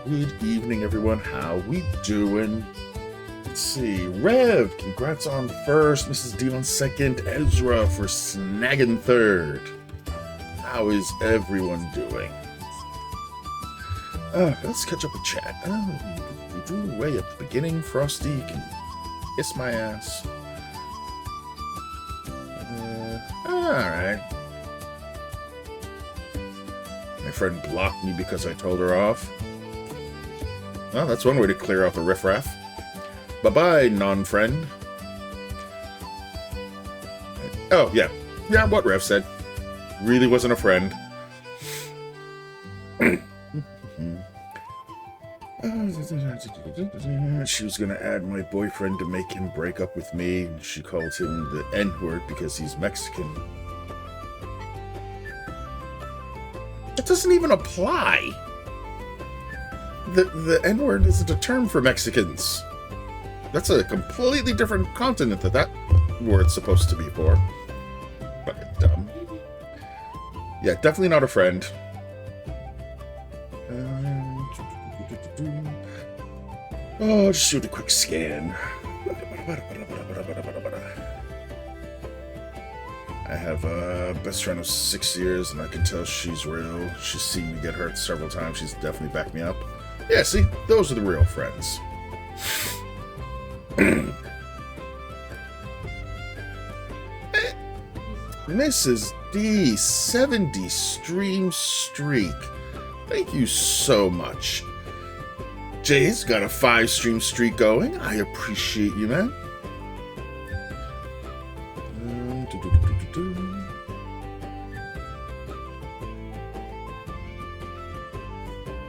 Good evening, everyone. How we doing? Let's see. Rev, congrats on first. Mrs. D on second. Ezra for snagging third. How is everyone doing? Let's catch up with chat. Way at the beginning. Frosty, you can kiss my ass. Alright. My friend blocked me because I told her off. Well, that's one way to clear out the riffraff. Bye-bye, non-friend. Oh, yeah. Yeah, what Rev said. Really wasn't a friend. She was gonna add my boyfriend to make him break up with me. She called him the N-word because he's Mexican. It doesn't even apply. The N-word isn't a term for Mexicans. That's a completely different continent that word's supposed to be for. Fucking dumb. Yeah, definitely not a friend. Oh, just shoot a quick scan. I have a best friend of 6 years, and I can tell she's real. She's seen me get hurt several times. She's definitely backed me up. Yeah, see? Those are the real friends. Mrs. D, 70 stream streak. Thank you so much. Jay's got a 5 stream streak going. I appreciate you, man.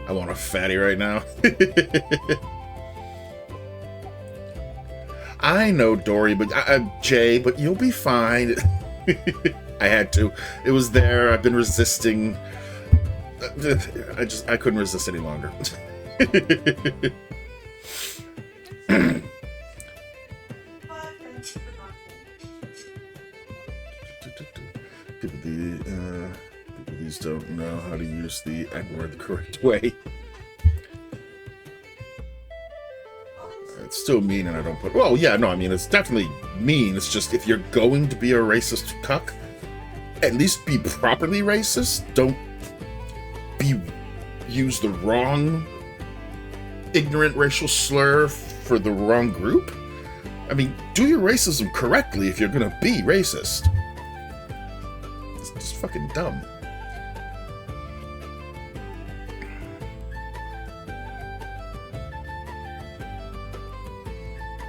I want a fatty right now. I know, Dory, but Jay, but you'll be fine. I had to. It was there. I've been resisting. I couldn't resist any longer. People these don't know how to use the N-word the correct way. It's still mean, and I don't put. Well, yeah, no, I mean it's definitely mean. It's just if you're going to be a racist cuck, at least be properly racist. Don't use the wrong ignorant racial slur for the wrong group. I mean, do your racism correctly if you're gonna be racist. It's just fucking dumb.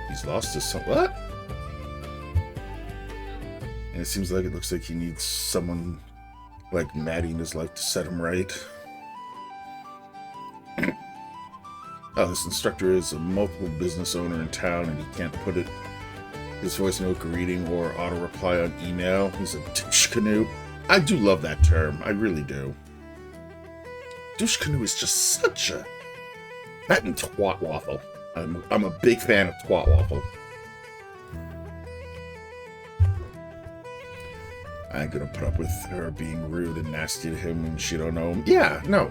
He's lost his son. What? And it seems like it looks like he needs someone like Maddie in his life to set him right. Oh, this instructor is a multiple business owner in town, and he can't put his voice note greeting or auto reply on email. He's a douche canoe. I do love that term. I really do. Douche canoe is just such a... That and twat waffle. I'm a big fan of twat waffle. I ain't gonna put up with her being rude and nasty to him when she don't know him. Yeah, no.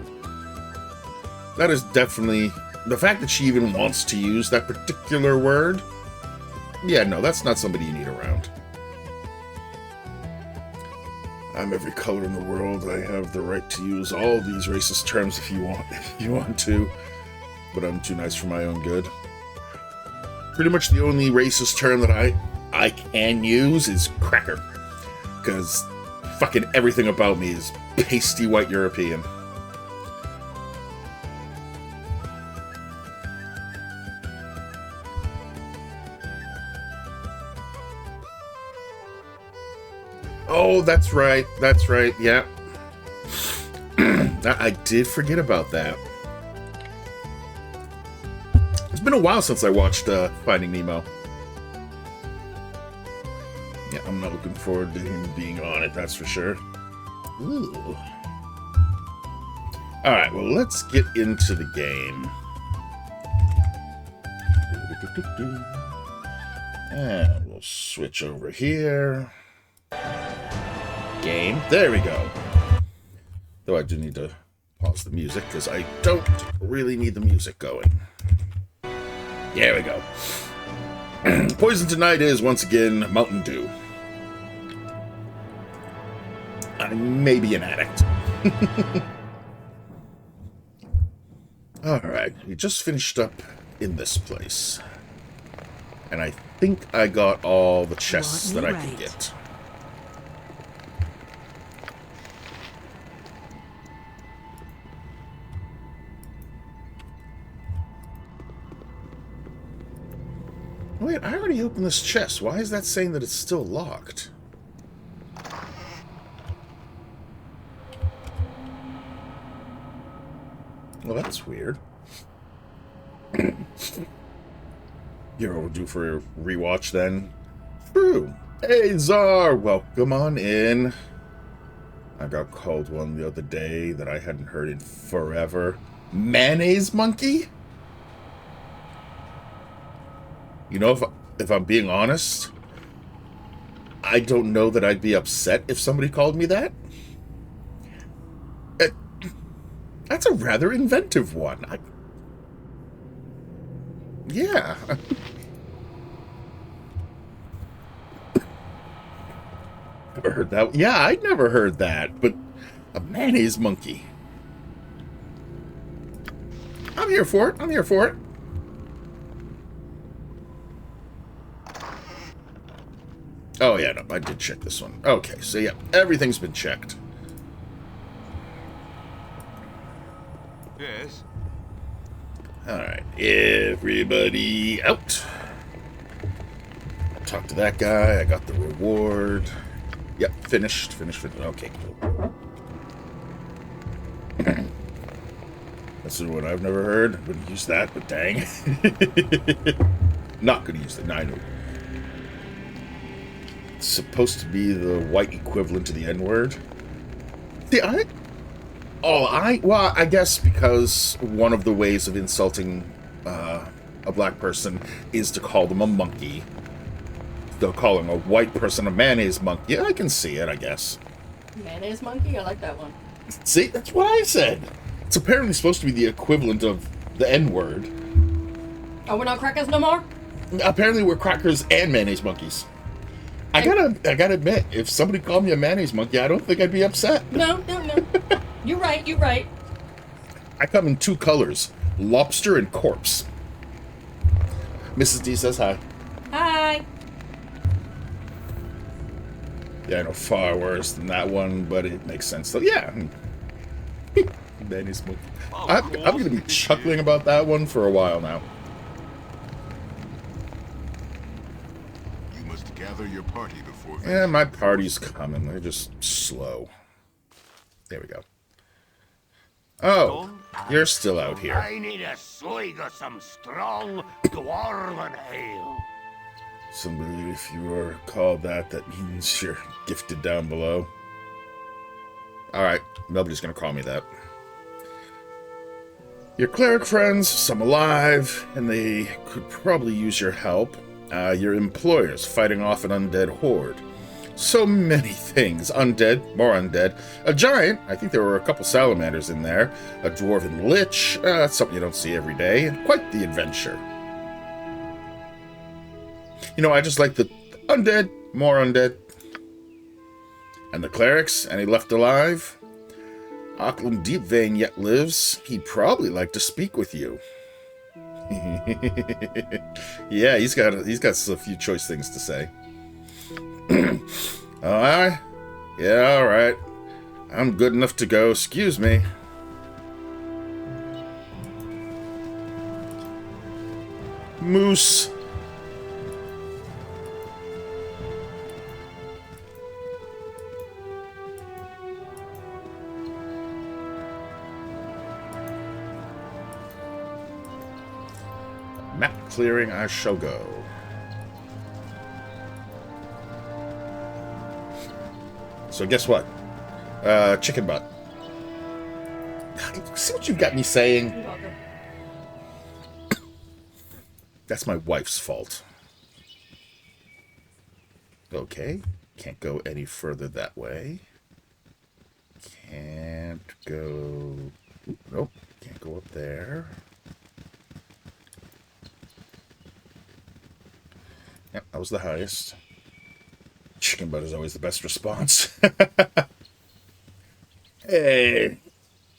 That is definitely... The fact that she even wants to use that particular word, yeah, no, that's not somebody you need around. I'm every color in the world. I have the right to use all these racist terms if you want to, but I'm too nice for my own good. Pretty much the only racist term that I can use is cracker, because fucking everything about me is pasty white European. Oh, that's right, yeah. I did forget about that. It's been a while since I watched Finding Nemo. Yeah, I'm not looking forward to him being on it, that's for sure. Ooh. Alright, well, let's get into the game. And we'll switch over here. Game. There we go. Though I do need to pause pause the music because I don't really need the music going. There we go. Poison tonight is, once again, Mountain Dew. I may be an addict. Alright, we just finished up in this place. And I think I got all the chests that I could get. Wait, I already opened this chest. Why is that saying that it's still locked? Well, that's weird. You're overdue for a rewatch then? True. Hey, Czar! Welcome on in. I got called one the other day that I hadn't heard in forever. Mayonnaise monkey? You know, if I'm being honest, I don't know that I'd be upset if somebody called me that. That's a rather inventive one. Yeah. Never heard that. Yeah, I'd never heard that, but a mayonnaise monkey. I'm here for it. I'm here for it. Oh, yeah, no, I did check this one. Okay, so yeah, everything's been checked. Yes. Alright, everybody out. Talk to that guy, I got the reward. Yep, finished. Okay, cool. That's the one I've never heard. I'm gonna use that, but dang. Not gonna use that, no, I know. It's supposed to be the white equivalent to the N-word. See, well, I guess because one of the ways of insulting a black person is to call them a monkey. So calling a white person a mayonnaise monkey, yeah, I can see it, I guess. Mayonnaise monkey? I like that one. See, that's what I said. It's apparently supposed to be the equivalent of the N-word. Oh, we're not crackers no more? Apparently we're crackers and mayonnaise monkeys. I gotta admit, if somebody called me a mayonnaise monkey, I don't think I'd be upset. No. You're right. I come in two colors, lobster and corpse. Mrs. D says hi. Hi. Yeah, I know, far worse than that one, but it makes sense. So, yeah. Mayonnaise monkey. I'm going to be chuckling about that one for a while now. You must gather your party before. Yeah, my party's coming. They're just slow. There we go. Oh, you're still out here. I need a swig of some strong dwarven ale. Somebody, if you are called that, that means you're gifted down below. Alright, nobody's gonna call me that. Your cleric friends, some alive, and they could probably use your help. Your employers fighting off an undead horde. So many things. Undead, more undead. A giant, I think there were a couple salamanders in there. A dwarven lich, that's something you don't see every day. And quite the adventure. You know, I just like the undead, more undead. And the clerics, any left alive? Auckland Deepvein yet lives. He'd probably like to speak with you. Yeah, he's got a few choice things to say. Alright. Yeah, alright. I'm good enough to go. Excuse me. Moose. Map clearing, I shall go. So guess what? Chicken butt. See what you've got me saying? You're welcome. That's my wife's fault. Okay. Can't go any further that way. Can't go Nope, can't go up there. Yep, that was the highest. Chicken butt is always the best response. Hey,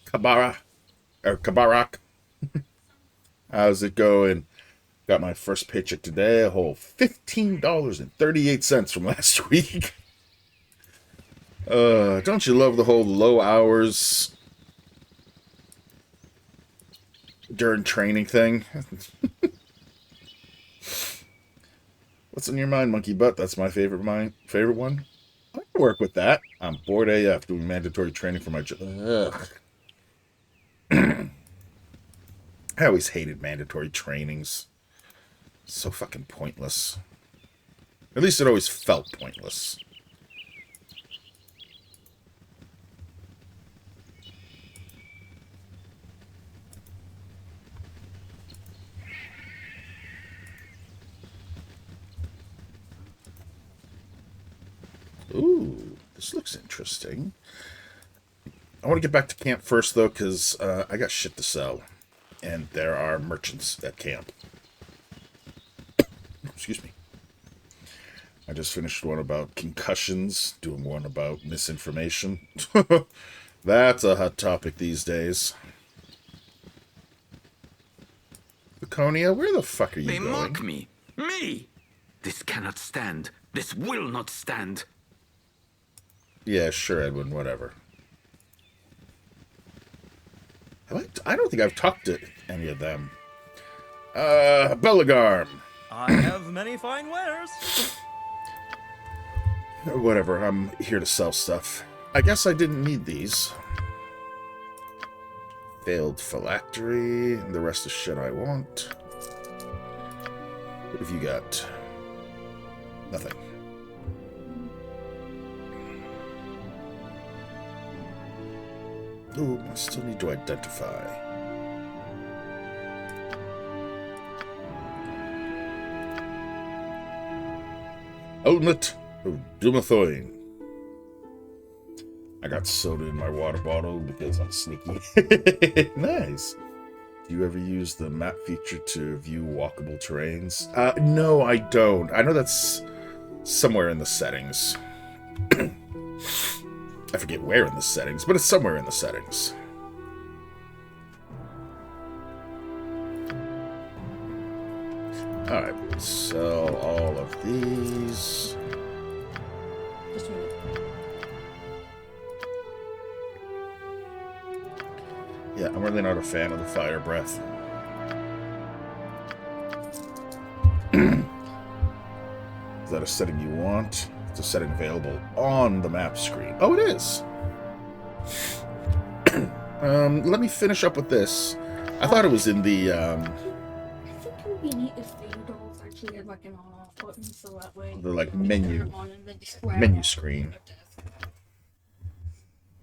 Kabara. Or Kabarak. How's it going? Got my first paycheck today, a whole $15.38 from last week. Don't you love the whole low hours during training thing? What's on your mind, monkey butt? That's my favorite one. I can work with that. I'm bored AF doing mandatory training for my job. I always hated mandatory trainings. So fucking pointless. At least it always felt pointless. Ooh, this looks interesting. I want to get back to camp first, though, because I got shit to sell. And there are merchants at camp. Excuse me. I just finished one about concussions, doing one about misinformation. That's a hot topic these days. Laconia, where the fuck are you They going? mock me. Me! This cannot stand. This will not stand. Yeah, sure, Edwin, whatever. I don't think I've talked to any of them. Belagarm. I have many fine wares. Whatever, I'm here to sell stuff. I guess I didn't need these. Failed phylactery, and the rest is shit I want. What have you got? Nothing. Ooh, I still need to identify. Ultimate of Dumathoin. I got soda in my water bottle because I'm sneaky. Nice. Do you ever use the map feature to view walkable terrains? No, I don't. I know that's somewhere in the settings. I forget where in the settings, but it's somewhere in the settings. Alright, sell all of these. Just a minute. Yeah, I'm really not a fan of the fire breath. Is that a setting you want? It's a setting available on the map screen. Oh, it is. Let me finish up with this. I thought it was in the, I think it would be neat if the dolls actually had like an on-off button, so that way. the like you can menu turn it on and then just grab menu it. screen.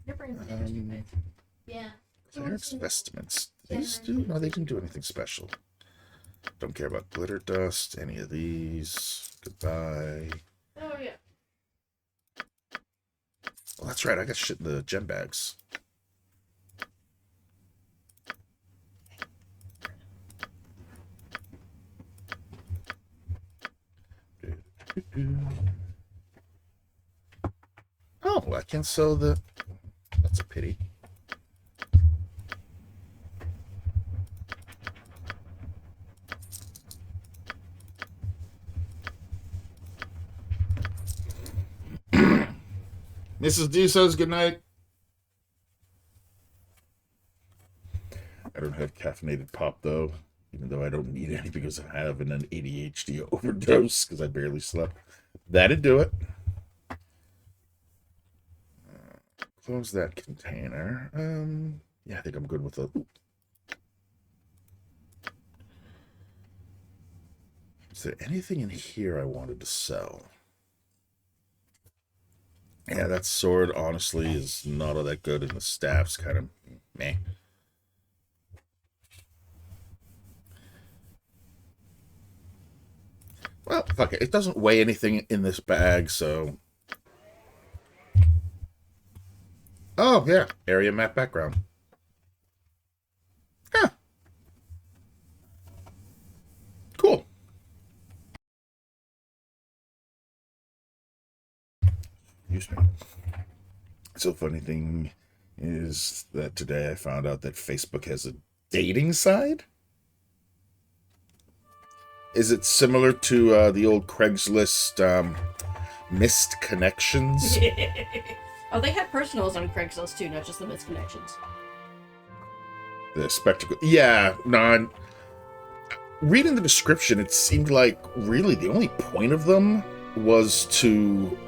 They're pretty much stupid. Yeah. Clerics vestments. Do these do? No, they didn't do anything special. Don't care about glitter dust. Any of these. Goodbye. Oh yeah. Well, that's right. I got shit in the gem bags. Oh, I can't sell the... That's a pity. Mrs. D says goodnight. I don't have caffeinated pop, though, even though I don't need any because I'm having an ADHD overdose because I barely slept. That'd do it. Close that container. Yeah, I think I'm good with the... Is there anything in here I wanted to sell? Yeah, that sword, honestly, is not all that good, and the staff's kind of meh. Well, fuck it. It doesn't weigh anything in this bag, so... Oh, yeah. Area map background. Excuse me. So funny thing is that today I found out that Facebook has a dating side. Is it similar to the old Craigslist missed connections? Oh, they have personals on Craigslist too, not just the misconnections. The spectacle. Yeah, no. Reading the description, it seemed like really the only point of them was to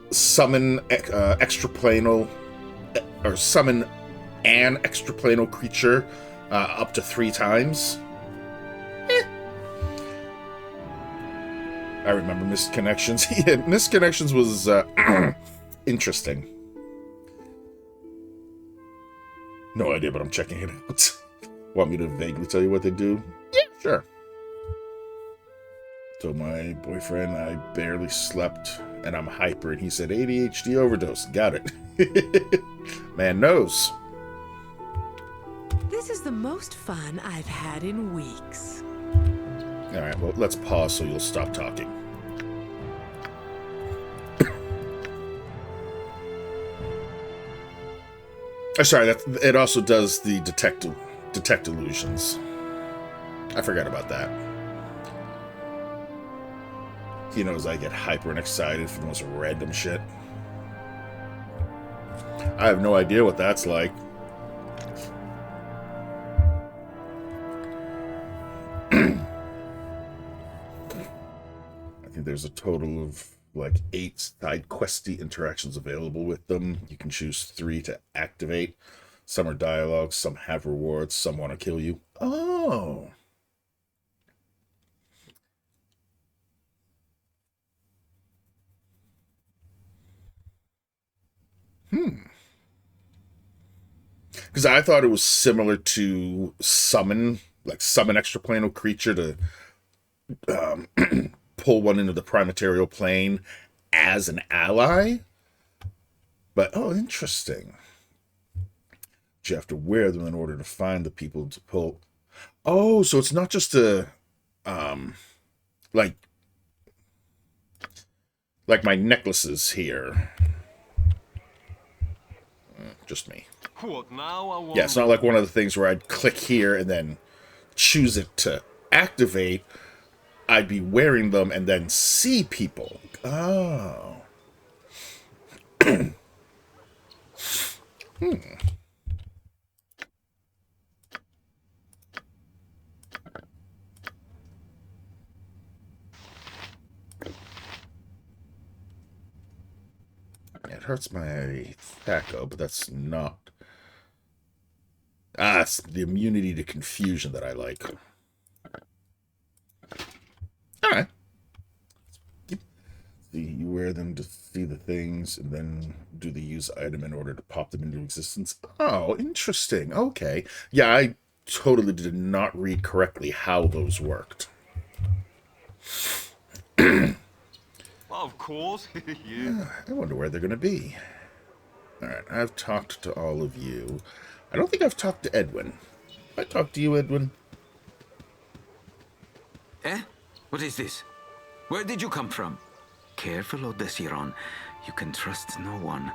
summon extraplanal, or summon an extraplanal creature up to 3 times. I remember Missed Connections. Yeah, Missed Connections was interesting. No idea, but I'm checking it out. Want me to vaguely tell you what they do? Yeah, sure. Told my boyfriend I barely slept and I'm hyper, and he said ADHD overdose. Got it. Man knows. This is the most fun I've had in weeks. Alright, well, let's pause so you'll stop talking. Sorry, it also does the detect illusions. I forgot about that. He knows I get hyper and excited for the most random shit. I have no idea what that's like. I think there's a total of like 8 side questy interactions available with them. You can choose 3 to activate. Some are dialogue, some have rewards, some want to kill you. Oh. Because I thought it was similar to summon, like summon extraplanal creature to pull one into the primaterial plane as an ally. But, oh, interesting. You have to wear them in order to find the people to pull. Oh, so it's not just a, like my necklaces here. Just me. What now? Yeah, it's not like one of the things where I'd click here and then choose it to activate. I'd be wearing them and then see people. Oh. It hurts my thaco, but that's not... it's the immunity to confusion that I like. Alright. You wear them to see the things, and then do the use item in order to pop them into existence. Oh, interesting. Okay. Yeah, I totally did not read correctly how those worked. Of course. Yeah. I wonder where they're going to be. Alright, I've talked to all of you. I don't think I've talked to Edwin. I talked to you, Edwin. Eh? What is this? Where did you come from? Careful, Odessiron. You can trust no one.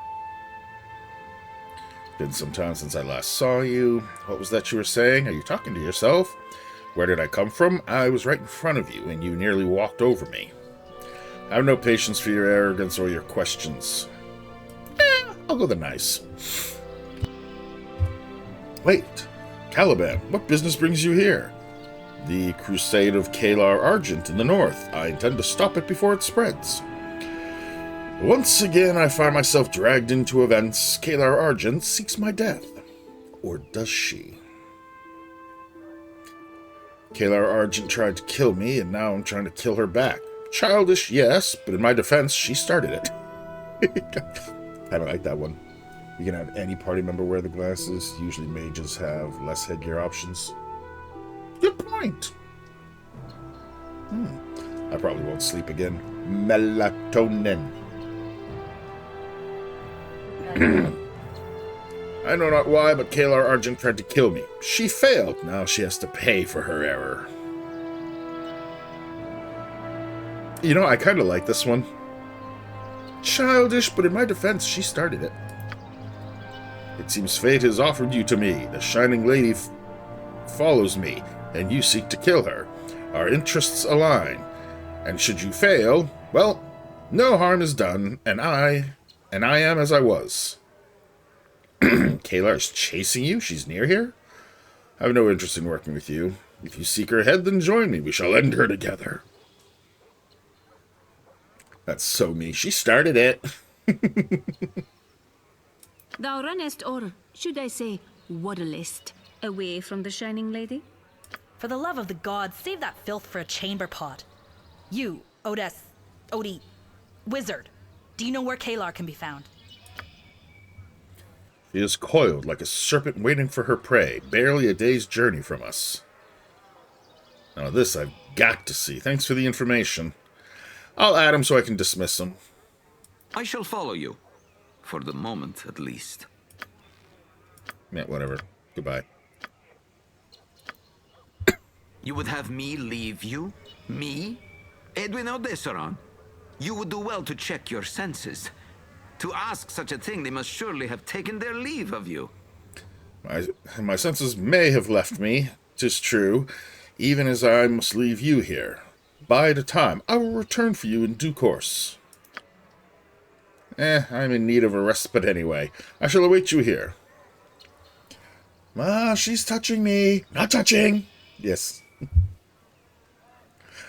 Been some time since I last saw you. What was that you were saying? Are you talking to yourself? Where did I come from? I was right in front of you, and you nearly walked over me. I have no patience for your arrogance or your questions. I'll go the nice. Wait, Caliban, what business brings you here? The crusade of Kalar Argent in the north. I intend to stop it before it spreads. Once again, I find myself dragged into events. Kalar Argent seeks my death. Or does she? Kalar Argent tried to kill me, and now I'm trying to kill her back. Childish, yes, but in my defense, she started it. I don't like that one. You can have any party member wear the glasses. Usually mages have less headgear options. Good point. I probably won't sleep again. Melatonin. I know not why, but Kalar Argent tried to kill me. She failed. Now she has to pay for her error. You know, I kind of like this one. childish, but in my defense, she started it. It seems fate has offered you to me. The Shining Lady follows me, and you seek to kill her. Our interests align, and should you fail, well, no harm is done, and I am as I was. Kalar's chasing you? She's near here? I have no interest in working with you. If you seek her head, then join me. We shall end her together. That's so me. She started it. Thou runnest, or should I say, waddlest, away from the Shining Lady? For the love of the gods, save that filth for a chamber pot. You, Odie, wizard, do you know where Kalar can be found? She is coiled like a serpent waiting for her prey, barely a day's journey from us. Now this I've got to see. Thanks for the information. I'll add him so I can dismiss him. I shall follow you. For the moment, at least. Yeah, whatever. Goodbye. You would have me leave you? Me? Edwin Odessaron? You would do well to check your senses. To ask such a thing, they must surely have taken their leave of you. My senses may have left me, 'tis true, even as I must leave you here. Bide a time. I will return for you in due course. I'm in need of a respite anyway. I shall await you here. She's touching me. Not touching! Yes.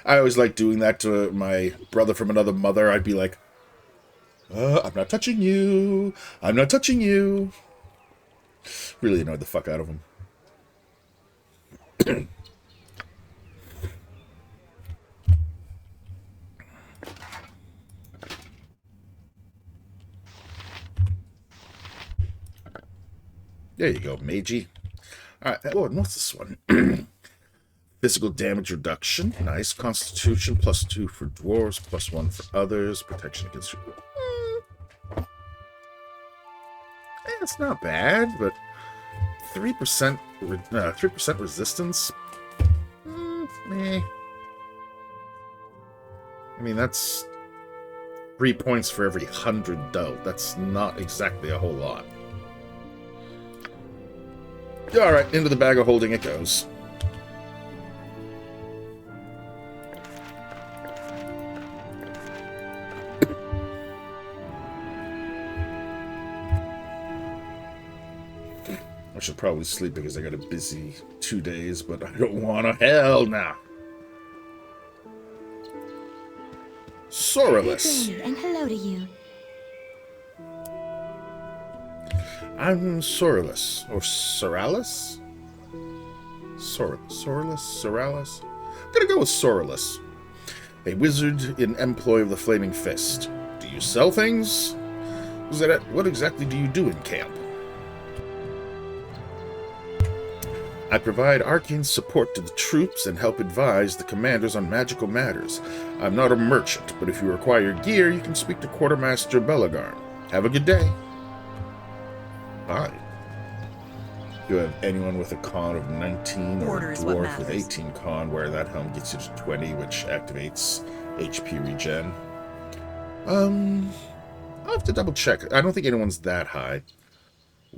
I always like doing that to my brother from another mother. I'd be like, I'm not touching you. I'm not touching you. Really annoyed the fuck out of him. There you go, Meiji. Alright, oh, and what's this one? Physical damage reduction. Nice. Constitution, +2 for dwarves, +1 for others. Protection against... it's not bad, but 3% 3% resistance? Meh. I mean, that's 3 points for every 100 dough. That's not exactly a whole lot. Alright, into the bag of holding it goes. I should probably sleep because I got a busy 2 days, but I don't want to. Hell nah. Sorreless. Good day, and hello to you. I'm Sorreless. Or Sorreless? Sorreless? I'm gonna go with Sorreless. A wizard in employ of the Flaming Fist. Do you sell things? What exactly do you do in camp? I provide arcane support to the troops and help advise the commanders on magical matters. I'm not a merchant, but if you require gear, you can speak to Quartermaster Belagarn. Have a good day. Bye. Do you have anyone with a con of 19 or a dwarf with 18 con where that helm gets you to 20, which activates HP regen? I'll have to double check. I don't think anyone's that high.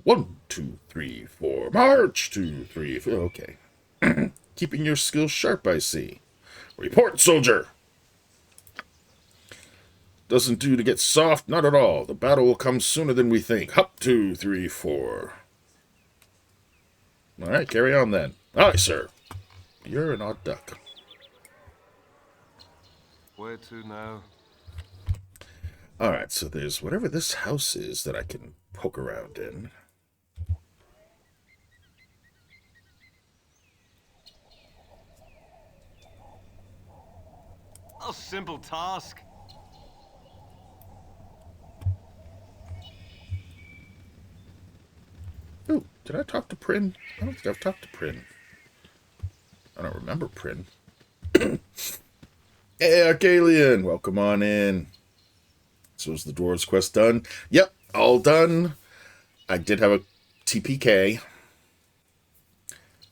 1, 2, 3, 4. March! 2, 3, 4. Okay. Keeping your skills sharp, I see. Report, soldier! Doesn't do to get soft, not at all. The battle will come sooner than we think. Hup, 2, 3, 4. Alright, carry on then. Aye, sir. You're an odd duck. Where to now? Alright, so there's whatever this house is that I can poke around in. A simple task. Ooh, did I talk to Prin? I don't think I've talked to Prin. I don't remember Prin. Hey, Arcalian! Welcome on in. So is the Dwarves quest done? Yep, all done. I did have a TPK.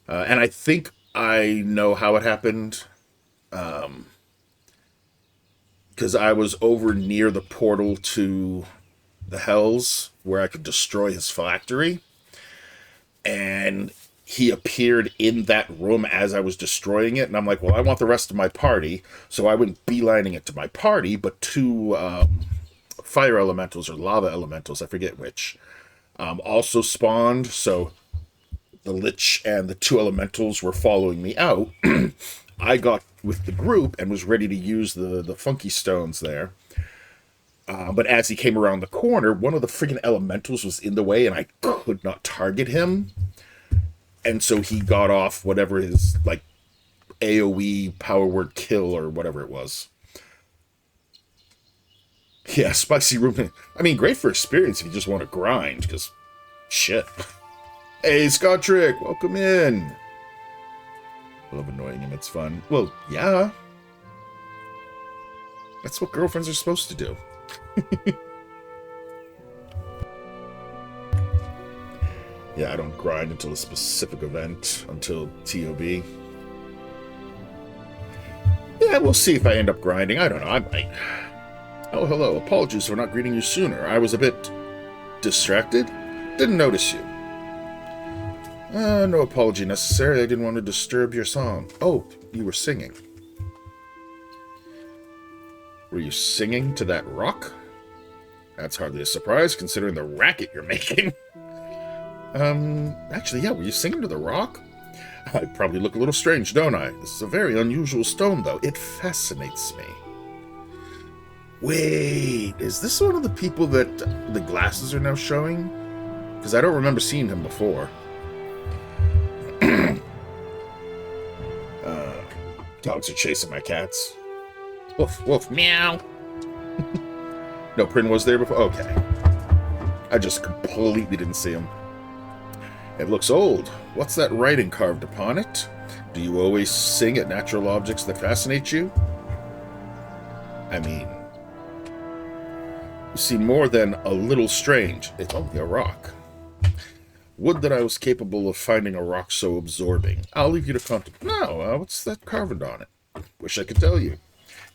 And I think I know how it happened. Because because I was over near the portal to the Hells where I could destroy his phylactery. And he appeared in that room as I was destroying it. And I'm like, well, I want the rest of my party. So I went beelining it to my party, but two fire elementals or lava elementals, I forget which, also spawned. So the Lich and the two elementals were following me out. I got with the group and was ready to use the funky stones there. But as he came around the corner, one of the friggin' elementals was in the way and I could not target him. And so he got off whatever his, like, AoE power word kill or whatever it was. Yeah, spicy room. I mean, great for experience if you just want to grind, because shit. Hey, Scottrick, welcome in. I love annoying him, it's fun. Well, yeah. That's what girlfriends are supposed to do. Yeah, I don't grind until a specific event, until TOB. Yeah, we'll see if I end up grinding. I don't know, I might. Oh, hello. Apologies for not greeting you sooner. I was a bit distracted. Didn't notice you. No apology necessary. I didn't want to disturb your song. Oh, you were singing. Were you singing to that rock? That's hardly a surprise, considering the racket you're making. Actually, yeah, were you singing to the rock? I probably look a little strange, don't I? This is a very unusual stone, though. It fascinates me. Wait, is this one of the people that the glasses are now showing? Because I don't remember seeing him before. Dogs are chasing my cats. Woof, woof, meow. No, Prin was there before? Okay. I just completely didn't see him. It looks old. What's that writing carved upon it? Do you always sing at natural objects that fascinate you? I mean, you seem more than a little strange. It's only a rock. Would that I was capable of finding a rock so absorbing. I'll leave you to contemplate. No, what's that carved on it? Wish I could tell you.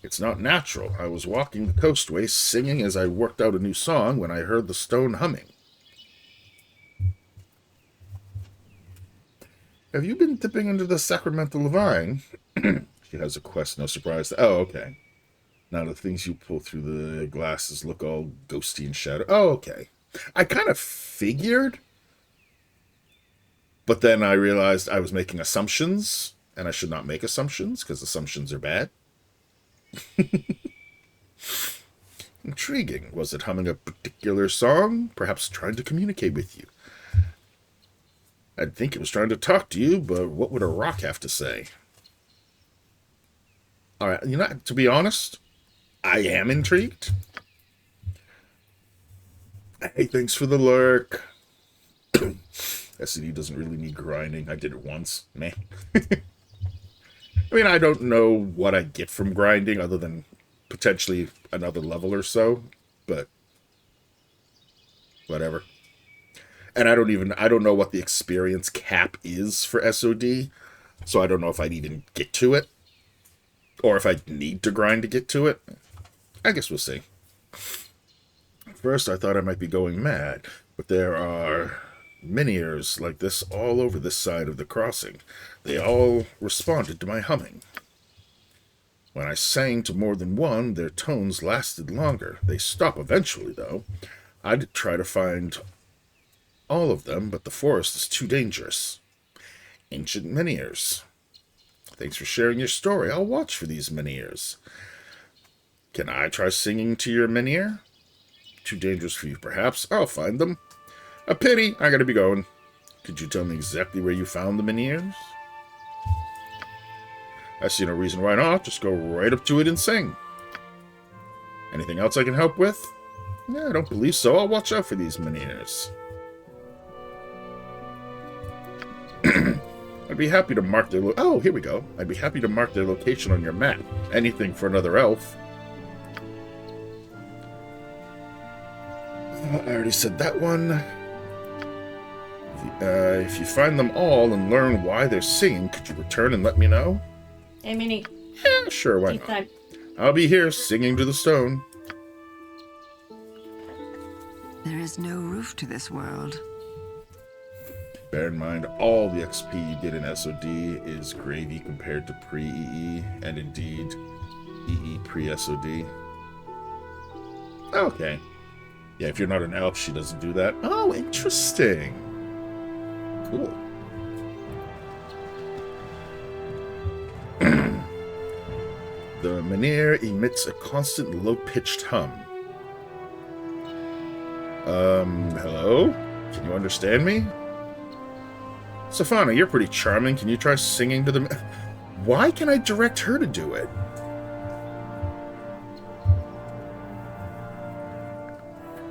It's not natural. I was walking the coastway, singing as I worked out a new song when I heard the stone humming. Have you been dipping into the sacramental vine? She has a quest, no surprise. Oh, okay. Now the things you pull through the glasses look all ghosty and shadowy. Oh, okay. I kind of figured, but then I realized I was making assumptions, and I should not make assumptions, because assumptions are bad. Intriguing. Was it humming a particular song? Perhaps trying to communicate with you? I'd think it was trying to talk to you, but what would a rock have to say? Alright, you know, to be honest, I am intrigued. Hey, thanks for the lurk. SCD doesn't really need grinding. I did it once. Meh. I mean, I don't know what I get from grinding other than potentially another level or so, but whatever. And I don't know what the experience cap is for SOD, so I don't know if I'd even get to it, or if I'd need to grind to get to it. I guess we'll see. First, I thought I might be going mad, but there are miniers like this all over this side of the crossing. They all responded to my humming. When I sang to more than one, their tones lasted longer. They stop eventually, though. I'd try to find all of them, but the forest is too dangerous. Ancient miniers. Thanks for sharing your story. I'll watch for these miniers. Can I try singing to your minier? Too dangerous for you, perhaps. I'll find them. A pity. I gotta be going. Could you tell me exactly where you found the miniers? I see no reason why not. Just go right up to it and sing. Anything else I can help with? Yeah, I don't believe so. I'll watch out for these miniers. I'd be happy to mark their oh, here we go. I'd be happy to mark their location on your map. Anything for another elf. I already said that one. If you find them all and learn why they're singing, could you return and let me know? Hey, Minnie. Yeah, sure, why Tea not? time. I'll be here singing to the stone. There is no roof to this world. Bear in mind, all the XP you get in SOD is gravy compared to pre-EE, and indeed, EE pre-SOD. Okay. Yeah, if you're not an elf, she doesn't do that. Oh, interesting. Cool. The Menhir emits a constant low-pitched hum. Hello? Can you understand me? Safana, you're pretty charming. Can you try singing to them? Why can I direct her to do it?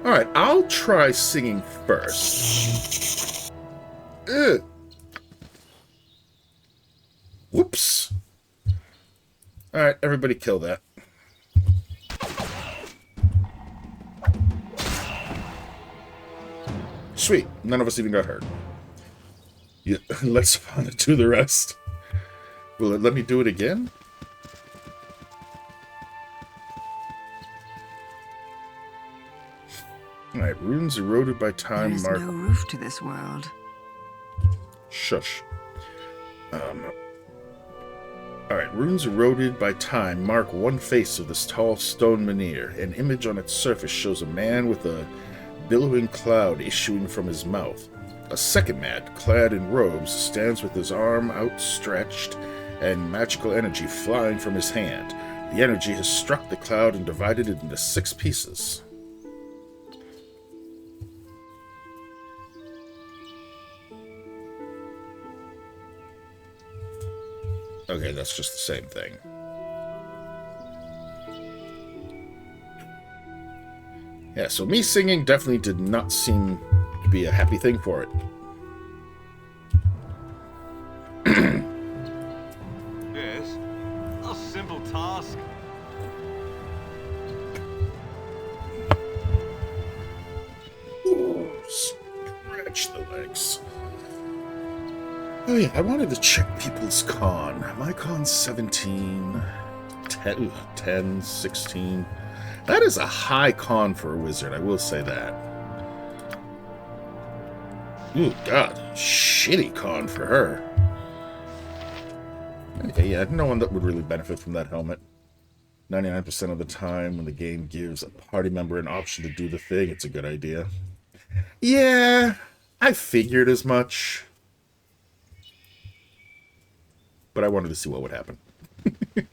Alright, I'll try singing first. Ugh. Whoops. Alright, everybody kill that. Sweet. None of us even got hurt. Yeah, let's do the rest. Will it let me do it again? Alright, runes eroded by time. There is no roof to this world. Shush. Alright, runes eroded by time mark one face of this tall stone menhir. An image on its surface shows a man with a billowing cloud issuing from his mouth. A second man, clad in robes, stands with his arm outstretched and magical energy flying from his hand. The energy has struck the cloud and divided it into 6 pieces. Okay, that's just the same thing. Yeah, so me singing definitely did not seem to be a happy thing for it. Yes, a simple task. Ooh, scratch the legs. Oh yeah, I wanted to check people's con. My con's 17, 10, 16. That is a high con for a wizard, I will say that. Ooh, God, shitty con for her. Okay, yeah, no one that would really benefit from that helmet. 99% of the time when the game gives a party member an option to do the thing, it's a good idea. Yeah, I figured as much. But I wanted to see what would happen. If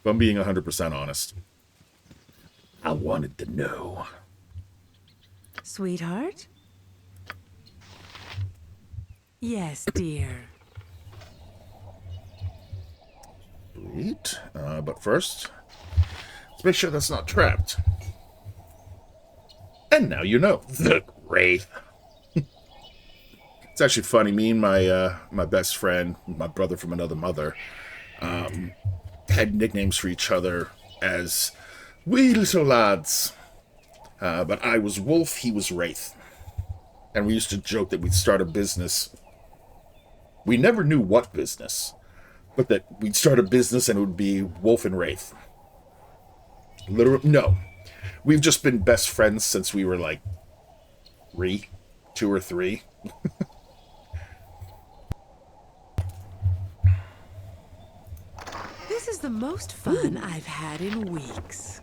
I'm being 100% honest. I wanted to know. Sweetheart? Yes, dear. Sweet. But first, let's make sure that's not trapped. And now you know. The Wraith. It's actually funny. Me and my best friend, my brother from another mother, had nicknames for each other as wee little lads. But I was Wolf, he was Wraith. And we used to joke that we'd start a business. We never knew what business, but that we'd start a business and it would be Wolf and Wraith. Literally, no. We've just been best friends since we were like 2 or 3. This is the most fun I've had in weeks.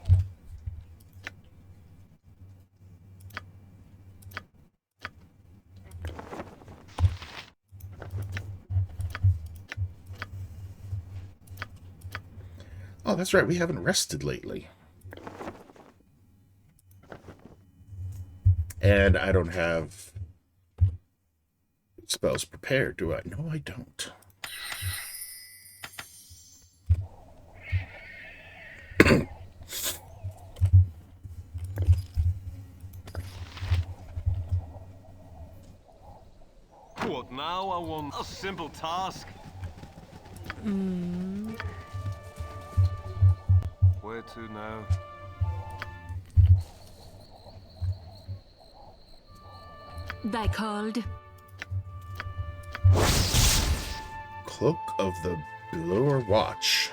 Oh, that's right. We haven't rested lately. And I don't have spells prepared, do I? No, I don't. What now? I want a simple task. Where to now? Thy called. Cloak of the Blower Watch.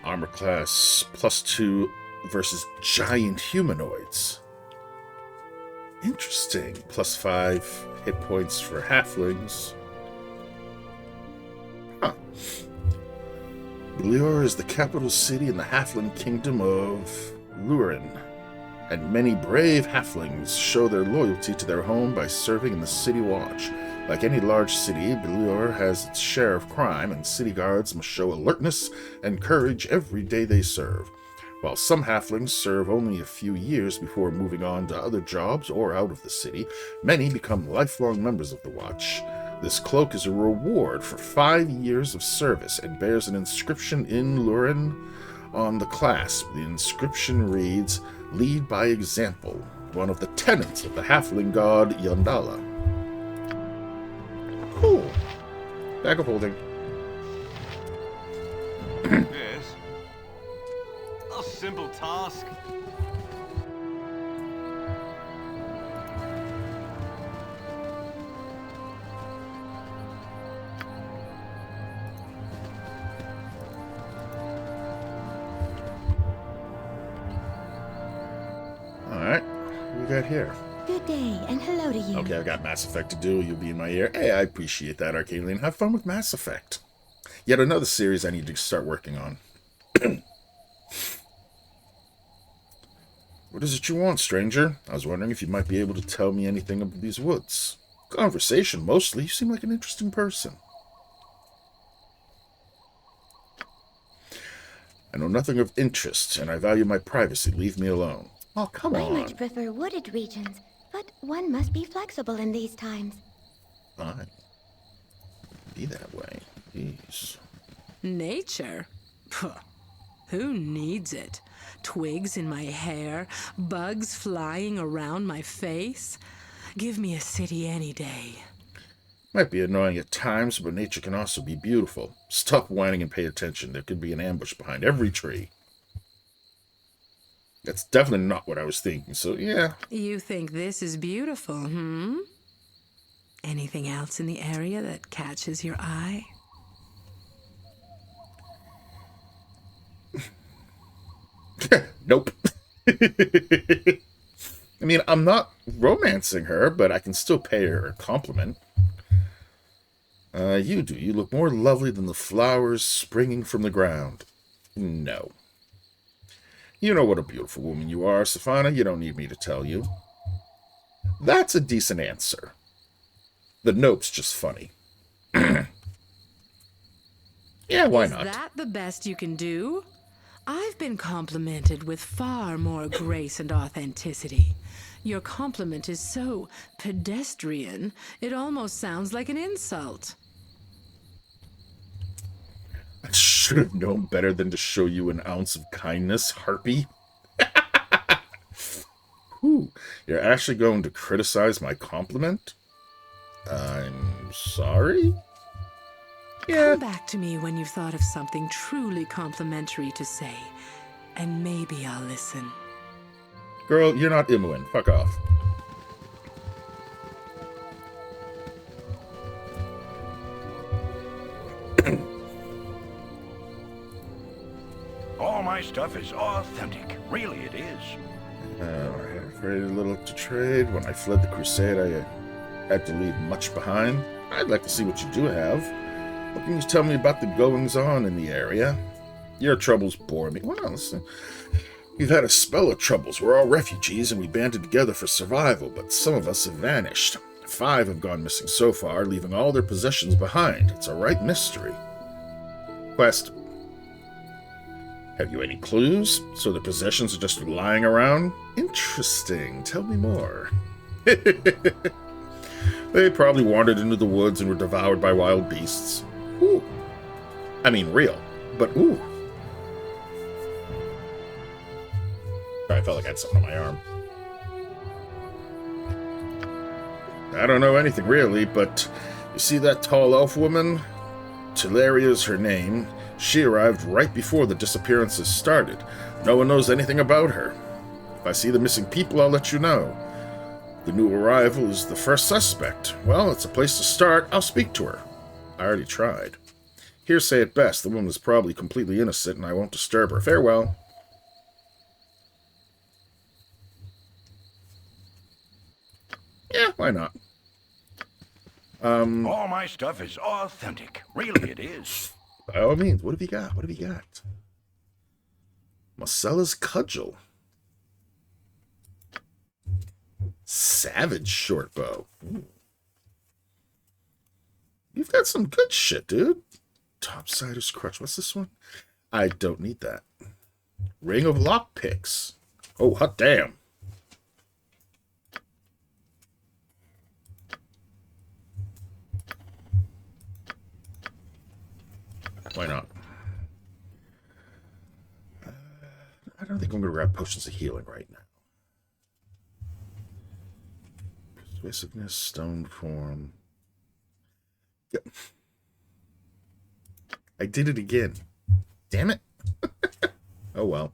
Armor class +2 versus giant humanoids. Interesting. +5 hit points for halflings. Huh. Baldur is the capital city in the halfling kingdom of Lurin, and many brave halflings show their loyalty to their home by serving in the city watch. Like any large city, Baldur has its share of crime, and city guards must show alertness and courage every day they serve. While some halflings serve only a few years before moving on to other jobs or out of the city, many become lifelong members of the Watch. This cloak is a reward for 5 years of service and bears an inscription in Lurin on the clasp. The inscription reads, "Lead by example," one of the tenets of the halfling god Yondala. Cool. Bag of holding. Yes. A simple task. Alright, what we got here? Good day, and hello to you. Okay, I've got Mass Effect to do. You'll be in my ear. Hey, I appreciate that, Arcadian. Have fun with Mass Effect. Yet another series I need to start working on. What is it you want, stranger? I was wondering if you might be able to tell me anything about these woods. Conversation, mostly. You seem like an interesting person. I know nothing of interest, and I value my privacy. Leave me alone. Oh, come I on. much prefer wooded regions, but one must be flexible in these times. Fine. Be that way. Jeez. Nature? Puh. Who needs it? Twigs in my hair, bugs flying around my face. Give me a city any day. Might be annoying at times, but nature can also be beautiful. Stop whining and pay attention. There could be an ambush behind every tree. That's definitely not what I was thinking, so yeah. You think this is beautiful, hmm? Anything else in the area that catches your eye? Nope. I mean, I'm not romancing her, but I can still pay her a compliment. You do. You look more lovely than the flowers springing from the ground. No. You know what a beautiful woman you are, Safana. You don't need me to tell you. That's a decent answer. The nope's just funny. Yeah, why not? Is that the best you can do? I've been complimented with far more grace and authenticity. Your compliment is so pedestrian, it almost sounds like an insult. I should have known better than to show you an ounce of kindness, Harpy. Whew, you're actually going to criticize my compliment? I'm sorry? Yeah. Come back to me when you've thought of something truly complimentary to say, and maybe I'll listen. Girl, you're not Imoen. Fuck off. All my stuff is authentic. Really, it is. I had very little to trade. When I fled the Crusade, I had to leave much behind. I'd like to see what you do have. What can you tell me about the goings-on in the area? Your troubles bore me. Well, listen, we've had a spell of troubles. We're all refugees, and we banded together for survival, but some of us have vanished. 5 have gone missing so far, leaving all their possessions behind. It's a right mystery. Quest. Have you any clues? So the possessions are just lying around? Interesting. Tell me more. They probably wandered into the woods and were devoured by wild beasts. Ooh. I mean, real. But ooh. I felt like I had something on my arm. I don't know anything really, but you see that tall elf woman? Teleria's her name. She arrived right before the disappearances started. No one knows anything about her. If I see the missing people, I'll let you know. The new arrival is the first suspect. Well, it's a place to start. I'll speak to her. I already tried. Hearsay at best. The woman is probably completely innocent, and I won't disturb her. Farewell. Yeah, why not? All my stuff is authentic. Really, it is. By all means, what have you got? What have you got? Marcella's Cudgel. Savage Shortbow. You've got some good shit, dude. Topsider's Crutch. What's this one? I don't need that. Ring of Lockpicks. Oh, hot damn. Why not? I don't think I'm going to grab Potions of Healing right now. Persuasiveness, Stone Form. Yep. I did it again. Damn it. Oh well.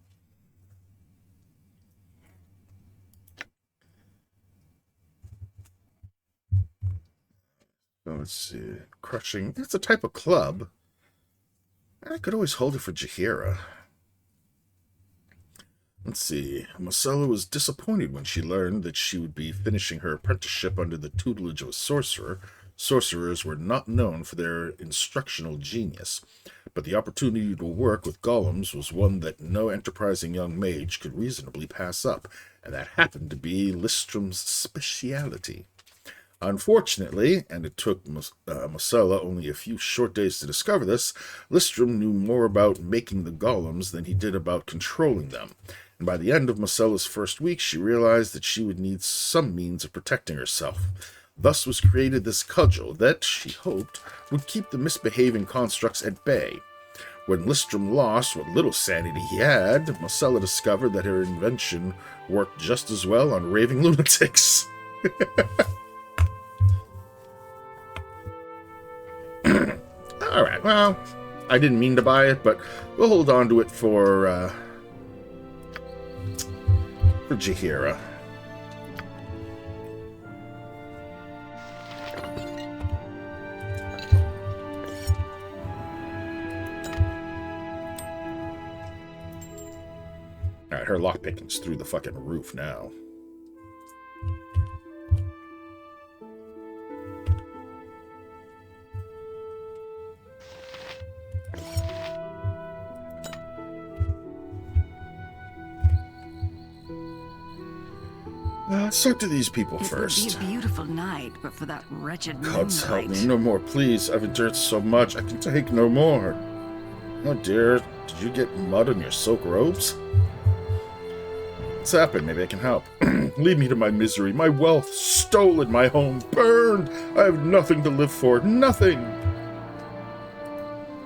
So let's see. Crushing. That's a type of club. I could always hold it for Jaheira. Let's see. Marcella was disappointed when she learned that she would be finishing her apprenticeship under the tutelage of a sorcerer. Sorcerers were not known for their instructional genius, but the opportunity to work with golems was one that no enterprising young mage could reasonably pass up, and that happened to be Listrom's speciality. Unfortunately, and it took Marcella only a few short days to discover this, Listrom knew more about making the golems than he did about controlling them, and by the end of Marcella's first week, she realized that she would need some means of protecting herself. Thus was created this cudgel that, she hoped, would keep the misbehaving constructs at bay. When Listrom lost what little sanity he had, Marcella discovered that her invention worked just as well on raving lunatics. Alright, well, I didn't mean to buy it, but we'll hold on to it for Jaheira. Alright, her lockpicking's through the fucking roof now. Let's talk to these people first. It would be a beautiful night, but for that wretched Gods help moonlight. me, no more, please. I've endured so much, I can take no more. Oh dear, did you get mud on your silk robes? What's happened? Maybe I can help. Lead me to my misery, my wealth stolen, my home burned. I have nothing to live for, nothing.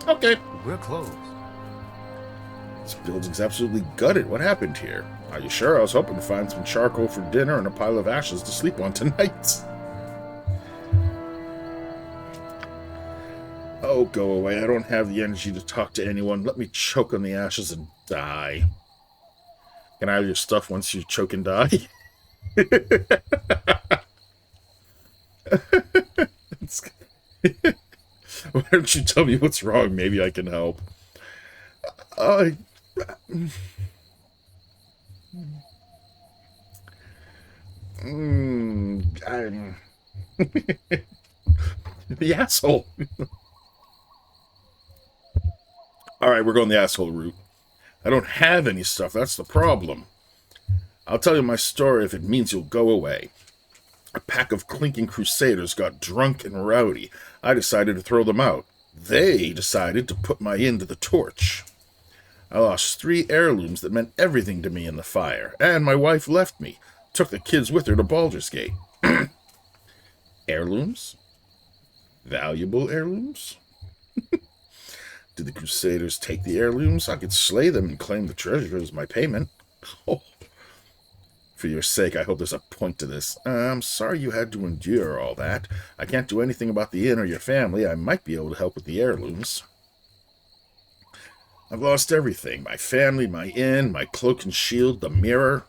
Okay. We're closed. This building's absolutely gutted. What happened here? Are you sure? I was hoping to find some charcoal for dinner and a pile of ashes to sleep on tonight. Oh, go away. I don't have the energy to talk to anyone. Let me choke on the ashes and die. Can I have your stuff once you choke and die? Why don't you tell me what's wrong? Maybe I can help. The asshole. Alright, we're going the asshole route. I don't have any stuff, that's the problem. I'll tell you my story if it means you'll go away. A pack of clinking crusaders got drunk and rowdy. I decided to throw them out. They decided to put my end to the torch. I lost 3 heirlooms that meant everything to me in the fire, and my wife left me. Took the kids with her to Baldur's Gate. Heirlooms? Valuable heirlooms? Did the Crusaders take the heirlooms? I could slay them and claim the treasure as my payment. Oh. For your sake, I hope there's a point to this. I'm sorry you had to endure all that. I can't do anything about the inn or your family. I might be able to help with the heirlooms. I've lost everything. My family, my inn, my cloak and shield, the mirror.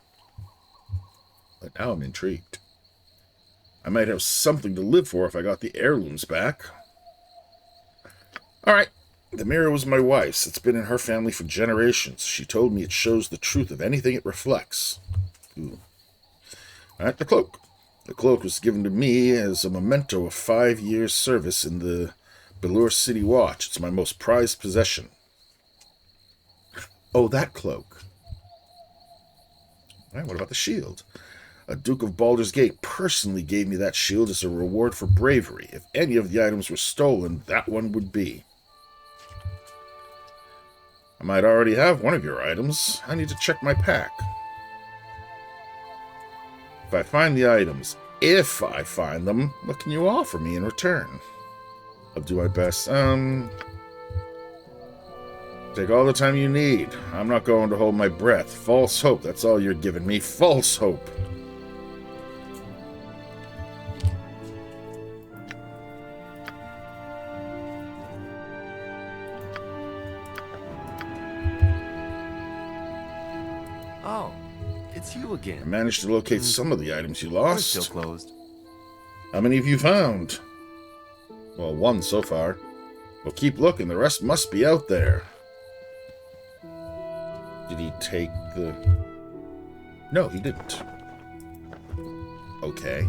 But now I'm intrigued. I might have something to live for if I got the heirlooms back. Alright, The mirror was my wife's. It's been in her family for generations. She told me it shows the truth of anything it reflects. Ooh. Alright, the cloak. The cloak was given to me as a memento of 5 years' service in the Baldur City Watch. It's my most prized possession. Oh, that cloak. Alright, what about the shield? A Duke of Baldur's Gate personally gave me that shield as a reward for bravery. If any of the items were stolen, that one would be. I might already have one of your items. I need to check my pack. If I find the items, if I find them, what can you offer me in return? I'll do my best. Take all the time you need. I'm not going to hold my breath. False hope, that's all you're giving me. False hope. Oh, it's you again. I managed to locate some of the items you We're lost. still closed. How many have you found? Well, one so far. Well, keep looking. The rest must be out there. Did he take the... No, he didn't. Okay.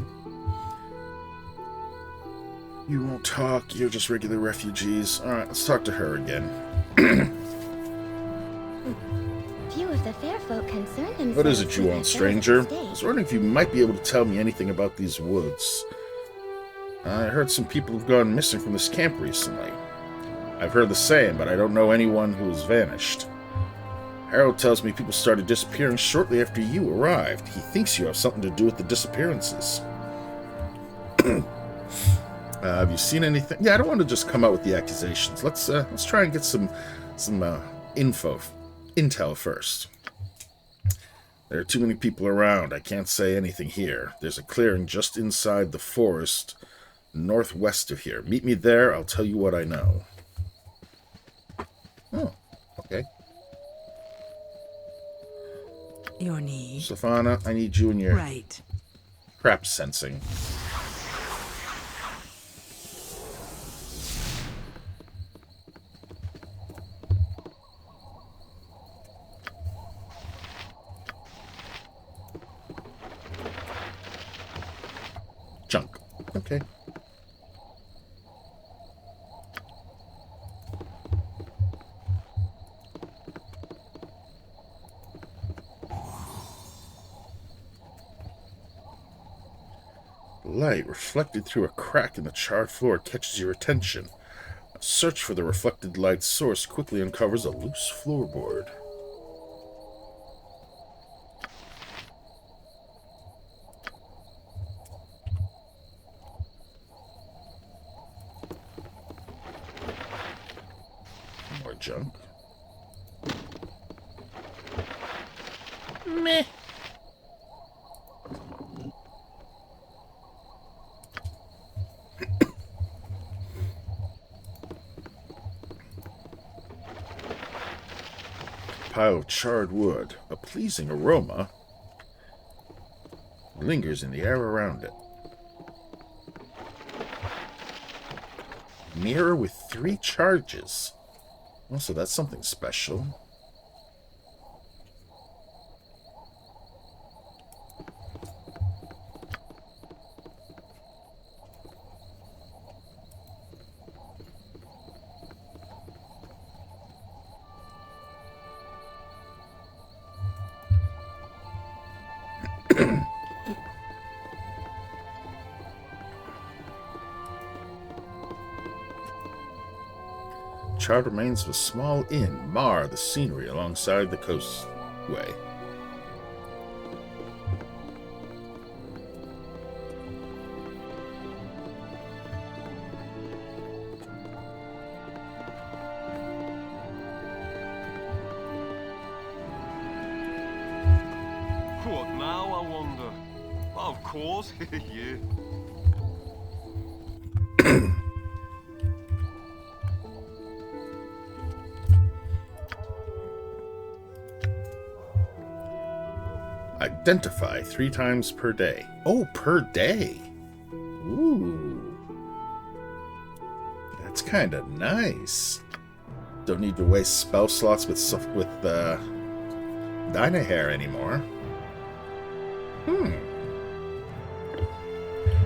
You won't talk. You're just regular refugees. Alright, let's talk to her again. Few of the fair folk concern themselves. What is it you with want, the stranger? state. I was wondering if you might be able to tell me anything about these woods. I heard some people have gone missing from this camp recently. I've heard the same, but I don't know anyone who has vanished. Harold tells me people started disappearing shortly after you arrived. He thinks you have something to do with the disappearances. Have you seen anything? Yeah, I don't want to just come out with the accusations. Let's try and get some intel first. There are too many people around. I can't say anything here. There's a clearing just inside the forest, northwest of here. Meet me there. I'll tell you what I know. Oh, okay. Your need. Stefana, I need you in your Right. crap sensing. Junk. Okay. Light reflected through a crack in the charred floor catches your attention. A search for the reflected light source quickly uncovers a loose floorboard. More junk. Meh. Pile of charred wood. A pleasing aroma lingers in the air around it. Mirror with 3 charges. Oh, so that's something special. Charred remains of a small inn mar the scenery alongside the coastway. What now, I wonder? Of course, yeah. Identify 3 times per day. Oh, per day. Ooh. That's kind of nice. Don't need to waste spell slots with Dyna hair anymore.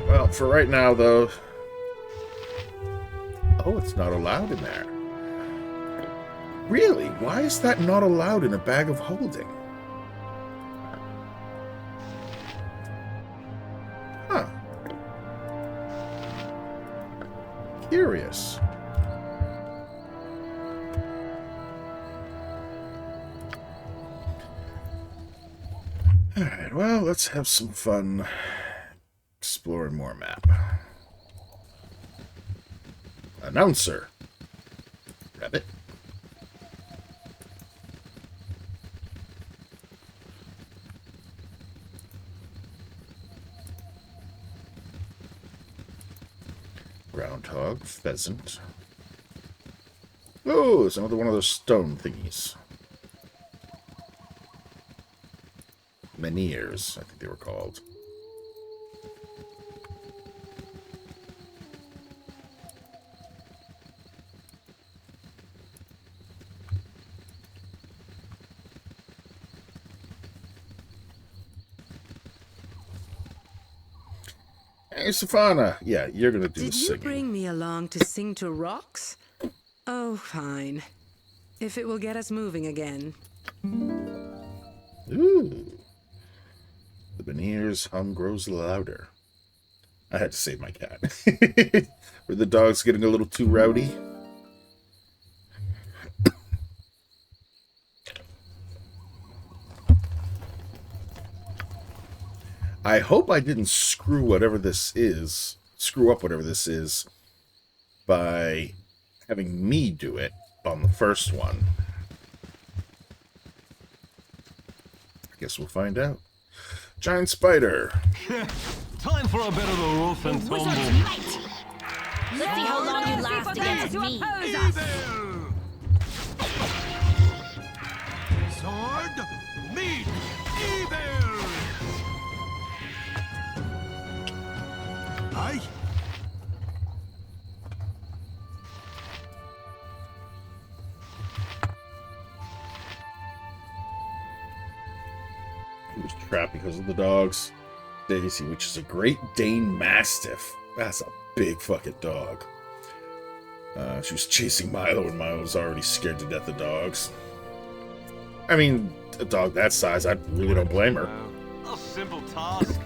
Well, for right now, though... Oh, it's not allowed in there. Really? Why is that not allowed in a bag of holding? Huh. Curious. Alright, well, let's have some fun exploring more map. Announcer. Rabbit. Groundhog, pheasant. Oh, it's another one of those stone thingies. Menhirs, I think they were called. Hey, Safana. Yeah, you're gonna do the singing. Did you bring me along to sing to rocks? Oh, fine. If it will get us moving again. Ooh. The Menhir's hum grows louder. I had to save my cat. Were the dogs getting a little too rowdy? I hope I didn't screw up whatever this is by having me do it on the first one. I guess we'll find out. Giant spider. Time for a bit of a rough and tumble. Let's see how long you last against me. Sword, meet evil. Aye. He was trapped because of the dogs. Daisy, which is a Great Dane Mastiff. That's a big fucking dog. She was chasing Milo, and Milo was already scared to death of dogs. I mean, a dog that size, I really don't blame her. A simple task.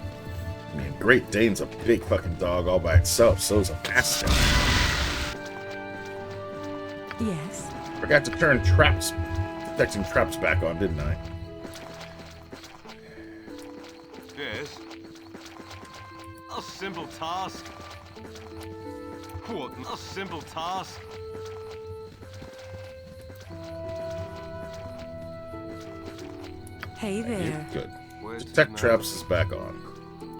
I mean, Great Dane's a big fucking dog all by itself, so is a Mastiff. Yes. Forgot to turn detecting traps back on, didn't I? Yes. A simple task. What? A simple task. Hey there. Good. Detect traps is back on.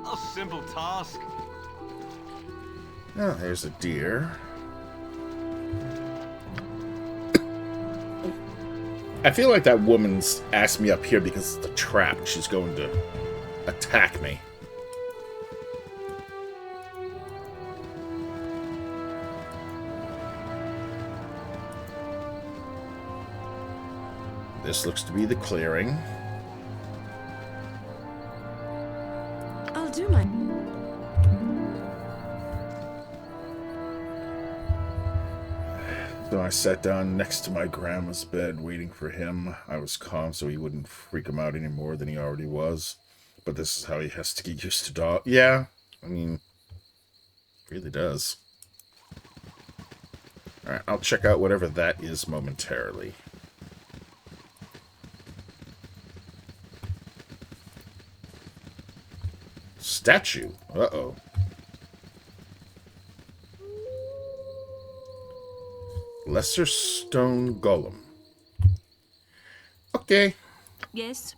A simple task. Oh, there's a deer. I feel like that woman's asked me up here because it's a trap. She's going to attack me. This looks to be the clearing. I'll do my... So I sat down next to my grandma's bed waiting for him. I was calm so he wouldn't freak him out any more than he already was. But this is how he has to get used to dog. Yeah, I mean, it really does. Alright, I'll check out whatever that is momentarily. Statue. Uh-oh. Lesser stone golem. Okay. Yes.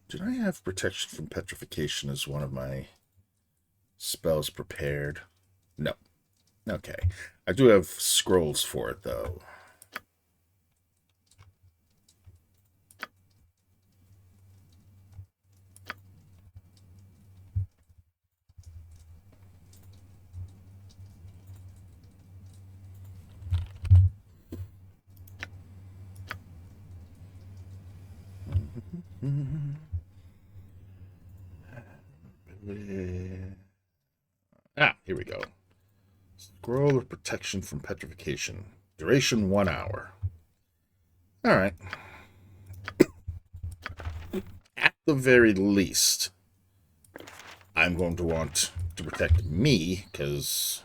Did I have protection from petrification as one of my spells prepared? No. Okay. I do have scrolls for it, though. Here we go. Scroll of protection from petrification. Duration 1 hour. Alright. At the very least, I'm going to want to protect me, because...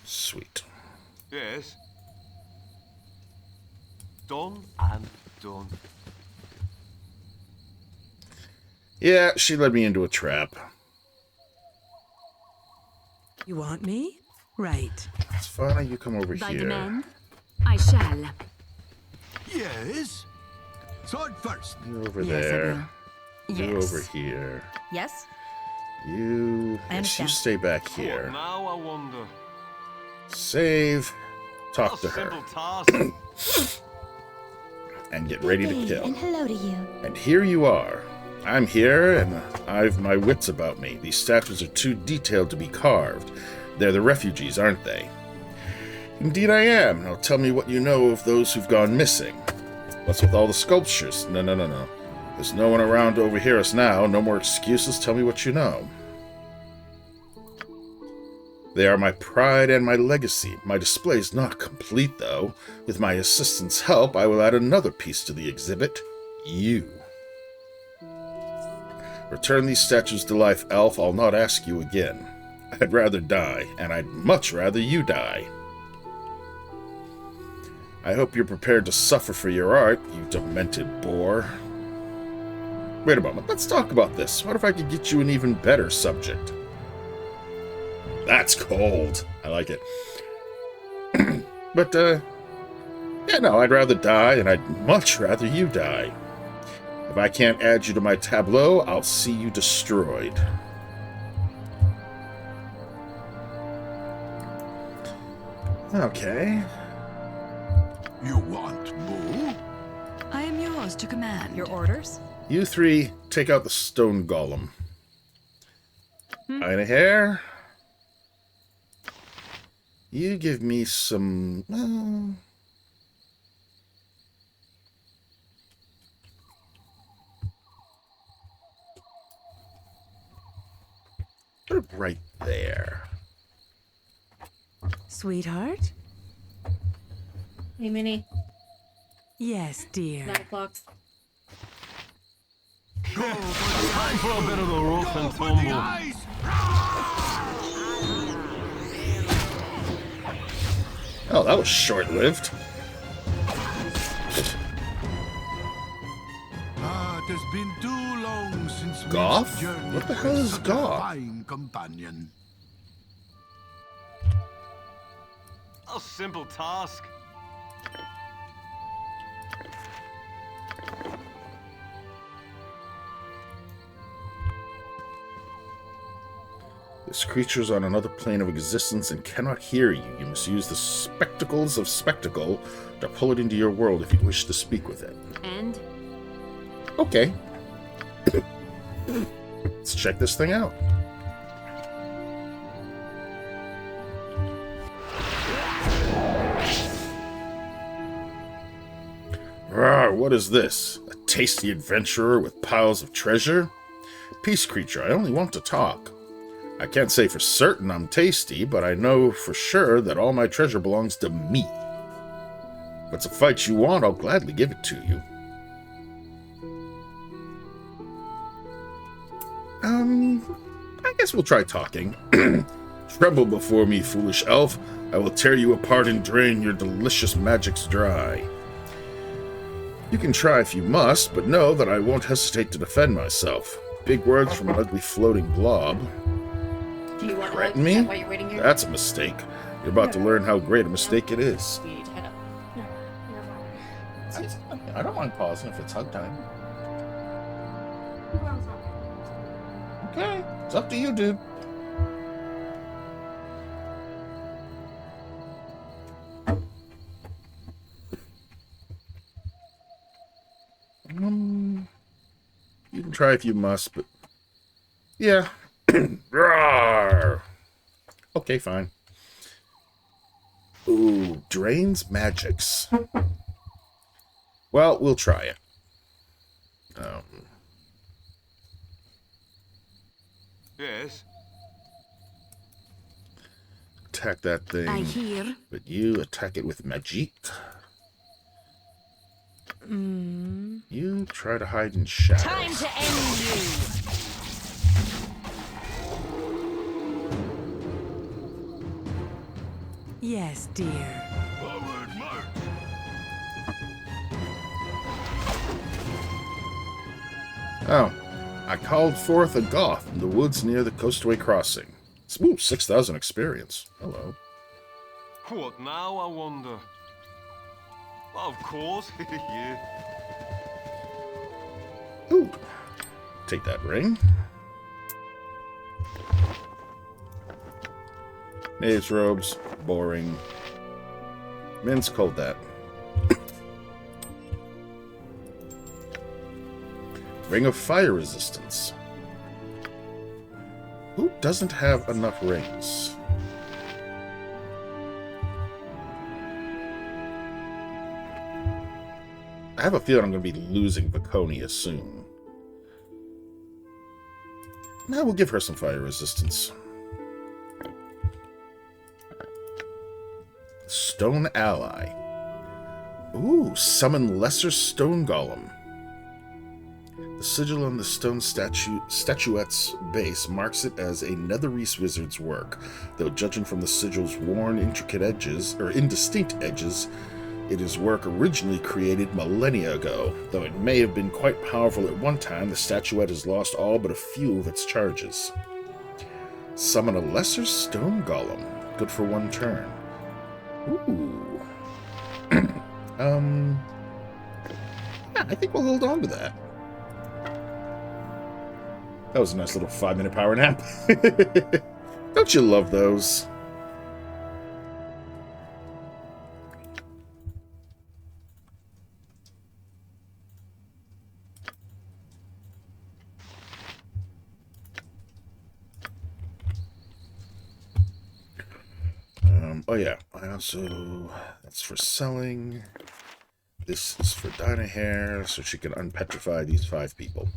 Sweet. Yes. Done and done. Yeah, she led me into a trap. You want me? Right. It's fine, you come over By here. demand, I shall. Yes? Sword first. You over Yes, I there. will. You Yes. over here. Yes? You... I Yes, you understand. stay back What here. now, I wonder? Save. Talk to A her. simple task. And get ready to Good day, kill. and hello to you. And here you are. I'm here, and I've my wits about me. These statues are too detailed to be carved. They're the refugees, aren't they? Indeed I am. Now tell me what you know of those who've gone missing. What's with all the sculptures? No. There's no one around to overhear us now. No more excuses. Tell me what you know. They are my pride and my legacy. My display is not complete, though. With my assistant's help, I will add another piece to the exhibit. You. Return these statues to life, elf. I'll not ask you again. I'd rather die, and I'd much rather you die. I hope you're prepared to suffer for your art, you demented boar. Wait a moment, let's talk about this. What if I could get you an even better subject? That's cold. I like it. But, yeah, no, I'd rather die, and I'd much rather you die. If I can't add you to my tableau, I'll see you destroyed. Okay. You want more? I am yours to command. Your orders? You three, take out the stone golem. Eine hair. You give me some... put it right there. Sweetheart? Hey, Minnie. Yes, dear. 9 o'clock. Time for a bit of the rough and tumble. Oh, that was short-lived. It has been too long since Goth? we've journeyed What the hell with is such a Goth? fine companion. A simple task. This creature is on another plane of existence and cannot hear you. You must use the spectacles of spectacle to pull it into your world if you wish to speak with it. And? Okay. Let's check this thing out. Rawr, what is this? A tasty adventurer with piles of treasure? Peace creature, I only want to talk. I can't say for certain I'm tasty, but I know for sure that all my treasure belongs to me. If it's a fight you want, I'll gladly give it to you. I guess we'll try talking. Tremble before me, foolish elf. I will tear you apart and drain your delicious magics dry. You can try if you must, but know that I won't hesitate to defend myself. Big words from an ugly floating blob. Do you want to Threaten me? while you're waiting here? That's a mistake. You're about to learn how great a mistake it is. You need to head up. I don't mind pausing if it's hug time. Okay, it's up to you, dude. You can try if you must, but... yeah. Rawr. Okay, fine. Ooh, drains magics. Well, we'll try it. Yes. Attack that thing. I hear. But you attack it with magic. You try to hide in shadows. Time to end you! Yes, dear. Forward march! Oh, I called forth a goth in the woods near the Coastway Crossing. Smooth 6,000 experience. Hello. What now, I wonder? Of course, yeah. Ooh. Take that ring. Knave's robes. Boring. Men's called that. Ring of fire resistance. Who doesn't have enough rings? I have a feeling I'm going to be losing Viconia soon. Now we'll give her some fire resistance. Stone ally. Ooh, summon lesser stone golem. The sigil on the stone statuette's base marks it as a Netherese wizard's work, though judging from the sigil's worn, indistinct edges, it is work originally created millennia ago. Though it may have been quite powerful at one time, the statuette has lost all but a few of its charges. Summon a lesser stone golem. Good for one turn. Ooh. Yeah, I think we'll hold on to that. That was a nice little 5-minute power nap. Don't you love those? Oh yeah, I also, that's for selling. This is for Dinah Hair, so she can unpetrify these 5 people.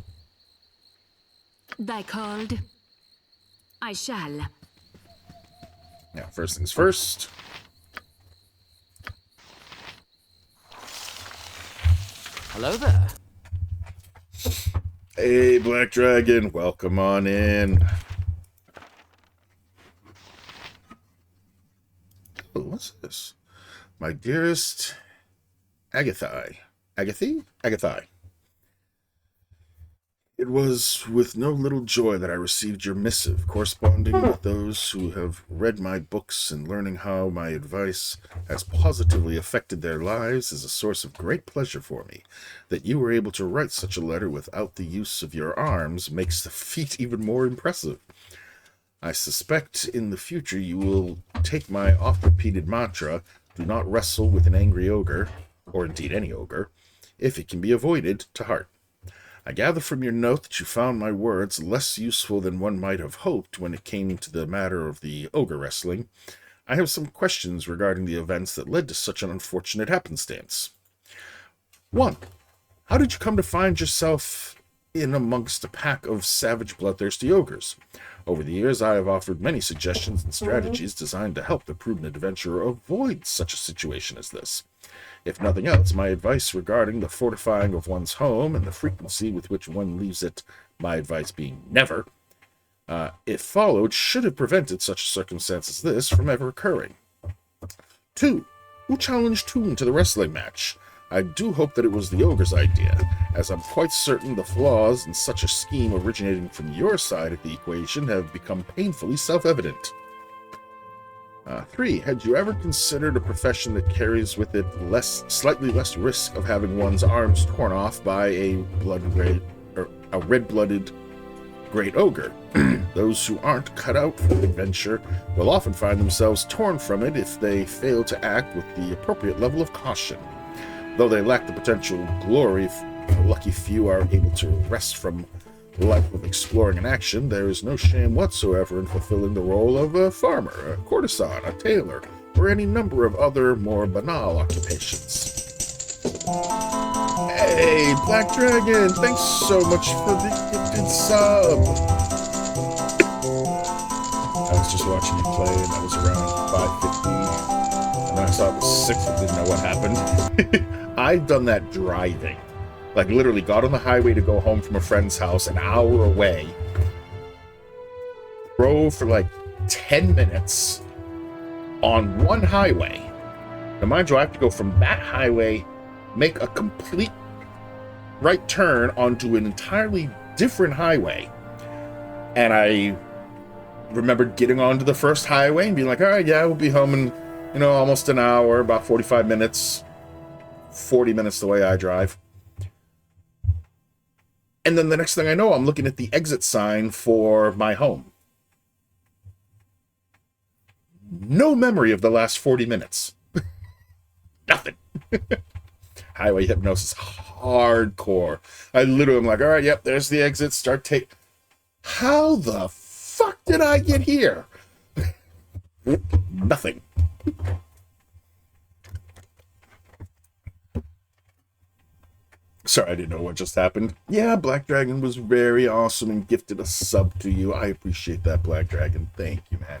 Thy called. I shall. Now, first things first. Hello there. Hey, Black Dragon, welcome on in. Oh, what's this? My dearest Agathai. Agathai. It was with no little joy that I received your missive, corresponding with those who have read my books and learning how my advice has positively affected their lives is a source of great pleasure for me. That you were able to write such a letter without the use of your arms makes the feat even more impressive. I suspect in the future you will take my oft-repeated mantra, do not wrestle with an angry ogre, or indeed any ogre, if it can be avoided, to heart. I gather from your note that you found my words less useful than one might have hoped when it came to the matter of the ogre wrestling. I have some questions regarding the events that led to such an unfortunate happenstance. 1. How did you come to find yourself in amongst a pack of savage, bloodthirsty ogres? Over the years, I have offered many suggestions and strategies designed to help the prudent adventurer avoid such a situation as this. If nothing else, my advice regarding the fortifying of one's home and the frequency with which one leaves it, my advice being never, if followed, should have prevented such a circumstance as this from ever occurring. 2. Who challenged whom to the wrestling match? I do hope that it was the ogre's idea, as I'm quite certain the flaws in such a scheme originating from your side of the equation have become painfully self-evident. 3. Had you ever considered a profession that carries with it slightly less risk of having one's arms torn off by a red-blooded great ogre? Those who aren't cut out for the adventure will often find themselves torn from it if they fail to act with the appropriate level of caution. Though they lack the potential glory, a lucky few are able to wrest from life of exploring and action, there is no shame whatsoever in fulfilling the role of a farmer, a courtesan, a tailor, or any number of other more banal occupations. Hey, Black Dragon, thanks so much for the gifted sub. I was just watching you play, and that was around 5:15, and then I saw it was 6 and didn't know what happened. I've done that driving. Like, literally got on the highway to go home from a friend's house an hour away. Drove for like 10 minutes on one highway. Now, mind you, I have to go from that highway, make a complete right turn onto an entirely different highway. And I remembered getting onto the first highway and being like, all right, yeah, we'll be home in, almost an hour, about 45 minutes, 40 minutes the way I drive. And then the next thing I know, I'm looking at the exit sign for my home. No memory of the last 40 minutes. Nothing. Highway hypnosis, hardcore. I literally am like, all right, yep, there's the exit, start take. How the fuck did I get here? Nothing. Sorry, I didn't know what just happened. Yeah, Black Dragon was very awesome and gifted a sub to you. I appreciate that, Black Dragon. Thank you, man.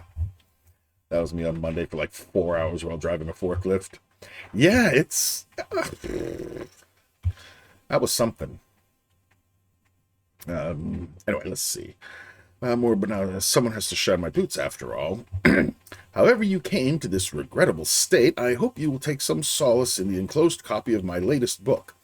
That was me on Monday for like 4 hours while driving a forklift. Yeah, it's... that was something. Anyway, let's see. More, but now someone has to shine my boots after all. However you came to this regrettable state, I hope you will take some solace in the enclosed copy of my latest book.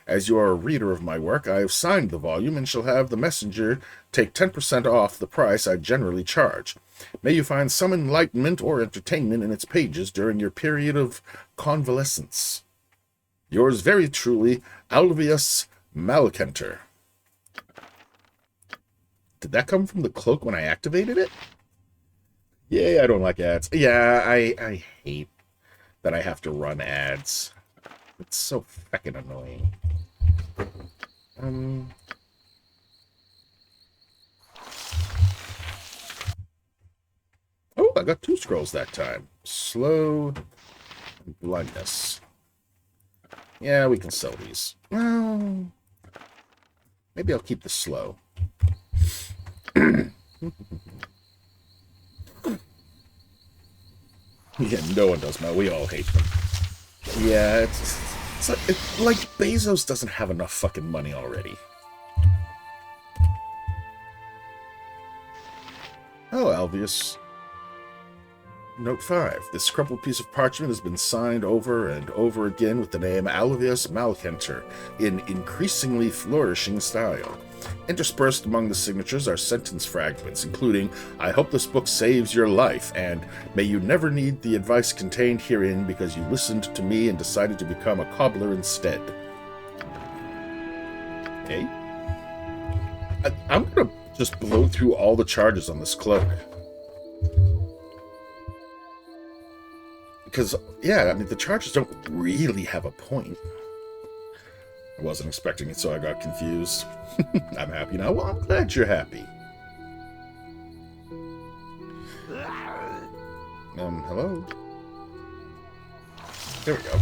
As you are a reader of my work, I have signed the volume and shall have the messenger take 10% off the price I generally charge. May you find some enlightenment or entertainment in its pages during your period of convalescence. Yours very truly, Alvius Malkenter. Did that come from the cloak when I activated it? Yay, I don't like ads. Yeah, I hate that I have to run ads. It's so fucking annoying. Oh, I got 2 scrolls that time. Slow and blindness. Yeah, we can sell these. Well, maybe I'll keep the slow. Yeah, no one does, Mel. We all hate them. Yeah, it's like Bezos doesn't have enough fucking money already. Oh, Alvius. Note 5. This crumpled piece of parchment has been signed over and over again with the name Alvius Malkenter in increasingly flourishing style. Interspersed among the signatures are sentence fragments, including, I hope this book saves your life, and may you never need the advice contained herein because you listened to me and decided to become a cobbler instead. Okay. I'm gonna just blow through all the charges on this cloak. Because, yeah, I mean, the charges don't really have a point. I wasn't expecting it, so I got confused. I'm happy now. Well, I'm glad you're happy. Hello? There we go.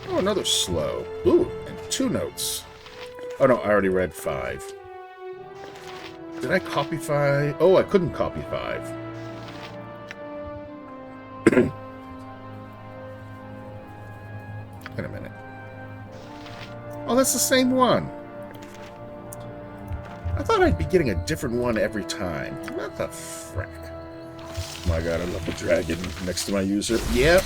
Oh, another slow. Ooh, and 2 notes. Oh, no, I already read 5. Did I copy 5? Oh, I couldn't copy 5. Wait a minute. Oh, that's the same one. I thought I'd be getting a different one every time. What the frack? Oh my god, I love the dragon next to my user. Yep,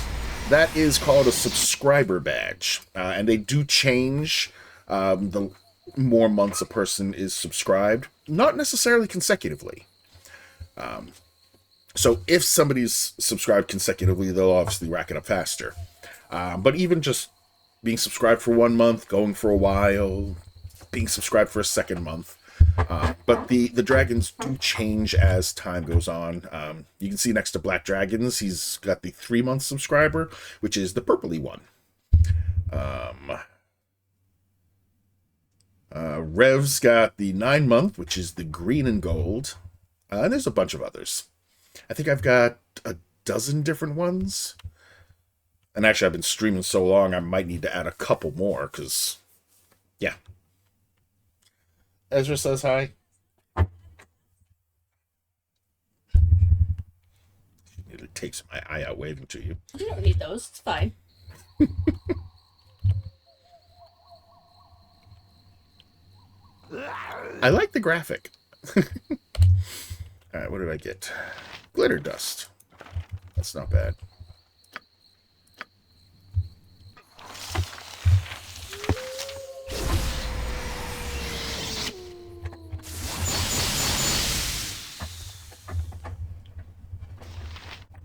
that is called a subscriber badge. And they do change the more months a person is subscribed. Not necessarily consecutively. So if somebody's subscribed consecutively, they'll obviously rack it up faster. But even just being subscribed for 1 month, going for a while, being subscribed for a second month, But the dragons do change as time goes on. You can see next to Black Dragons, he's got the 3-month subscriber, which is the purpley one. Rev's got the 9-month, which is the green and gold. And there's a bunch of others. I think I've got a dozen different ones. And actually, I've been streaming so long, I might need to add a couple more, because, yeah. Ezra says hi. It takes my eye out waving to you. You don't need those. It's fine. I like the graphic. Alright, what did I get? Glitter dust. That's not bad.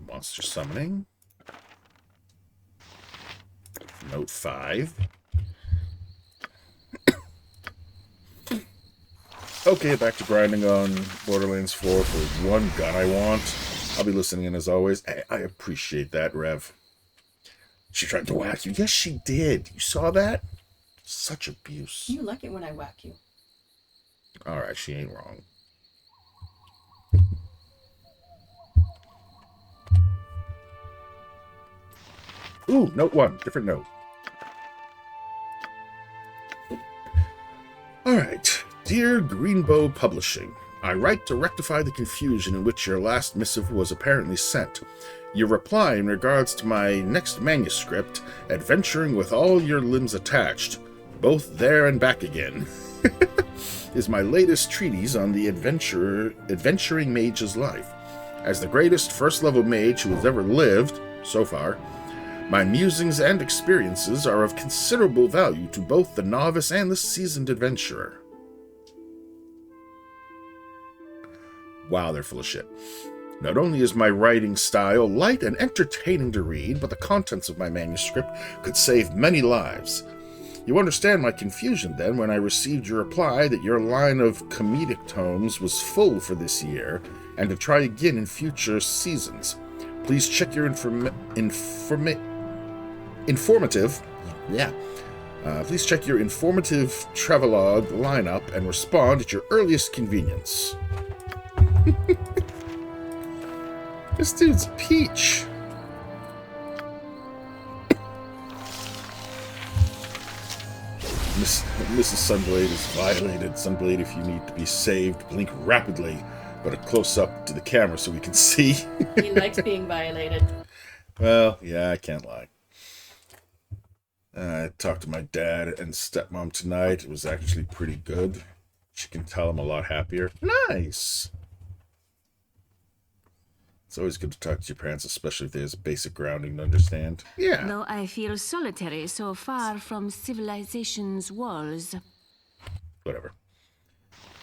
Monster summoning. Note 5. Okay, back to grinding on Borderlands 4 for one gun I want. I'll be listening in as always. I appreciate that, Rev. She tried to whack you. Yes, she did. You saw that? Such abuse. You like it when I whack you. Alright, she ain't wrong. Ooh, note 1. Different note. Alright. Dear Greenbow Publishing, I write to rectify the confusion in which your last missive was apparently sent. Your reply in regards to my next manuscript, Adventuring with All Your Limbs Attached, both there and back again, is my latest treatise on the adventuring mage's life. As the greatest first-level mage who has ever lived, so far, my musings and experiences are of considerable value to both the novice and the seasoned adventurer. Wow, they're full of shit. Not only is my writing style light and entertaining to read, but the contents of my manuscript could save many lives. You understand my confusion, then, when I received your reply that your line of comedic tomes was full for this year, and to try again in future seasons. Please check your please check your informative travelogue lineup and respond at your earliest convenience. This dude's a peach. Mrs. Sunblade is violated. Sunblade, if you need to be saved, blink rapidly, but a close-up to the camera so we can see. He likes being violated. Well, yeah, I can't lie. I talked to my dad and stepmom tonight. It was actually pretty good. She can tell I'm a lot happier. Nice! It's always good to talk to your parents, especially if there's basic grounding to understand. Yeah. Though I feel solitary so far from civilization's walls. Whatever.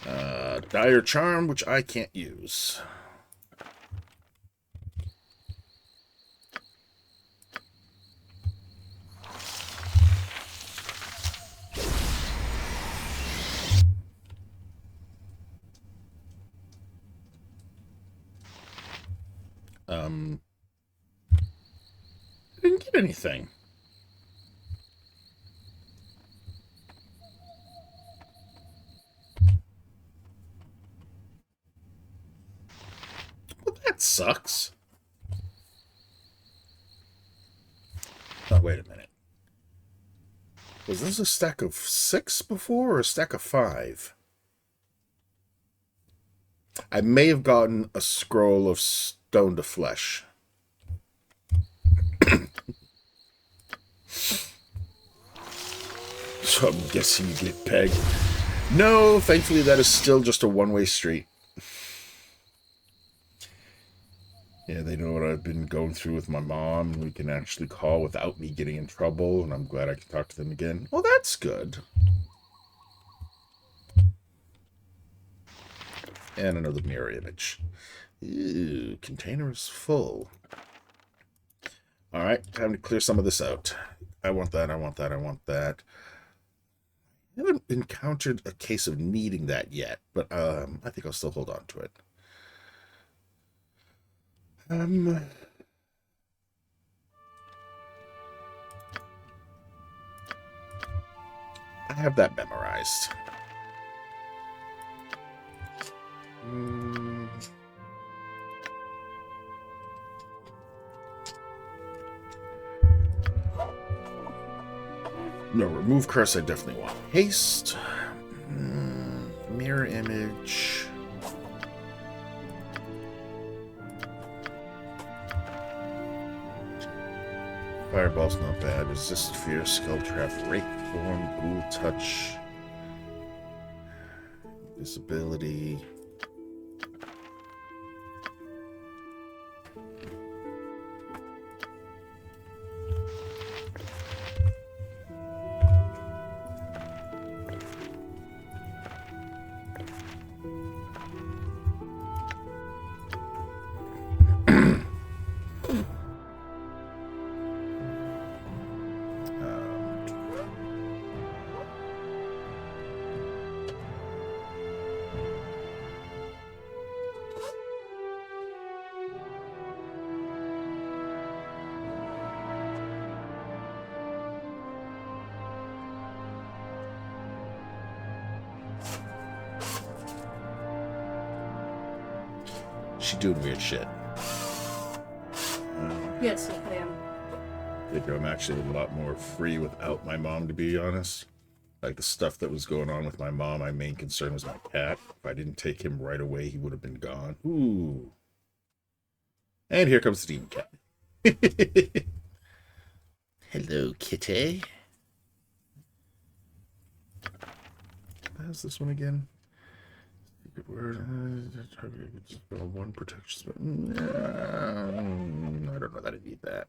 Dire Charm, which I can't use. I didn't get anything. Well, that sucks. Oh, wait a minute. Was this a stack of 6 before or a stack of 5? I may have gotten a scroll of stone to flesh. So I'm guessing you get pegged. No, thankfully that is still just a one-way street. Yeah, they know what I've been going through with my mom, and we can actually call without me getting in trouble, and I'm glad I can talk to them again. Well, that's good. And another mirror image. Ew, container is full. Alright, time to clear some of this out. I want that, I want that, I want that. I haven't encountered a case of needing that yet, but I think I'll still hold on to it. I have that memorized. No, remove curse, I definitely want. Haste. Mirror image. Fireball's not bad. Resist fear, skull trap, rake form, ghoul touch. Disability. She doing weird shit. Yes, I am. I think I'm actually a lot more free without my mom, to be honest. Like the stuff that was going on with my mom, my main concern was my cat. If I didn't take him right away, he would have been gone. Ooh. And here comes the demon cat. Hello, kitty. How's this one again? Secret word. One protection. I don't know that I need that.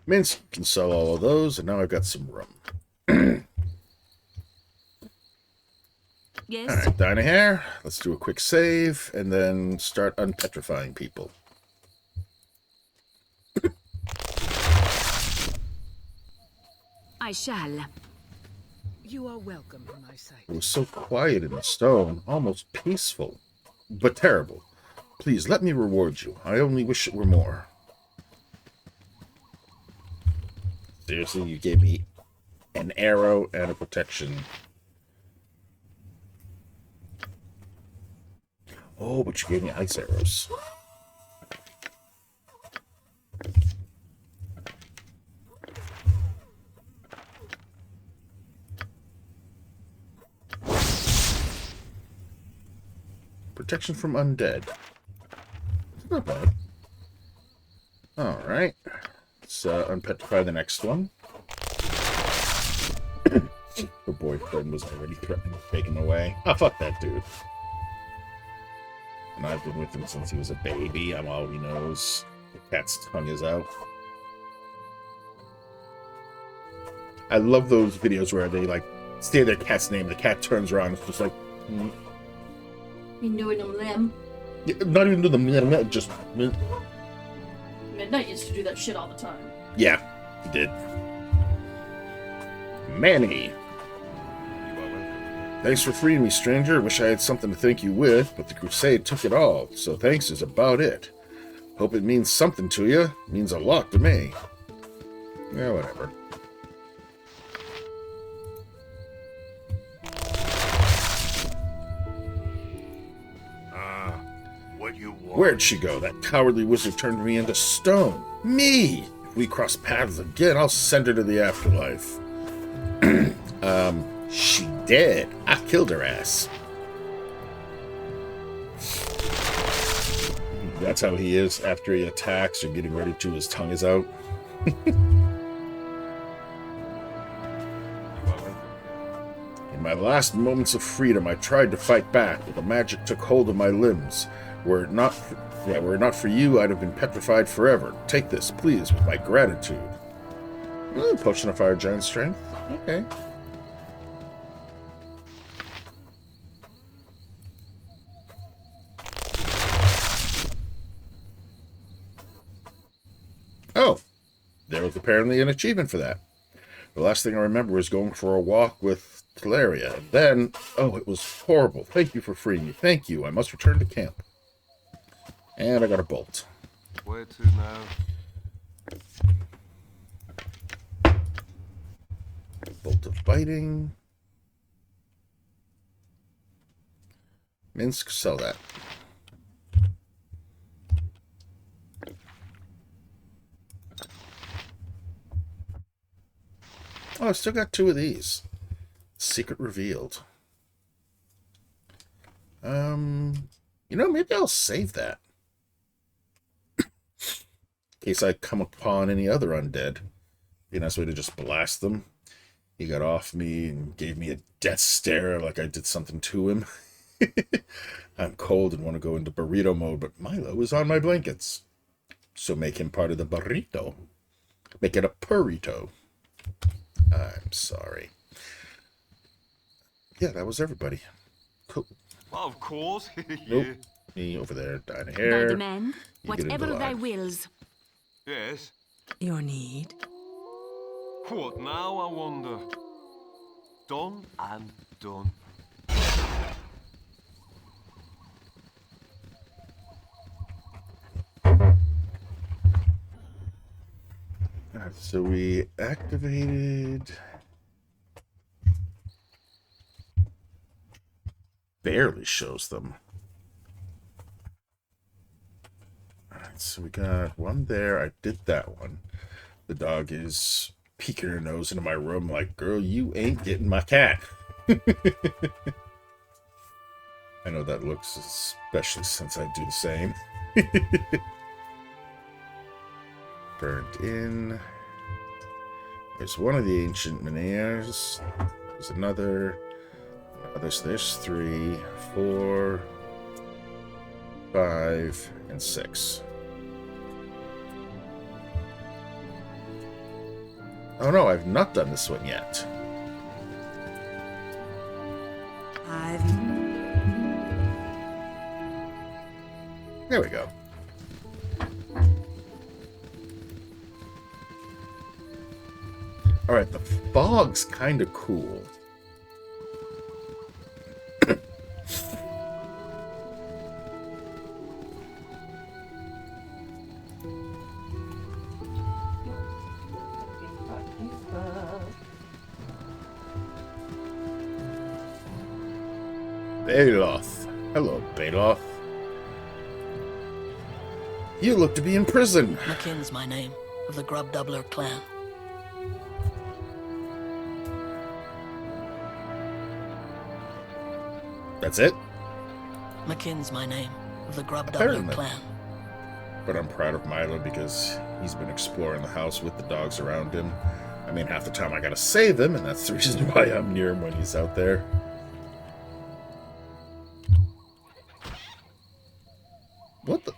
Mince can sell all of those, and now I've got some room. Yes. All right, Dinah here. Let's do a quick save, and then start unpetrifying people. I shall. You are welcome in my sight. It was so quiet in the stone, almost peaceful, but terrible. Please, let me reward you. I only wish it were more. Seriously, you gave me an arrow and a protection. Oh, but you gave me ice arrows. Protection from undead. Not bad. Alright. Let's unpetrify the next one. Her boyfriend was already threatening to take him away. Oh, fuck that dude. And I've been with him since he was a baby. I'm all he knows. The cat's tongue is out. I love those videos where they, like, say their cat's name, the cat turns around, it's just like... You doing them? Not even do the just... Midnight used to do that shit all the time. Yeah, he did. Manny. Thanks for freeing me, stranger. Wish I had something to thank you with, but the crusade took it all, so thanks is about it. Hope it means something to you. It means a lot to me. Yeah, whatever. What you want? Where'd she go? That cowardly wizard turned me into stone. Me! If we cross paths again, I'll send her to the afterlife. She dead. I killed her ass. That's how he is after he attacks or getting ready to. His tongue is out. In my last moments of freedom, I tried to fight back, but the magic took hold of my limbs. Were it not for you, I'd have been petrified forever. Take this, please, with my gratitude. Potion of Fire Giant Strength. Okay. Oh, there was apparently an achievement for that. The last thing I remember was going for a walk with Teleria. Then, oh, it was horrible. Thank you for freeing me. Thank you. I must return to camp. And I got a bolt. Where to now? Bolt of biting. Minsk, sell that. Oh, I still got 2 of these. Secret revealed. Maybe I'll save that. In case I come upon any other undead. Be a nice way to just blast them. He got off me and gave me a death stare like I did something to him. I'm cold and want to go into burrito mode, but Milo is on my blankets. So make him part of the burrito. Make it a burrito. I'm sorry. Yeah, that was everybody. Cool. Well, of course. Nope. Me over there, dying of Thy hair. demand, You get into whatever thy line. wills. Yes. Your need? What now, I wonder? Done and done. Alright, so we activated... Barely shows them. Alright, so we got one there. I did that one. The dog is peeking her nose into my room like, girl, you ain't getting my cat. I know that looks, especially since I do the same. Burned in. There's one of the ancient Menhirs. There's another. There's 3, 4, 5, and 6. Oh no, I've not done this one yet. There we go. Alright, the fog's kind of cool. Baloth. Hello, Baloth. You look to be in prison. McKinn's my name, of the Grub Doubler clan. That's it? McKinn's my name, of the Grub Apparently. Doubler clan. But I'm proud of Milo because he's been exploring the house with the dogs around him. I mean, half the time I gotta save him, and that's the reason why I'm near him when he's out there. What the?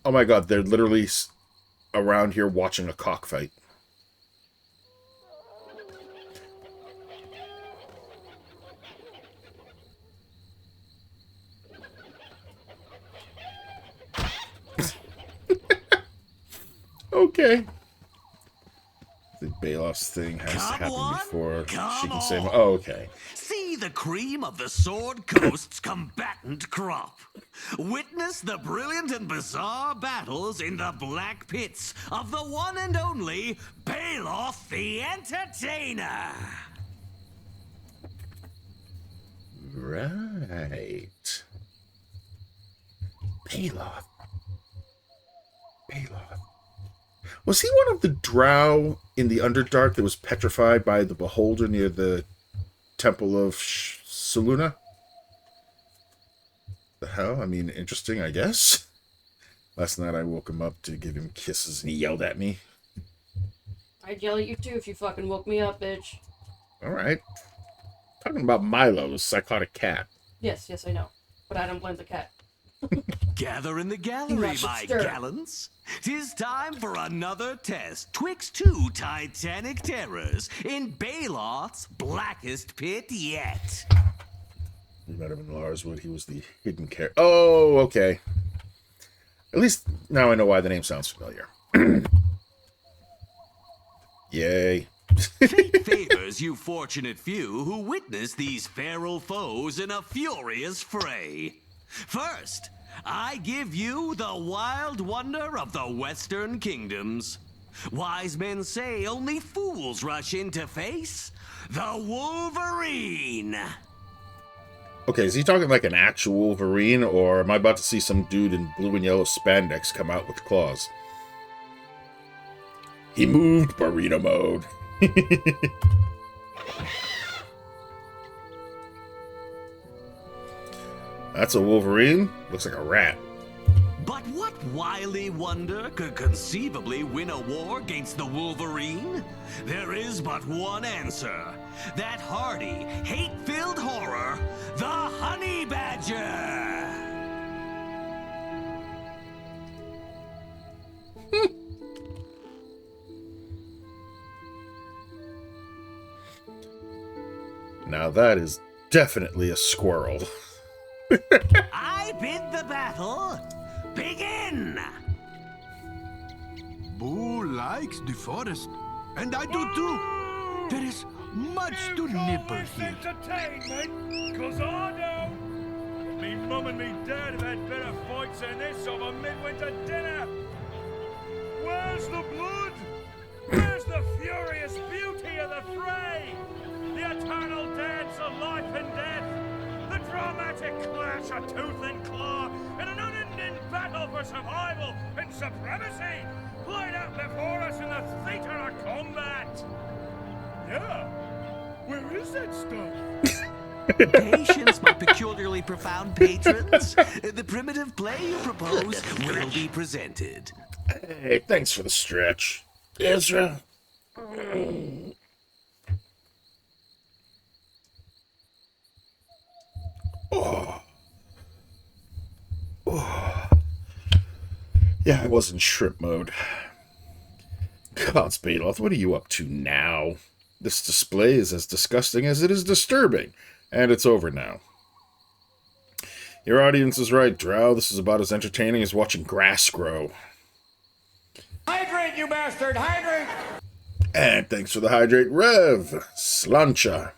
Oh my god, they're literally around here watching a cockfight. Okay. The Baloth's thing has to happen before she can say, oh, okay. See the cream of the Sword Coast's combatant crop. Witness the brilliant and bizarre battles in the black pits of the one and only Baloth the Entertainer. Right. Baloth. Baloth. Was he one of the drow in the Underdark that was petrified by the Beholder near the Temple of Selûne? The hell? I mean, interesting, I guess. Last night I woke him up to give him kisses and he yelled at me. I'd yell at you too if you fucking woke me up, bitch. Alright. Talking about Milo, the psychotic cat. Yes, I know. But I don't blame the cat. Gather in the You gallery, must my stir. gallants. 'Tis time for another test twixt two titanic terrors in Baloth's blackest pit yet. We met him in Larswood. He was the hidden character. Oh, okay. At least now I know why the name sounds familiar. Yay. Fate favors you fortunate few who witness these feral foes in a furious fray. First, I give you the wild wonder of the Western Kingdoms. Wise men say only fools rush in to face the Wolverine. Okay, is he talking like an actual Wolverine, or am I about to see some dude in blue and yellow spandex come out with claws? He moved burrito mode. That's a Wolverine? Looks like a rat. But what wily wonder could conceivably win a war against the Wolverine? There is but one answer. That hardy, hate-filled horror, the Honey Badger! Now that is definitely a squirrel. I bid the battle begin! Boo likes the forest, and I do too. There is much to nibble here. Entertainment, 'cause I don't. Me mum and me dad have had better fights than this on a midwinter dinner. Where's the blood? Where's the furious beauty of the fray? The eternal dance of life and death. The dramatic clash of tooth and claw in an unending battle for survival and supremacy played out before us in the theater of combat. Yeah, where is that stuff? Patience, my peculiarly profound patrons. The primitive play you propose will be presented. Hey, thanks for the stretch, Ezra. Oh. Oh. Yeah, I was in shrimp mode. Gods, Baloth, what are you up to now? This display is as disgusting as it is disturbing, and it's over now. Your audience is right, Drow. This is about as entertaining as watching grass grow. Hydrate, you bastard! Hydrate! And thanks for the hydrate, Rev. Slancha.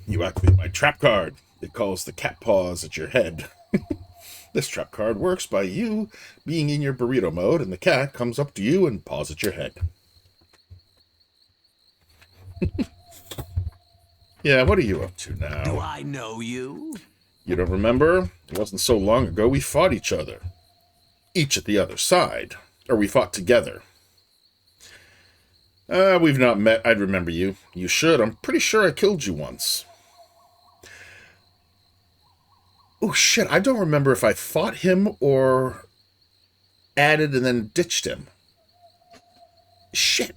You activate my trap card. It calls the cat paws at your head. This trap card works by you being in your burrito mode, and the cat comes up to you and paws at your head. Yeah, what are you up to now? Do I know you? You don't remember? It wasn't so long ago we fought each other. Each at the other side. Or we fought together. We've not met. I'd remember you. You should. I'm pretty sure I killed you once. Oh, shit. I don't remember if I fought him or added and then ditched him. Shit.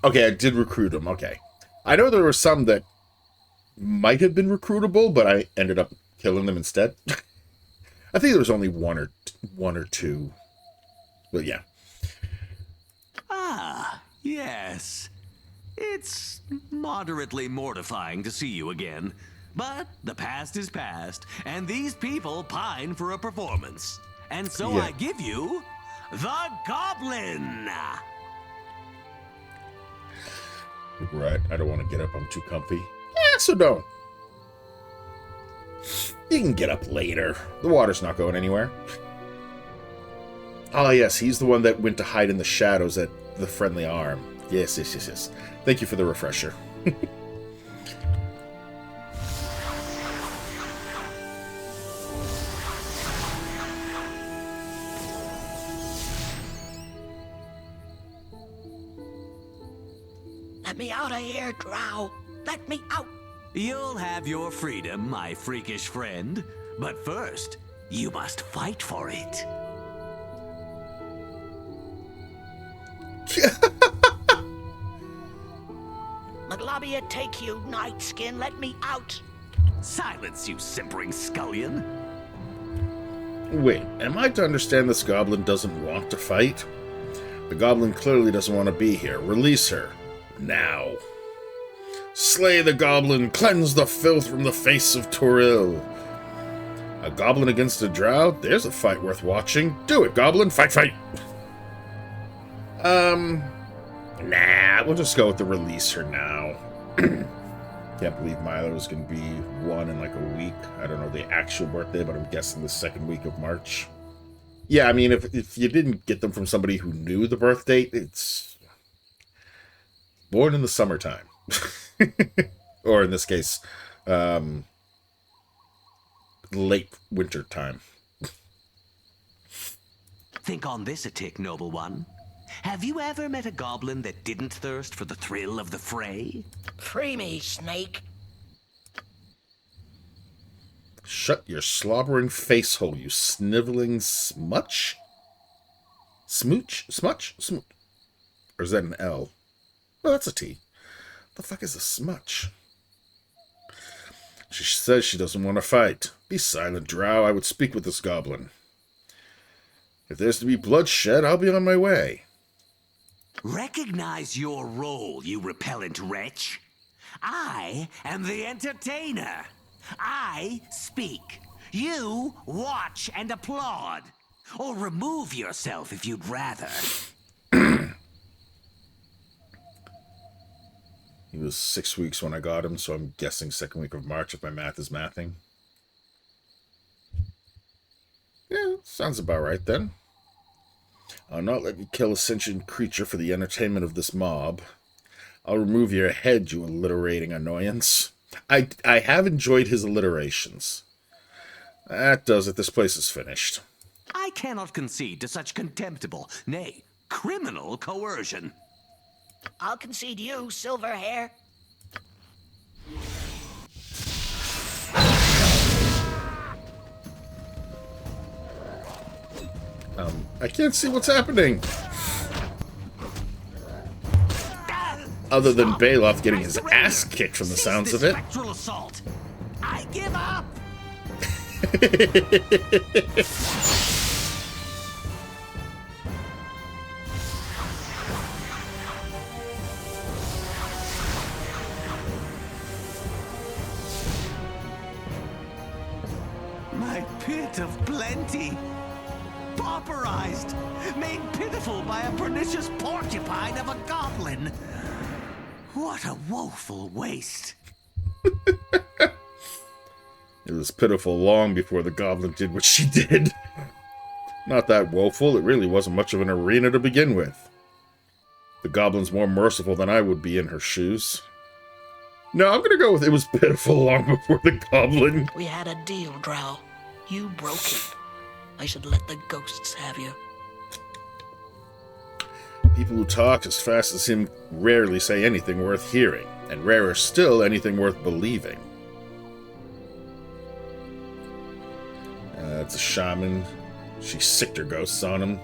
Okay, I did recruit him. Okay. I know there were some that might have been recruitable, but I ended up killing them instead. I think there was only one or two. But yeah. Ah, yes. It's moderately mortifying to see you again. But the past is past, and these people pine for a performance. And so Yeah. I give you the Goblin! Right. I don't want to get up. I'm too comfy. Yeah, so don't. You can get up later. The water's not going anywhere. Ah, yes. He's the one that went to hide in the shadows at the Friendly Arm. Yes. Thank you for the refresher. Let me out of here, Drow. Let me out. You'll have your freedom, my freakish friend. But first, you must fight for it. Maglabia, take you, Night Skin. Let me out. Silence, you simpering scullion. Wait, am I to understand this goblin doesn't want to fight? The goblin clearly doesn't want to be here. Release her. Now. Slay the goblin. Cleanse the filth from the face of Toril. A goblin against a drow? There's a fight worth watching. Do it, goblin. Fight, fight. Nah, we'll just go with the release her now. Can't believe Milo's going to be 1 in like a week. I don't know the actual birthday, but I'm guessing the 2nd week of March. Yeah, I mean, if you didn't get them from somebody who knew the birth date, it's born in the summertime. Or in this case, late winter time. Think on this a tick, noble one. Have you ever met a goblin that didn't thirst for the thrill of the fray? Free me, snake. Shut your slobbering face hole, you sniveling smutch? Smooch? Smutch? Smooch? Or is that an L? Oh, that's a T. The fuck is a smutch? She says she doesn't want to fight. Be silent, drow. I would speak with this goblin. If there's to be bloodshed, I'll be on my way. Recognize your role, you repellent wretch. I am the entertainer. I speak. You watch and applaud. Or remove yourself if you'd rather. He was 6 weeks when I got him, so I'm guessing 2nd week of March if my math is mathing. Yeah, sounds about right then. I'll not let you kill a sentient creature for the entertainment of this mob. I'll remove your head, you alliterating annoyance. I have enjoyed his alliterations. That does it. This place is finished. I cannot concede to such contemptible, nay, criminal coercion. I'll concede you, silver hair. I can't see what's happening. Other than Baloth getting his ass kicked from the sounds of it. Spectral assault. I give up. My pit of plenty. Pauperized, made pitiful by a pernicious porcupine of a goblin. What a woeful waste. It was pitiful long before the goblin did what she did. Not that woeful, it really wasn't much of an arena to begin with. The goblin's more merciful than I would be in her shoes. No, I'm gonna go with it was pitiful long before the goblin. We had a deal, Drow. You broke it. I should let the ghosts have you. People who talk as fast as him rarely say anything worth hearing, and rarer still, anything worth believing. It's a shaman. She sicked her ghosts on him.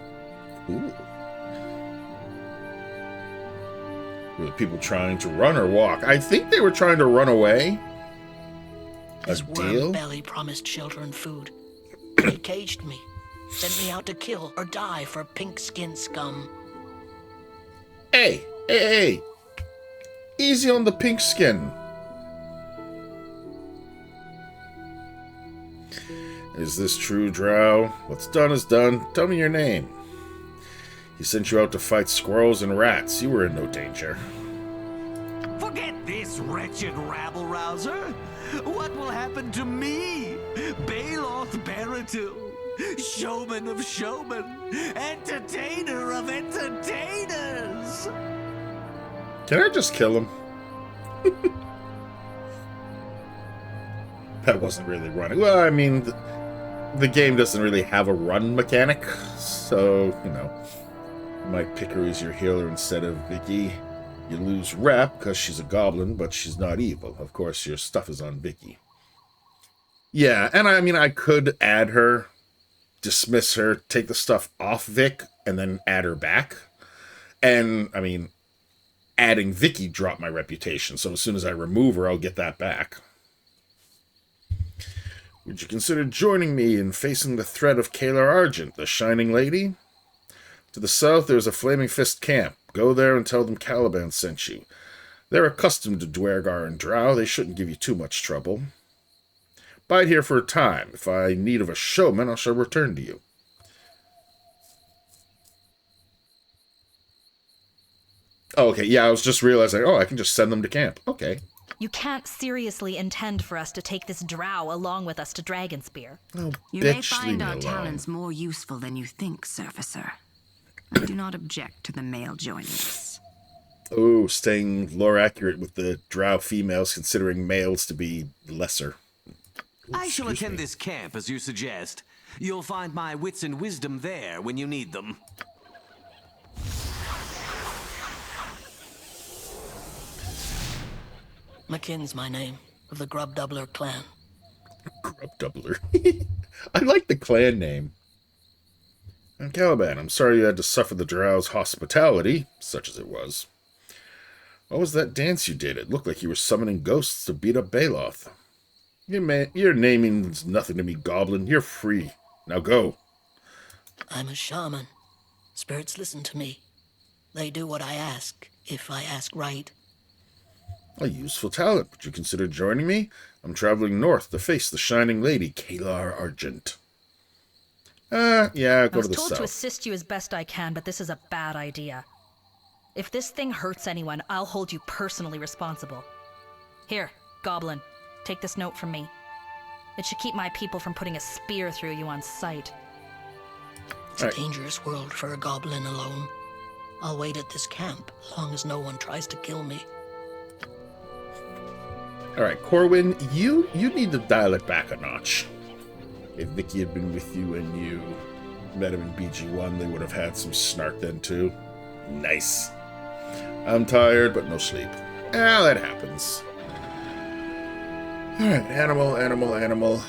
Ooh. Were the people trying to run or walk? I think they were trying to run away. His worm belly promised shelter and food. He caged me, sent me out to kill or die for pink-skinned scum. Hey! Easy on the pink skin. Is this true, Drow? What's done is done. Tell me your name. He sent you out to fight squirrels and rats. You were in no danger. Forget this wretched rabble-rouser. What will happen to me? Baloth Baratil, showman of showmen, entertainer of entertainers. Can I just kill him? That wasn't really running. Well, I mean, the game doesn't really have a run mechanic, so, you know, you might pick her as your healer instead of Vicky. You lose rep because she's a goblin, but she's not evil. Of course, your stuff is on Vicky. Yeah, and I mean, I could add her, dismiss her, take the stuff off Vic, and then add her back. And, I mean, adding Vicky dropped my reputation, so as soon as I remove her, I'll get that back. Would you consider joining me in facing the threat of Kalar Argent, the Shining Lady? To the south, there's a Flaming Fist camp. Go there and tell them Caliban sent you. They're accustomed to Dwergar and Drow. They shouldn't give you too much trouble. Bide here for a time. If I need of a showman, I shall return to you. Oh, okay, yeah, I was just realizing, I can just send them to camp. Okay. You can't seriously intend for us to take this drow along with us to Dragonspear. Oh, you may find our talents more useful than you think, Surfacer. I do not object to the male joining us. Oh, staying lore accurate with the drow females, considering males to be lesser. I shall attend this camp, as you suggest. You'll find my wits and wisdom there when you need them. McKinn's my name, of the Grub Doubler clan. Grub Doubler. I like the clan name. And Caliban, I'm sorry you had to suffer the Drow's hospitality, such as it was. What was that dance you did? It looked like you were summoning ghosts to beat up Baloth. Your name means nothing to me, Goblin. You're free. Now go. I'm a shaman. Spirits listen to me. They do what I ask, if I ask right. A useful talent. Would you consider joining me? I'm traveling north to face the Shining Lady, Kalar Argent. Yeah, go to the south. I was told to assist you as best I can, but this is a bad idea. If this thing hurts anyone, I'll hold you personally responsible. Here, Goblin, take this note from me. It should keep my people from putting a spear through you on sight. It's a dangerous world for a goblin alone. I'll wait at this camp, as long as no one tries to kill me. Alright, Corwin, you need to dial it back a notch. If Vicky had been with you and you met him in BG1, they would have had some snark then too. Nice. I'm tired, but no sleep. That happens. Alright, animal.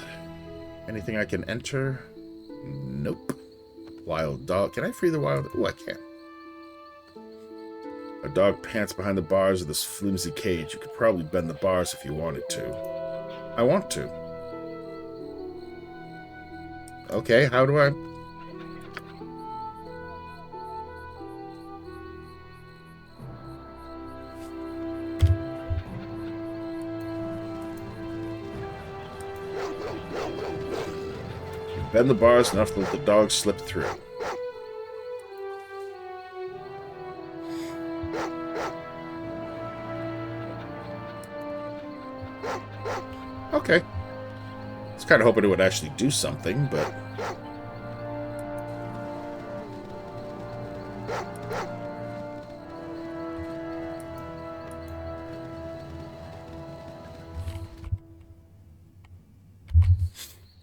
Anything I can enter? Nope. Wild dog. Can I free the wild? Oh, I can. A dog pants behind the bars of this flimsy cage. You could probably bend the bars if you wanted to. I want to. Okay, how do I... Bend the bars enough to let the dog slip through. Okay. I was kind of hoping it would actually do something, but...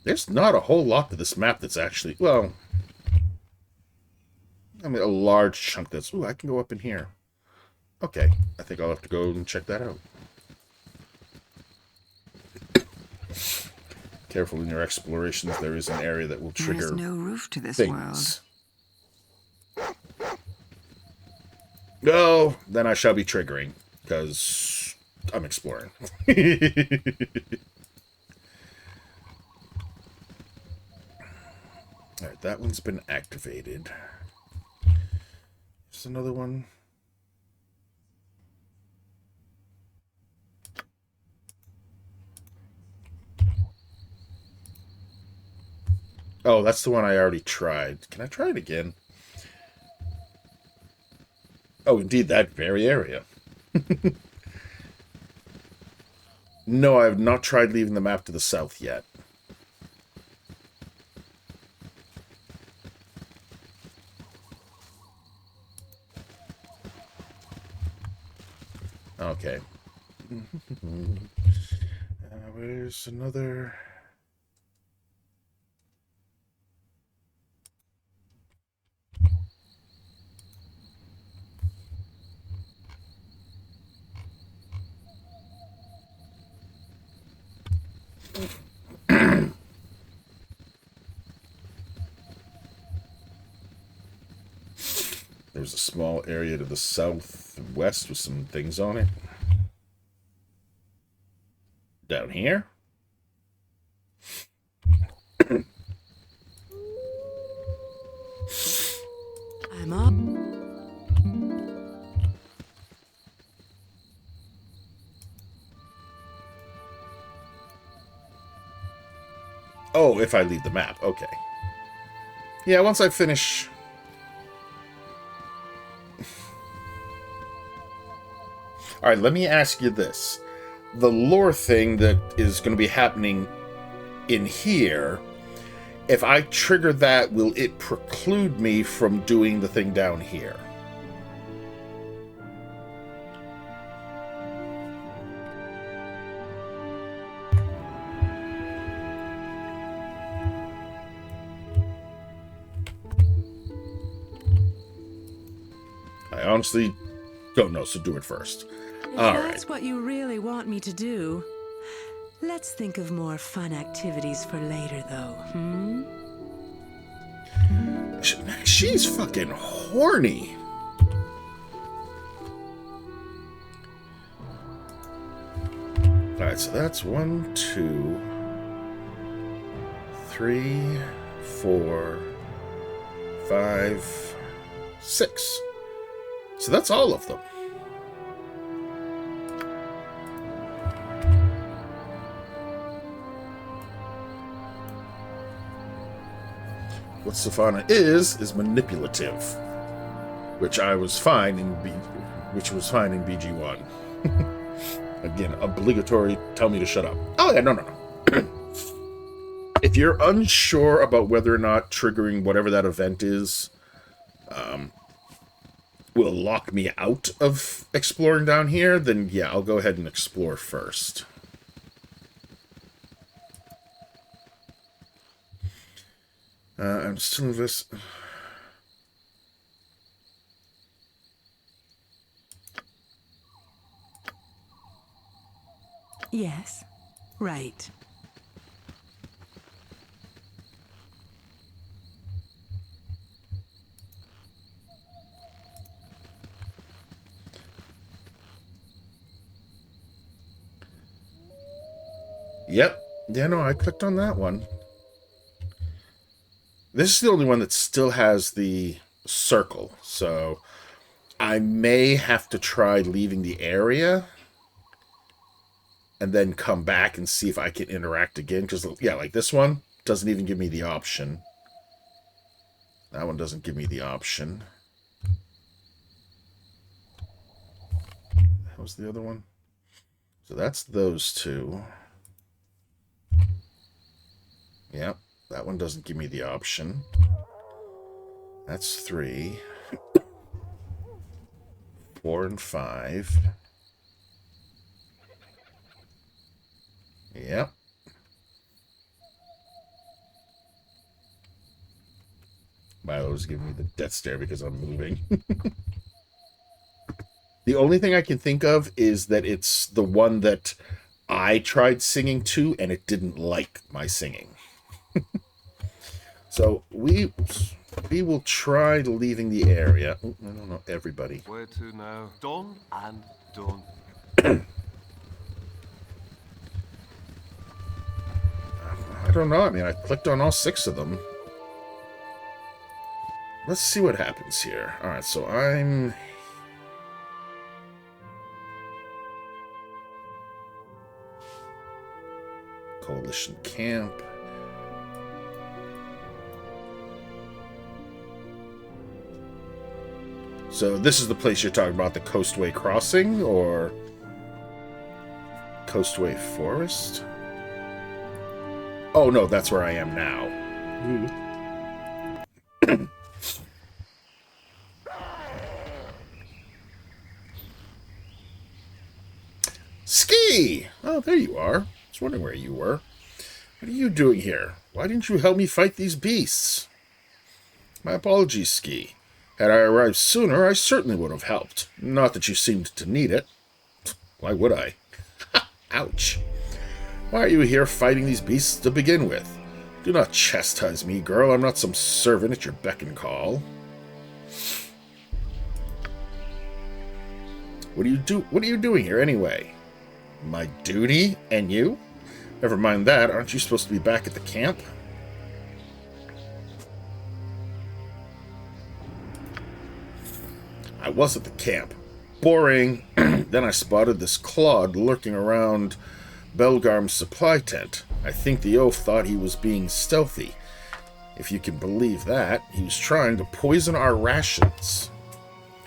There's not a whole lot to this map that's actually... Well... I mean, a large chunk that's... Ooh, I can go up in here. Okay. I think I'll have to go and check that out. Careful in your explorations. There is an area that will trigger There's no roof to this things. No, then I shall be triggering, because I'm exploring. Alright, that one's been activated. There's another one. Oh, that's the one I already tried. Can I try it again? Oh, indeed, that very area. No, I have not tried leaving the map to the south yet. Okay. Where's another... There's a small area to the southwest with some things on it. Down here. I'm up. Oh, if I leave the map. Okay. Yeah, once I finish... Alright, let me ask you this. The lore thing that is going to be happening in here, if I trigger that, will it preclude me from doing the thing down here? I honestly don't know, so do it first. If All that's right. what you really want me to do, let's think of more fun activities for later, though, hmm? She's fucking horny. Alright, so that's 1, 2, 3, 4, 5, 6. So that's all of them. What Safana is manipulative, which I was fine in BG1. Again, obligatory. Tell me to shut up. Oh yeah, no. If you're unsure about whether or not triggering whatever that event is, will lock me out of exploring down here, then yeah, I'll go ahead and explore first. I'm still in this. Yes, right. Yep. Yeah, no, I clicked on that one. This is the only one that still has the circle, so I may have to try leaving the area and then come back and see if I can interact again, because, yeah, like this one doesn't even give me the option. That one doesn't give me the option. What was the other one? So that's those two. Yep. That one doesn't give me the option. That's 3. 4 and 5. Yep. Milo's giving me the death stare because I'm moving. The only thing I can think of is that it's the one that I tried singing to and it didn't like my singing. So we will try leaving the area. Oh, I don't know, everybody. Where to now? Done and done. I don't know. I mean, I clicked on all 6 of them. Let's see what happens here. All right, so I'm... Coalition Camp. So this is the place you're talking about, the Coastway Crossing, or Coastway Forest? Oh, no, that's where I am now. Ski! Oh, there you are. I was wondering where you were. What are you doing here? Why didn't you help me fight these beasts? My apologies, Ski. Had I arrived sooner, I certainly would have helped. Not that you seemed to need it. Why would I? Ouch. Why are you here fighting these beasts to begin with? Do not chastise me, girl. I'm not some servant at your beck and call. What are you doing here anyway? My duty? And you? Never mind that. Aren't you supposed to be back at the camp? I was at the camp. Boring. Then I spotted this Claude lurking around Belgarm's supply tent. I think the oaf thought he was being stealthy. If you can believe that, he was trying to poison our rations.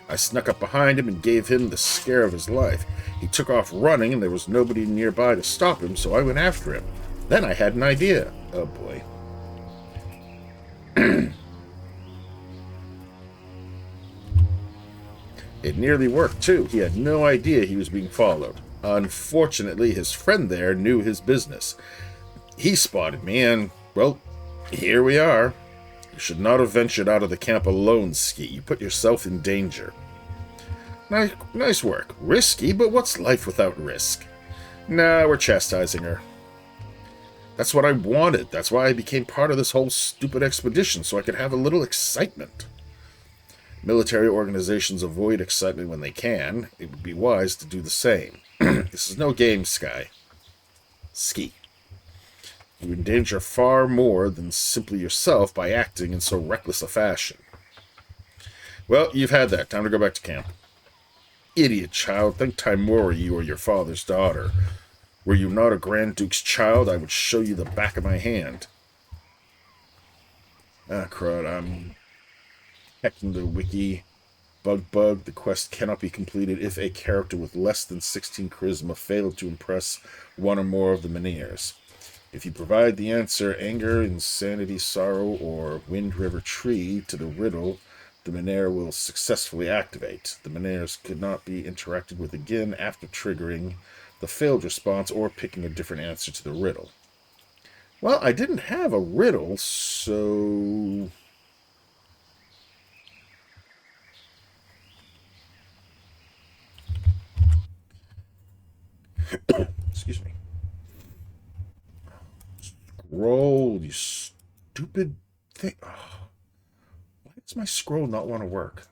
I snuck up behind him and gave him the scare of his life. He took off running and there was nobody nearby to stop him, so I went after him. Then I had an idea. Oh boy. It nearly worked, too. He had no idea he was being followed. Unfortunately, his friend there knew his business. He spotted me, and, well, here we are. You should not have ventured out of the camp alone, Ski. You put yourself in danger. Nice work. Risky, but what's life without risk? Nah, we're chastising her. That's what I wanted. That's why I became part of this whole stupid expedition, so I could have a little excitement. Military organizations avoid excitement when they can. It would be wise to do the same. This is no game, Ski. You endanger far more than simply yourself by acting in so reckless a fashion. Well, you've had that. Time to go back to camp. Idiot child. Think time more you or your father's daughter. Were you not a Grand Duke's child, I would show you the back of my hand. Ah, crud. I'm checking the wiki. Bug. The quest cannot be completed if a character with less than 16 charisma failed to impress one or more of the Menhirs. If you provide the answer anger, insanity, sorrow, or Wind River Tree to the riddle, the Menhir will successfully activate. The Menhirs could not be interacted with again after triggering the failed response or picking a different answer to the riddle. Well, I didn't have a riddle, so... Excuse me. Scroll, you stupid thing. Oh, why does my scroll not want to work?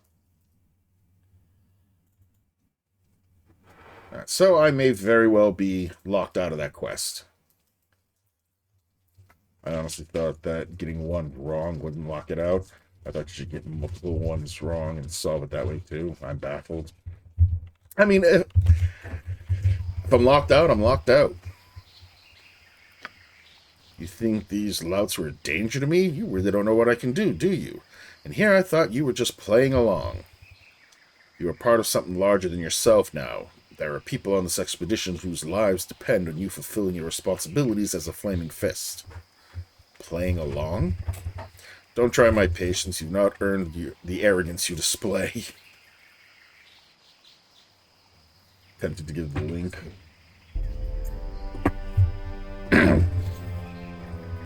Alright, so I may very well be locked out of that quest. I honestly thought that getting one wrong wouldn't lock it out. I thought you should get multiple ones wrong and solve it that way too. I'm baffled. I mean, if I'm locked out, I'm locked out. You think these louts were a danger to me? You really don't know what I can do you? And here I thought you were just playing along. You are part of something larger than yourself now. There are people on this expedition whose lives depend on you fulfilling your responsibilities as a Flaming Fist. Playing along? Don't try my patience. You've not earned the arrogance you display. Tempted to give the link.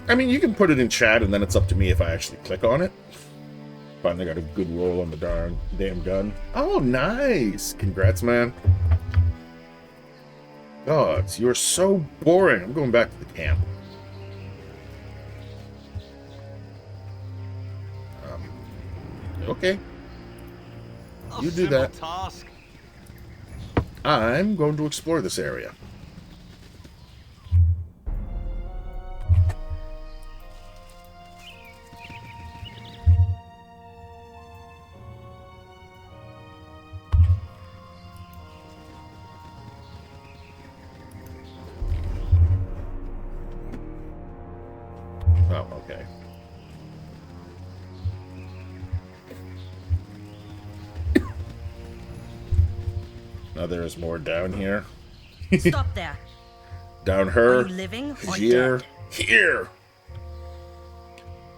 I mean, you can put it in chat, and then it's up to me if I actually click on it. Finally got a good roll on the damn gun. Oh, nice! Congrats, man. Gods, you're so boring. I'm going back to the camp. Okay. You do that. Task. I'm going to explore this area. Oh, okay. Now there is more down here. Stop there. Down her. Are you living or here. dead? Here.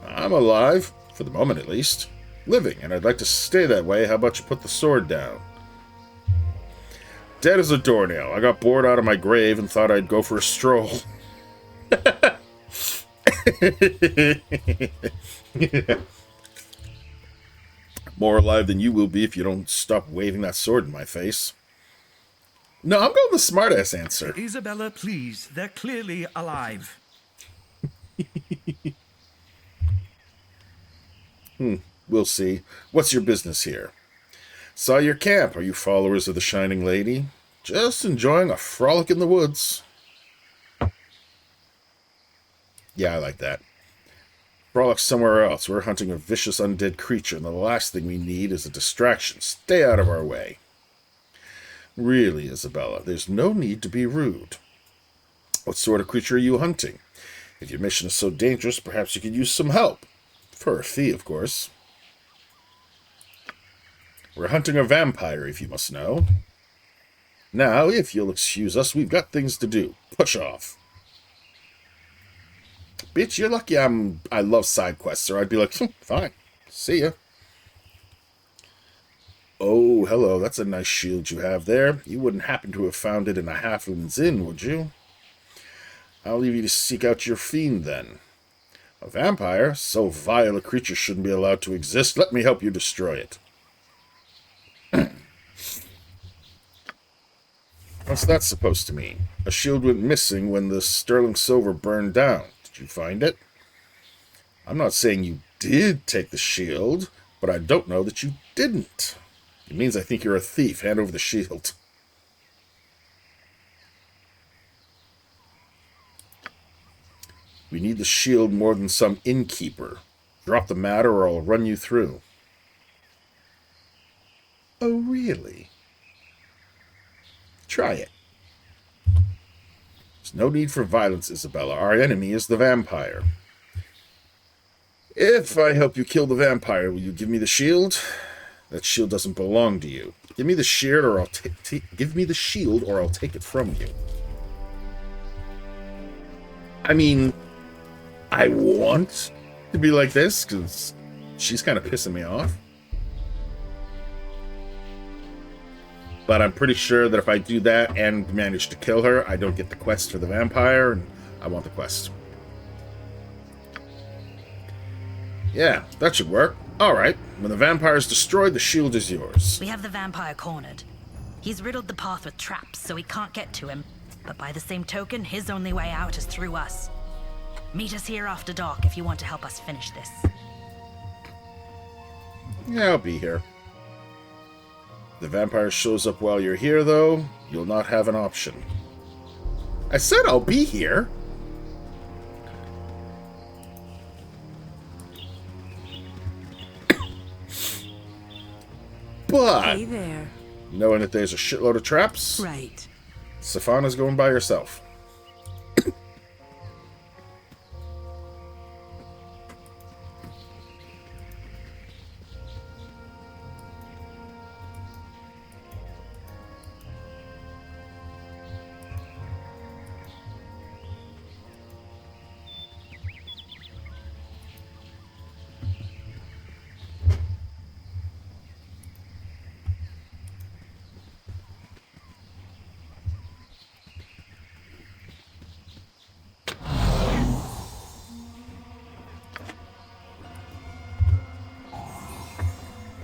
I'm alive, for the moment at least. Living, and I'd like to stay that way. How about you put the sword down? Dead as a doornail. I got bored out of my grave and thought I'd go for a stroll. More alive than you will be if you don't stop waving that sword in my face. No, I'm going with the smartass answer. Isabella, please. They're clearly alive. We'll see. What's your business here? Saw your camp. Are you followers of the Shining Lady? Just enjoying a frolic in the woods. Yeah, I like that. Frolic somewhere else. We're hunting a vicious undead creature, and the last thing we need is a distraction. Stay out of our way. Really, Isabella, there's no need to be rude. What sort of creature are you hunting? If your mission is so dangerous, perhaps you could use some help. For a fee, of course. We're hunting a vampire, if you must know. Now, if you'll excuse us, we've got things to do. Push off. Bitch, you're lucky I love side quests, or I'd be like, fine, see ya. Oh, hello, that's a nice shield you have there. You wouldn't happen to have found it in a halfling's inn, would you? I'll leave you to seek out your fiend, then. A vampire? So vile a creature shouldn't be allowed to exist. Let me help you destroy it. What's that supposed to mean? A shield went missing when the sterling silver burned down. Did you find it? I'm not saying you did take the shield, but I don't know that you didn't. It means I think you're a thief. Hand over the shield. We need the shield more than some innkeeper. Drop the matter or I'll run you through. Oh, really? Try it. There's no need for violence, Isabella. Our enemy is the vampire. If I help you kill the vampire, will you give me the shield? That shield doesn't belong to you. Give me the shield, or I'll give me the shield, or I'll take it from you. I mean, I want to be like this because she's kind of pissing me off. But I'm pretty sure that if I do that and manage to kill her, I don't get the quest for the vampire, and I want the quest. Yeah, that should work. Alright, when the vampire is destroyed, the shield is yours. We have the vampire cornered. He's riddled the path with traps, so we can't get to him. But by the same token, his only way out is through us. Meet us here after dark if you want to help us finish this. Yeah, I'll be here. If the vampire shows up while you're here, though, you'll not have an option. I said I'll be here. But, hey there. Knowing that there's a shitload of traps, right. Safana's going by herself.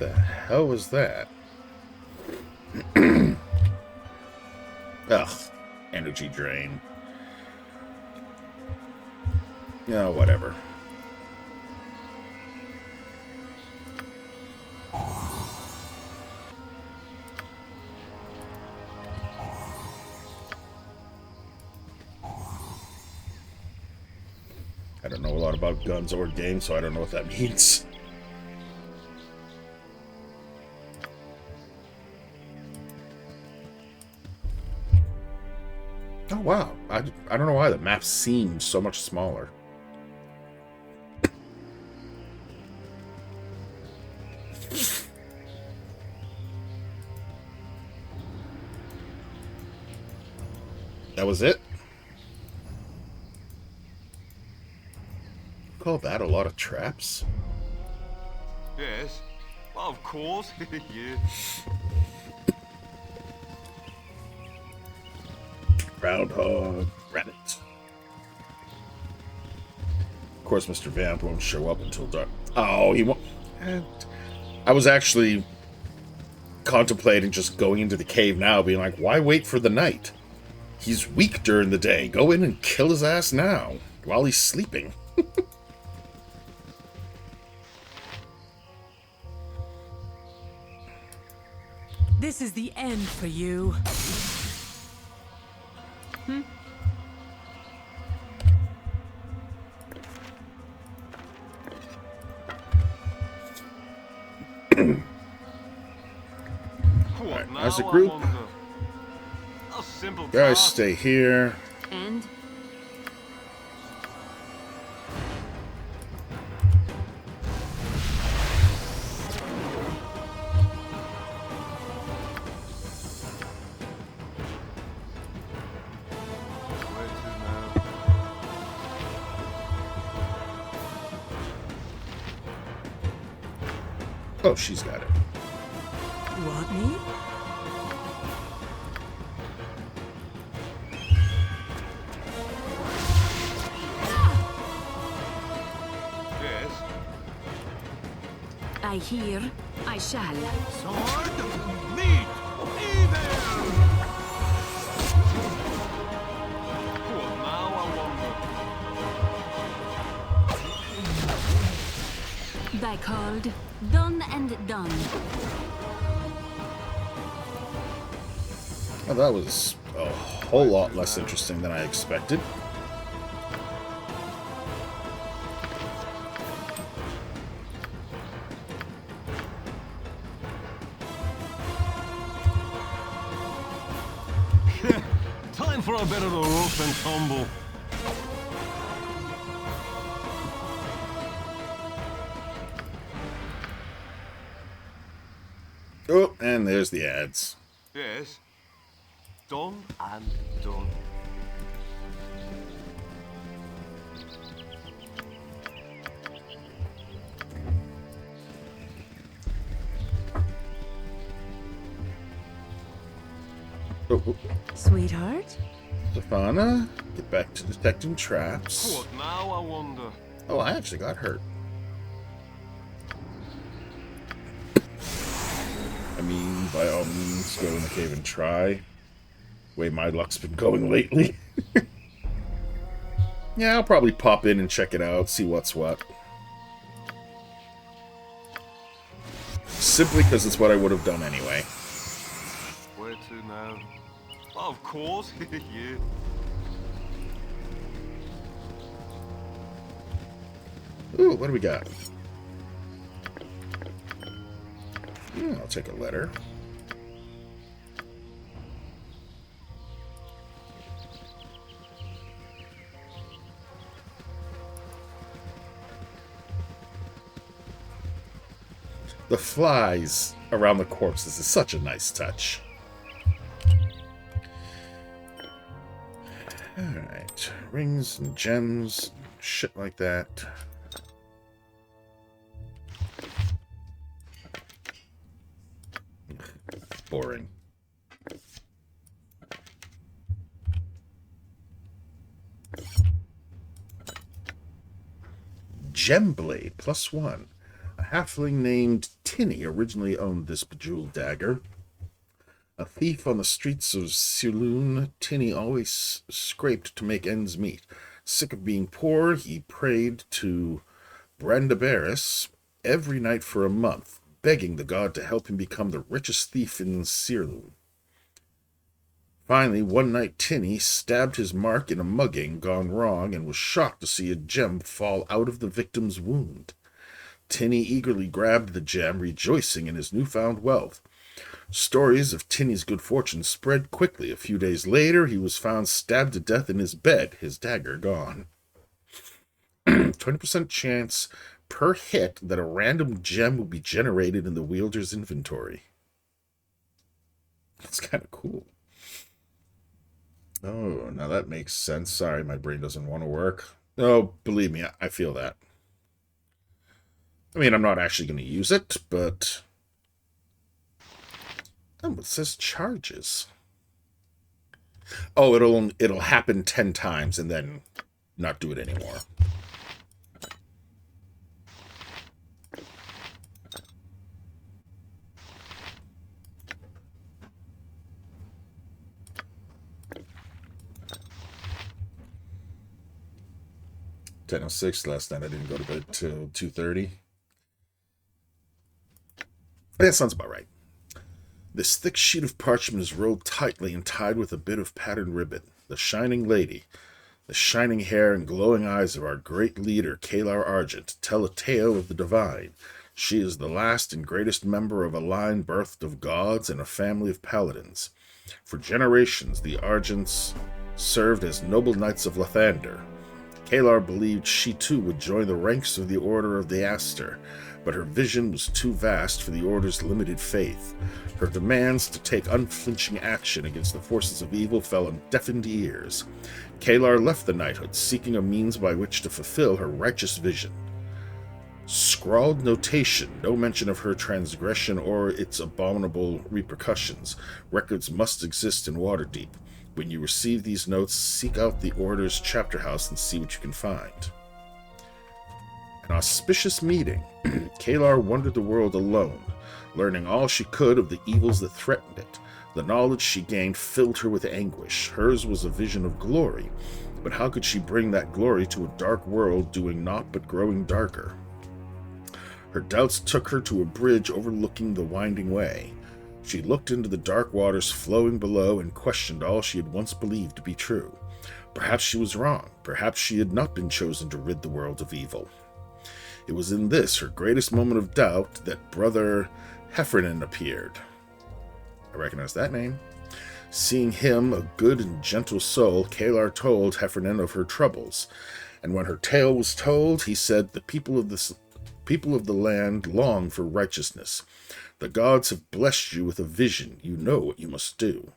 The hell was that? Ugh, energy drain. Yeah, whatever. I don't know a lot about guns or games, so I don't know what that means. Oh, wow. I don't know why the map seemed so much smaller. That was it? Call that a lot of traps? Yes. Well, of course. Yeah. Groundhog, rabbit. Of course, Mr. Vamp won't show up until dark. Oh, he won't. I was actually contemplating just going into the cave now, being like, why wait for the night? He's weak during the day. Go in and kill his ass now, while he's sleeping. This is the end for you. Alright, as a group, you guys stay here. And? Oh, she's got it. Want me? Yes. I hear, I shall. Sword, meet, evil! What now, I wonder? Thy called, done and done. Oh, that was a whole lot less interesting than I expected. Time for a bit of the rough and tumble. Oh, and there's the ads. Yes. Done and done. Oh, Sweetheart? Stefana, get back to detecting traps. What now, I wonder? Oh, I actually got hurt. I mean, by all means, go in the cave and try. Way my luck's been going lately. Yeah, I'll probably pop in and check it out, see what's what. Simply because it's what I would have done anyway. Where to now? Of course, yeah. Ooh, what do we got? I'll take a letter. The flies around the corpses is such a nice touch. Alright, rings and gems, shit like that. Boring. Gemblade, +1. A halfling named Tinny originally owned this bejeweled dagger. A thief on the streets of Sirloon, Tinny always scraped to make ends meet. Sick of being poor, he prayed to Brandabaris every night for a month, begging the god to help him become the richest thief in Sirloon. Finally, one night Tinny stabbed his mark in a mugging gone wrong and was shocked to see a gem fall out of the victim's wound. Tinny eagerly grabbed the gem, rejoicing in his newfound wealth. Stories of Tinny's good fortune spread quickly. A few days later, he was found stabbed to death in his bed, his dagger gone. 20% chance per hit that a random gem will be generated in the wielder's inventory. That's kind of cool. Oh, now that makes sense. Sorry, my brain doesn't want to work. Oh, believe me, I feel that. I mean, I'm not actually going to use it, but... Oh, it says charges. Oh, it'll happen 10 times and then not do it anymore. 10:06 last night. I didn't go to bed till 2:30. That sounds about right. This thick sheet of parchment is rolled tightly and tied with a bit of patterned ribbon. The shining lady, the shining hair and glowing eyes of our great leader, Kalar Argent, tell a tale of the divine. She is the last and greatest member of a line birthed of gods and a family of paladins. For generations, the Argents served as noble knights of Lathander. Kalar believed she too would join the ranks of the Order of the Aster, but her vision was too vast for the Order's limited faith. Her demands to take unflinching action against the forces of evil fell on deafened ears. Kalar left the knighthood, seeking a means by which to fulfill her righteous vision. Scrawled notation, no mention of her transgression or its abominable repercussions. Records must exist in Waterdeep. When you receive these notes, seek out the Order's chapter house and see what you can find. An auspicious meeting. Kalar wandered the world alone, learning all she could of the evils that threatened it. The knowledge she gained filled her with anguish. Hers was a vision of glory, but how could she bring that glory to a dark world doing naught but growing darker? Her doubts took her to a bridge overlooking the winding way. She looked into the dark waters flowing below and questioned all she had once believed to be true. Perhaps she was wrong. Perhaps she had not been chosen to rid the world of evil. It was in this, her greatest moment of doubt, that Brother Heffernan appeared. I recognize that name. Seeing him, a good and gentle soul, Kalar told Heffernan of her troubles. And when her tale was told, he said, "The people of the land long for righteousness. The gods have blessed you with a vision. You know what you must do."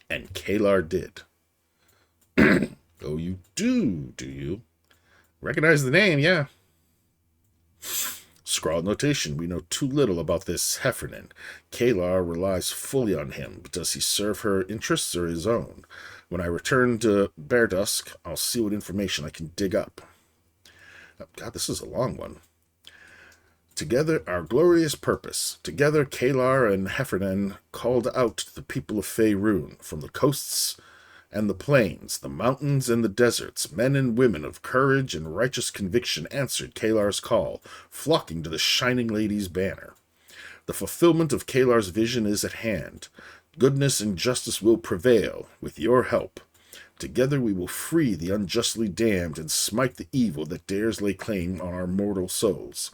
And Kalar did. Oh, you do you? Recognize the name, yeah. Scrawled notation. We know too little about this Heffernan. Kalar relies fully on him, but does he serve her interests or his own? When I return to Bear Dusk, I'll see what information I can dig up. Oh, God, this is a long one. Together, our glorious purpose. Together, Kalar and Heffernan called out to the people of Faerun, from the coasts and the plains, the mountains and the deserts. Men and women of courage and righteous conviction answered Kalar's call, flocking to the Shining Lady's banner. The fulfillment of Kalar's vision is at hand. Goodness and justice will prevail, with your help. Together we will free the unjustly damned and smite the evil that dares lay claim on our mortal souls.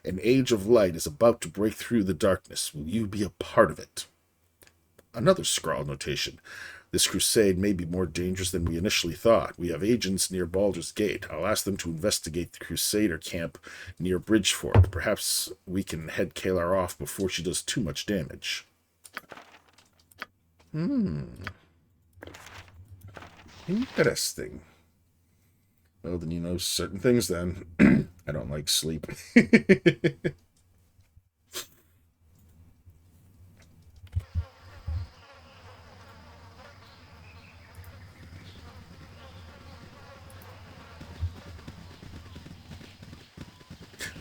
An age of light is about to break through the darkness. Will you be a part of it? Another scrawled notation. This crusade may be more dangerous than we initially thought. We have agents near Baldur's Gate. I'll ask them to investigate the Crusader camp near Bridgefort. Perhaps we can head Kalar off before she does too much damage. Interesting. Well, then you know certain things then. I don't like sleep.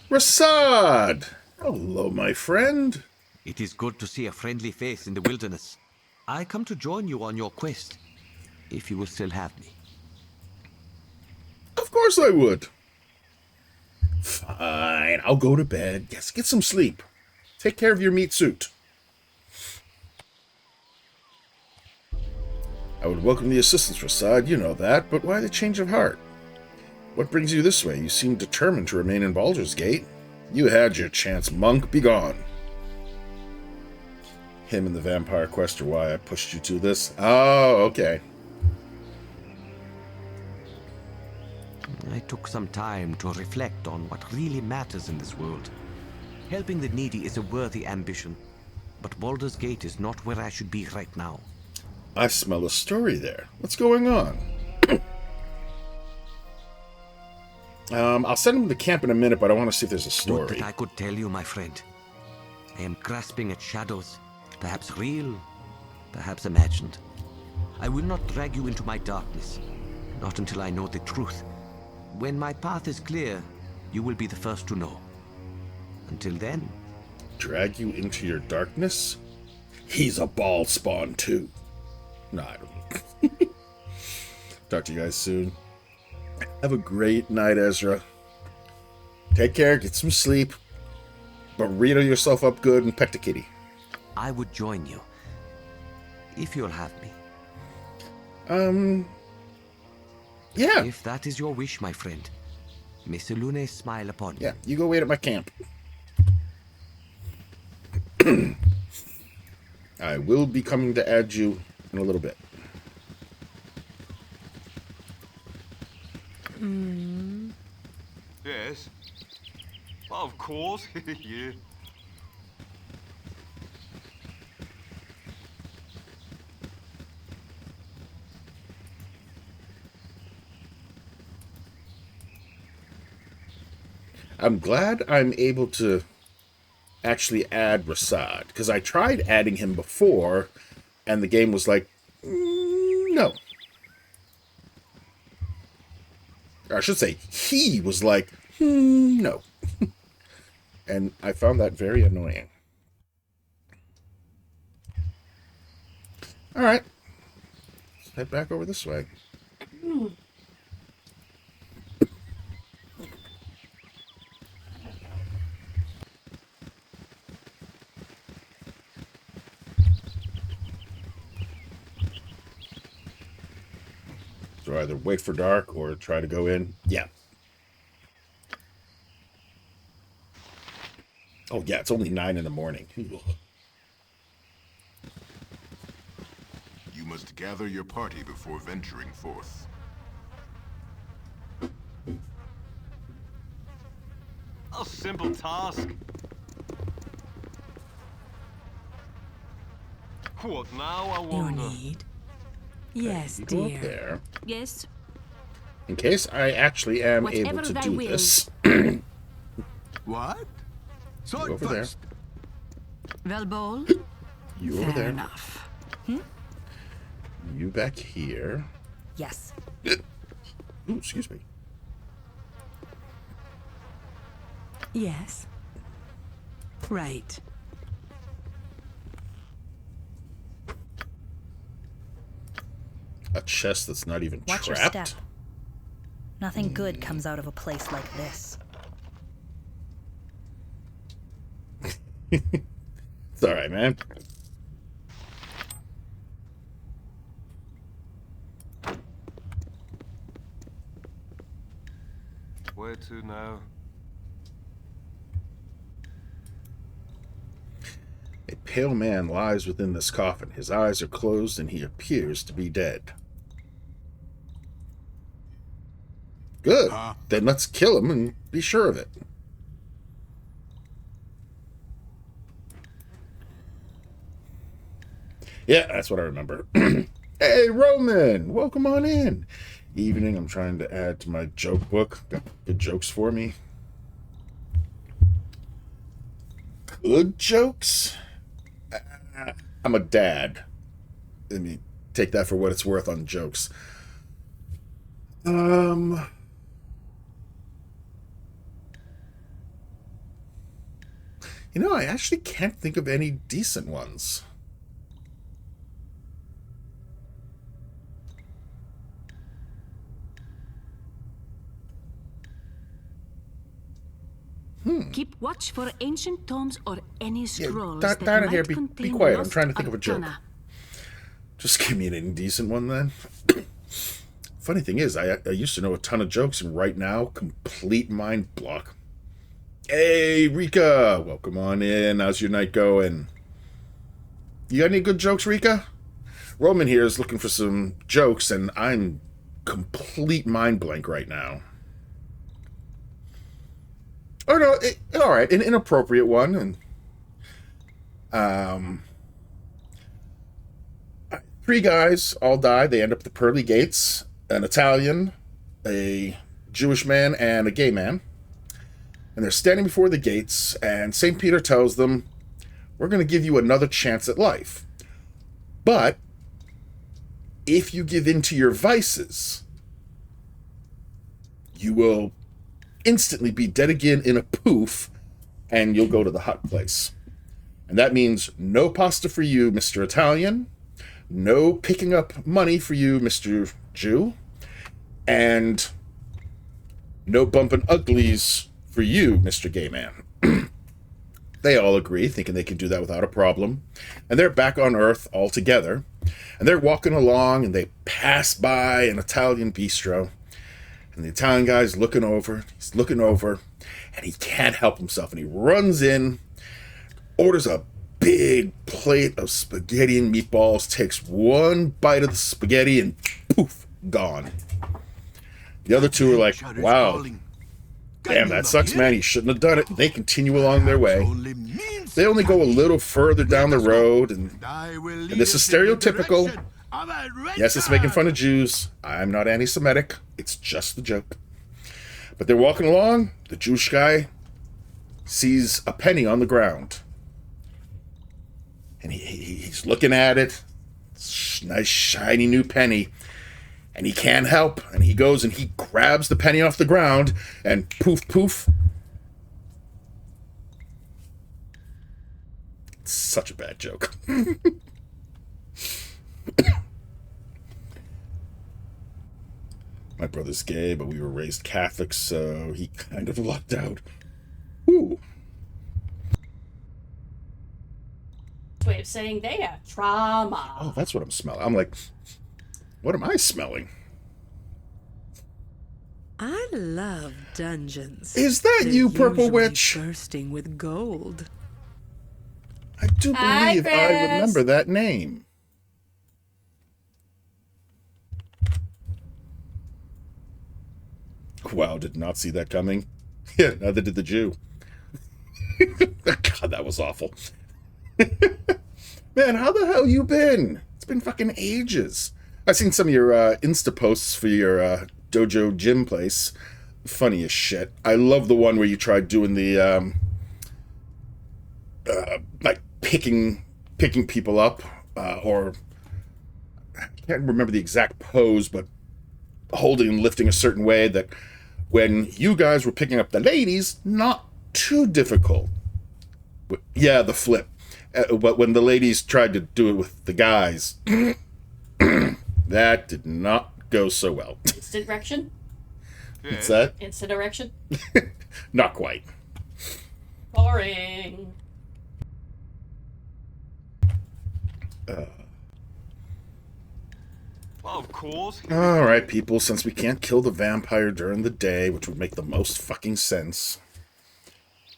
Rasad! Hello, my friend. It is good to see a friendly face in the wilderness. I come to join you on your quest, if you will still have me. Of course I would. Fine, I'll go to bed. Yes, get some sleep. Take care of your meat suit. I would welcome the assistance, Rasad, you know that, but why the change of heart? What brings you this way? You seem determined to remain in Baldur's Gate. You had your chance, monk. Be gone. Him and the vampire quest are why I pushed you to this. Oh, okay. I took some time to reflect on what really matters in this world. Helping the needy is a worthy ambition, but Baldur's Gate is not where I should be right now. I smell a story there. What's going on? I'll send him to the camp in a minute, but I want to see if there's a story. Would that I could tell you, my friend. I am grasping at shadows, perhaps real, perhaps imagined. I will not drag you into my darkness, not until I know the truth. When my path is clear, you will be the first to know. Until then... Drag you into your darkness? He's a ball spawn too. No, I don't. Talk to you guys soon. Have a great night, Ezra. Take care, get some sleep, burrito yourself up good, and pet the kitty. I would join you, if you'll have me. Yeah. If that is your wish, my friend, may Selune smile upon you. Yeah, you go wait at my camp. I will be coming to add you in a little bit. Yes. Of course, yeah. I'm glad I'm able to actually add Rasad, because I tried adding him before, and the game was like, no. Or I should say, he was like, no. And I found that very annoying. Alright. Let's head back over this way. So either wait for dark or try to go in. Yeah. Oh, yeah, it's only 9 in the morning. You must gather your party before venturing forth. A simple task. What now, I wonder? Your need? Yes, Go up dear. there. Yes. In case I actually am Whatever able to thy do will. this. What? You Sword over there. first. Velbol? You over there. Enough. You back here. Yes. Ooh, excuse me. Yes. Right. A chest that's not even Watch your trapped. step. Nothing good comes out of a place like this. It's alright, man. Where to now? A pale man lies within this coffin. His eyes are closed and he appears to be dead. Good. Then let's kill him and be sure of it. Yeah, that's what I remember. Hey, Roman! Welcome on in. Evening, I'm trying to add to my joke book. Got good jokes for me. Good jokes? I'm a dad. Let me take that for what it's worth on jokes. You know, I actually can't think of any decent ones. Keep watch for ancient tomes or any scrolls down that in here, might be contain quiet. I'm lost trying to think of a joke. arcana. Just give me an indecent one, then. Funny thing is, I used to know a ton of jokes, and right now, complete mind block. Hey, Rika! Welcome on in. How's your night going? You got any good jokes, Rika? Roman here is looking for some jokes, and I'm complete mind blank right now. Oh, no, all right, an inappropriate one. And 3 guys all die. They end up at the pearly gates. An Italian, a Jewish man, and a gay man. And they're standing before the gates, and St. Peter tells them, we're going to give you another chance at life. But if you give in to your vices, you will instantly be dead again in a poof, and you'll go to the hot place. And that means no pasta for you, Mr. Italian. No picking up money for you, Mr. Jew. And No bumping uglies for you, Mr. Gay Man. They all agree, thinking they can do that without a problem. And they're back on Earth all together. And they're walking along, and they pass by an Italian bistro. And the Italian guy's looking over. He's looking over, and he can't help himself. And he runs in, orders a big plate of spaghetti and meatballs, takes one bite of the spaghetti, and poof, gone. The other two are like, wow, damn, that sucks, man. He shouldn't have done it. They continue along their way. They only go a little further down the road, and this is stereotypical. Yes, it's making fun of Jews. I'm not anti-Semitic. It's just a joke. But they're walking along. The Jewish guy sees a penny on the ground. And he's looking at it. Nice, shiny new penny. And he can't help. And he goes and he grabs the penny off the ground. And poof, poof. It's such a bad joke. My brother's gay, but we were raised Catholic, so he kind of lucked out. Ooh. Way of saying they have trauma. Oh, that's what I'm smelling. I'm like, what am I smelling? I love dungeons. Is that They're you, Purple usually Witch? Bursting with gold. I do believe I remember that name. Wow, did not see that coming. Yeah, neither did the Jew. God, that was awful. Man, how the hell you been? It's been fucking ages. I've seen some of your Insta posts for your dojo gym place. Funny as shit. I love the one where you tried doing the like picking people up, or I can't remember the exact pose, but holding and lifting a certain way that when you guys were picking up the ladies, not too difficult. But, yeah, the flip. But when the ladies tried to do it with the guys, that did not go so well. Instant erection? What's that? Instant erection? Not quite. Boring. Of course. Alright, people, since we can't kill the vampire during the day, which would make the most fucking sense.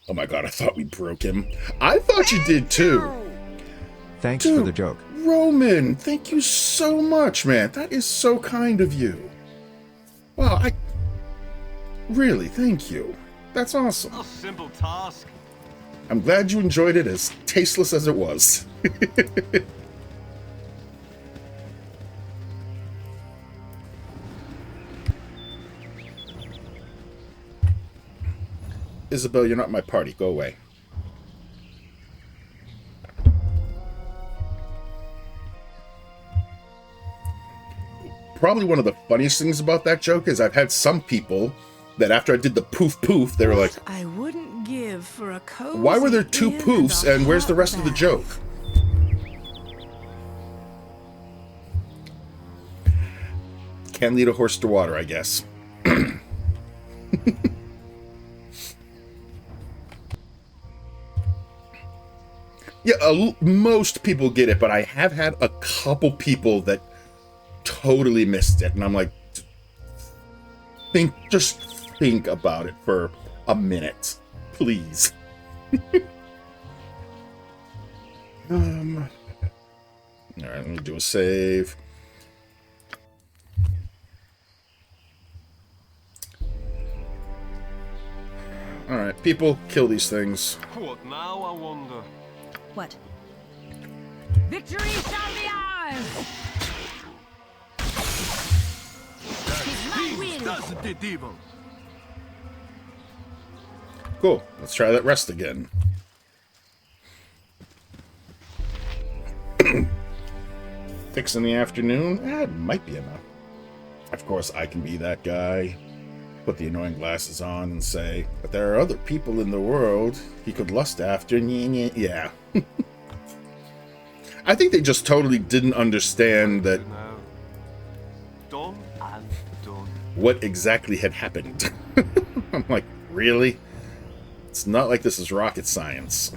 Oh my god, I thought we broke him. I thought you did too. Thanks for the joke. Roman, thank you so much, man. That is so kind of you. Wow, really, thank you. That's awesome. A simple task. I'm glad you enjoyed it as tasteless as it was. Isabel, you're not my party. Go away. Probably one of the funniest things about that joke is I've had some people that after I did the poof poof, they were like, I wouldn't give for a cozy why were there two inn poofs and where's the rest of the joke? Can't lead a horse to water, I guess. Yeah, most people get it, but I have had a couple people that totally missed it, and I'm like, just think about it for a minute, please. All right, let me do a save. All right, people, kill these things. What now, I wonder? What? Victory shall be ours! Doesn't it, evil? Cool. Let's try that rest again. 6 in the afternoon? It might be enough. Of course, I can be that guy. Put the annoying glasses on and say, but there are other people in the world he could lust after. Yeah. I think they just totally didn't understand that Done and done. what exactly had happened. I'm like, really? It's not like this is rocket science.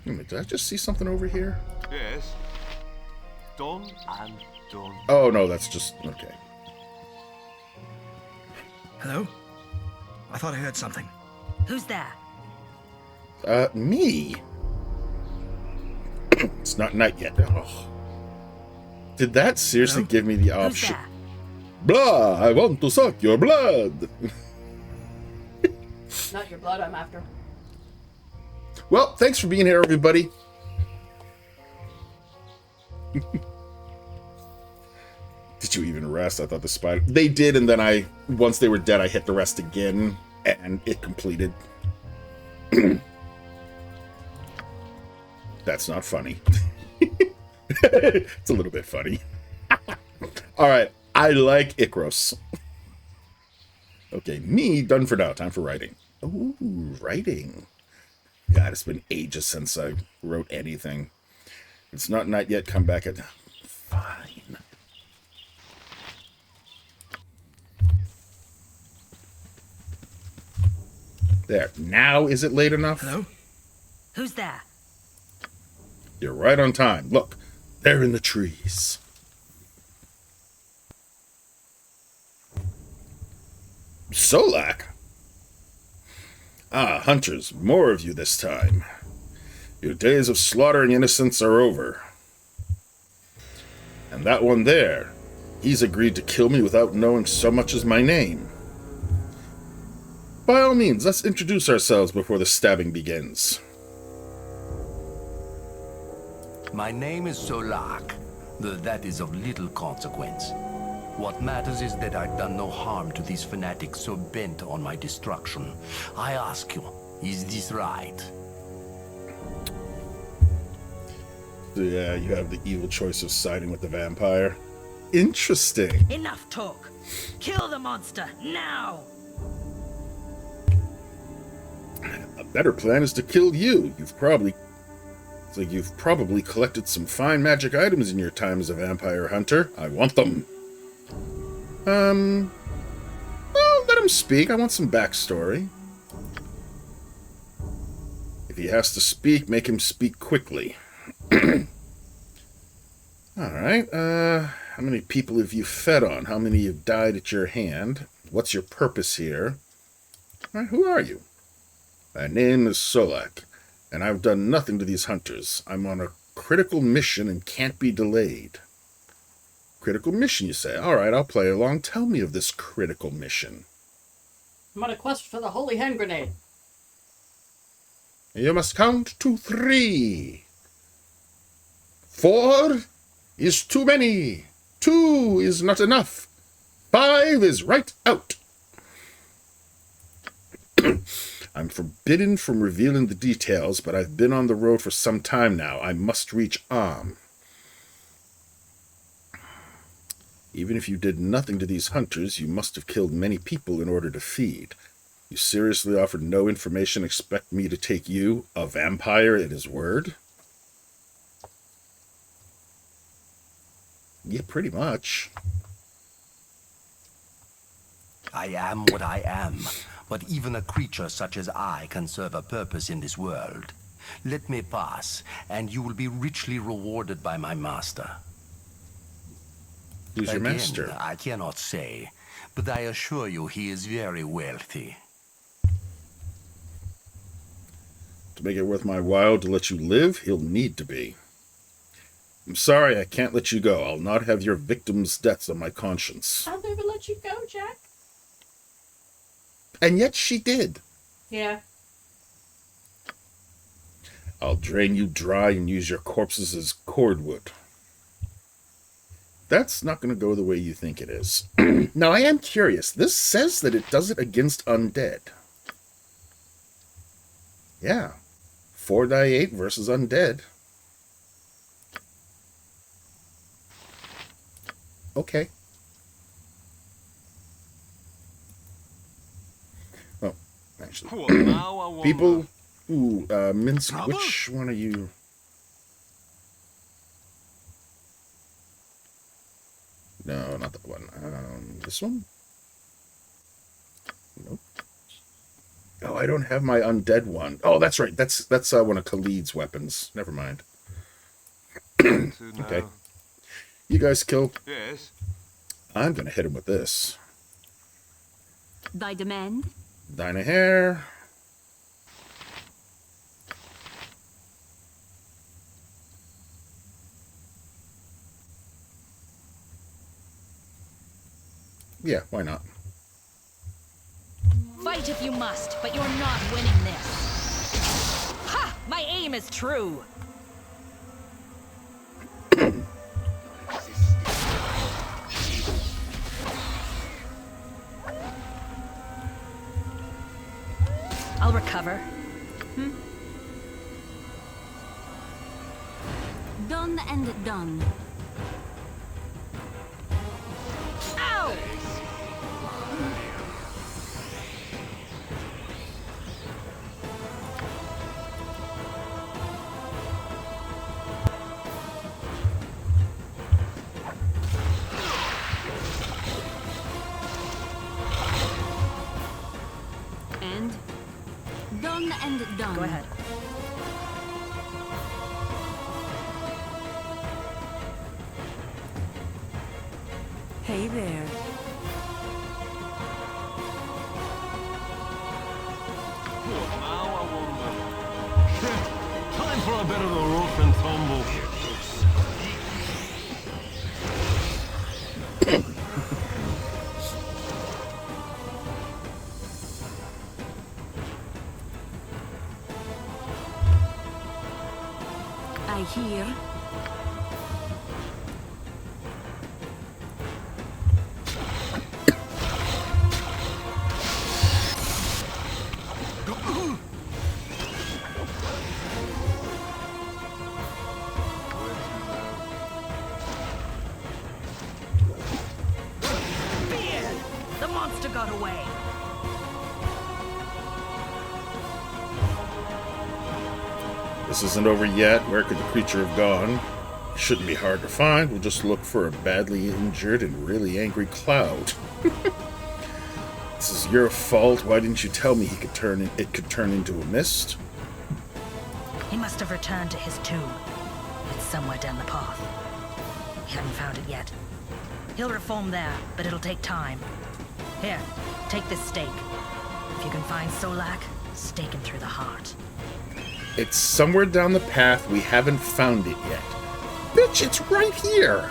Did I just see something over here? Yes. Done and done. Oh, no, that's just... Okay. Hello? I thought I heard something. Who's there? Me? It's not night yet. Oh. Did that seriously give me the option? Blah! I want to suck your blood! Not your blood I'm after. Well, thanks for being here, everybody. Did you even rest? I thought the spider... They did, and then once they were dead, I hit the rest again, and it completed. That's not funny. It's a little bit funny. Alright, I like Ikros. Okay, me, done for now. Time for writing. Ooh, writing. God, it's been ages since I wrote anything. It's not night yet. Come back at... Fine. There. Now is it late enough? Hello? Who's there? You're right on time. Look, they're in the trees. Solak? Ah, hunters, more of you this time. Your days of slaughtering innocents are over. And that one there, he's agreed to kill me without knowing so much as my name. By all means, let's introduce ourselves before the stabbing begins. My name is Solak, though that is of little consequence. What matters is that I've done no harm to these fanatics so bent on my destruction. I ask you, is this right? So yeah, you have the evil choice of siding with the vampire. Interesting. Enough talk. Kill the monster, now! A better plan is to kill you. You've probably collected some fine magic items in your time as a vampire hunter. I want them. Well, let him speak. I want some backstory. If he has to speak, make him speak quickly. Alright, how many people have you fed on? How many have died at your hand? What's your purpose here? Alright, who are you? My name is Solak, and I've done nothing to these hunters. I'm on a critical mission and can't be delayed. Critical mission, you say? Alright, I'll play along. Tell me of this critical mission. I'm on a quest for the holy hand grenade. You must count to 3. 4 is too many. 2 is not enough. 5 is right out. I'm forbidden from revealing the details, but I've been on the road for some time now. I must reach Am. Even if you did nothing to these hunters, you must have killed many people in order to feed. You seriously offered no information, expect me to take you, a vampire, at his word? Yeah, pretty much. I am what I am, but even a creature such as I can serve a purpose in this world. Let me pass, and you will be richly rewarded by my master. Who's your master? I cannot say, but I assure you he is very wealthy. To make it worth my while to let you live, he'll need to be. I'm sorry, I can't let you go. I'll not have your victims' deaths on my conscience. I'll never let you go, Jack. And yet she did. Yeah. I'll drain you dry and use your corpses as cordwood. That's not going to go the way you think it is. Now, I am curious. This says that it does it against undead. Yeah. 4-8 versus undead. Okay. Oh, actually. Well, now I wonder. People... Ooh, Minsk, which one are you... No. not that one. This one? Nope. Oh, I don't have my undead one. Oh, that's right. That's one of Khalid's weapons. Never mind. Okay. You guys kill. Yes. I'm gonna hit him with this. Thy demand? Thine a hair. Yeah, why not? Fight if you must, but you're not winning this. Ha! My aim is true. I'll recover. Done and done. Ow! And done and done. Go ahead. Hey there. What now, I wonder? Time for a bit of a rough and tumble. I hear. Beard! The monster got away. This isn't over yet. Where could the creature have gone? Shouldn't be hard to find. We'll just look for a badly injured and really angry Cloud. This is your fault. Why didn't you tell me it could turn into a mist? He must have returned to his tomb. It's somewhere down the path. We haven't found it yet. He'll reform there, but it'll take time. Here, take this stake. If you can find Solak, stake him through the heart. It's somewhere down the path. We haven't found it yet. Bitch, it's right here.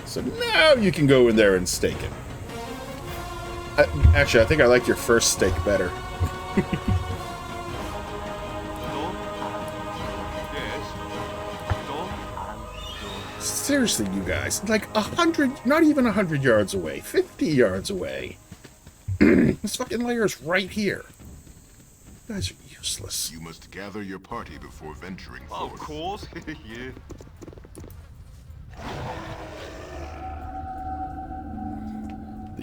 So now you can go in there and stake it. Actually, I think I like your first stake better. Seriously, you guys, like 100, not even 100 yards away, 50 yards away. This fucking layer's right here. You guys are useless. You must gather your party before venturing forth. Of course, yeah.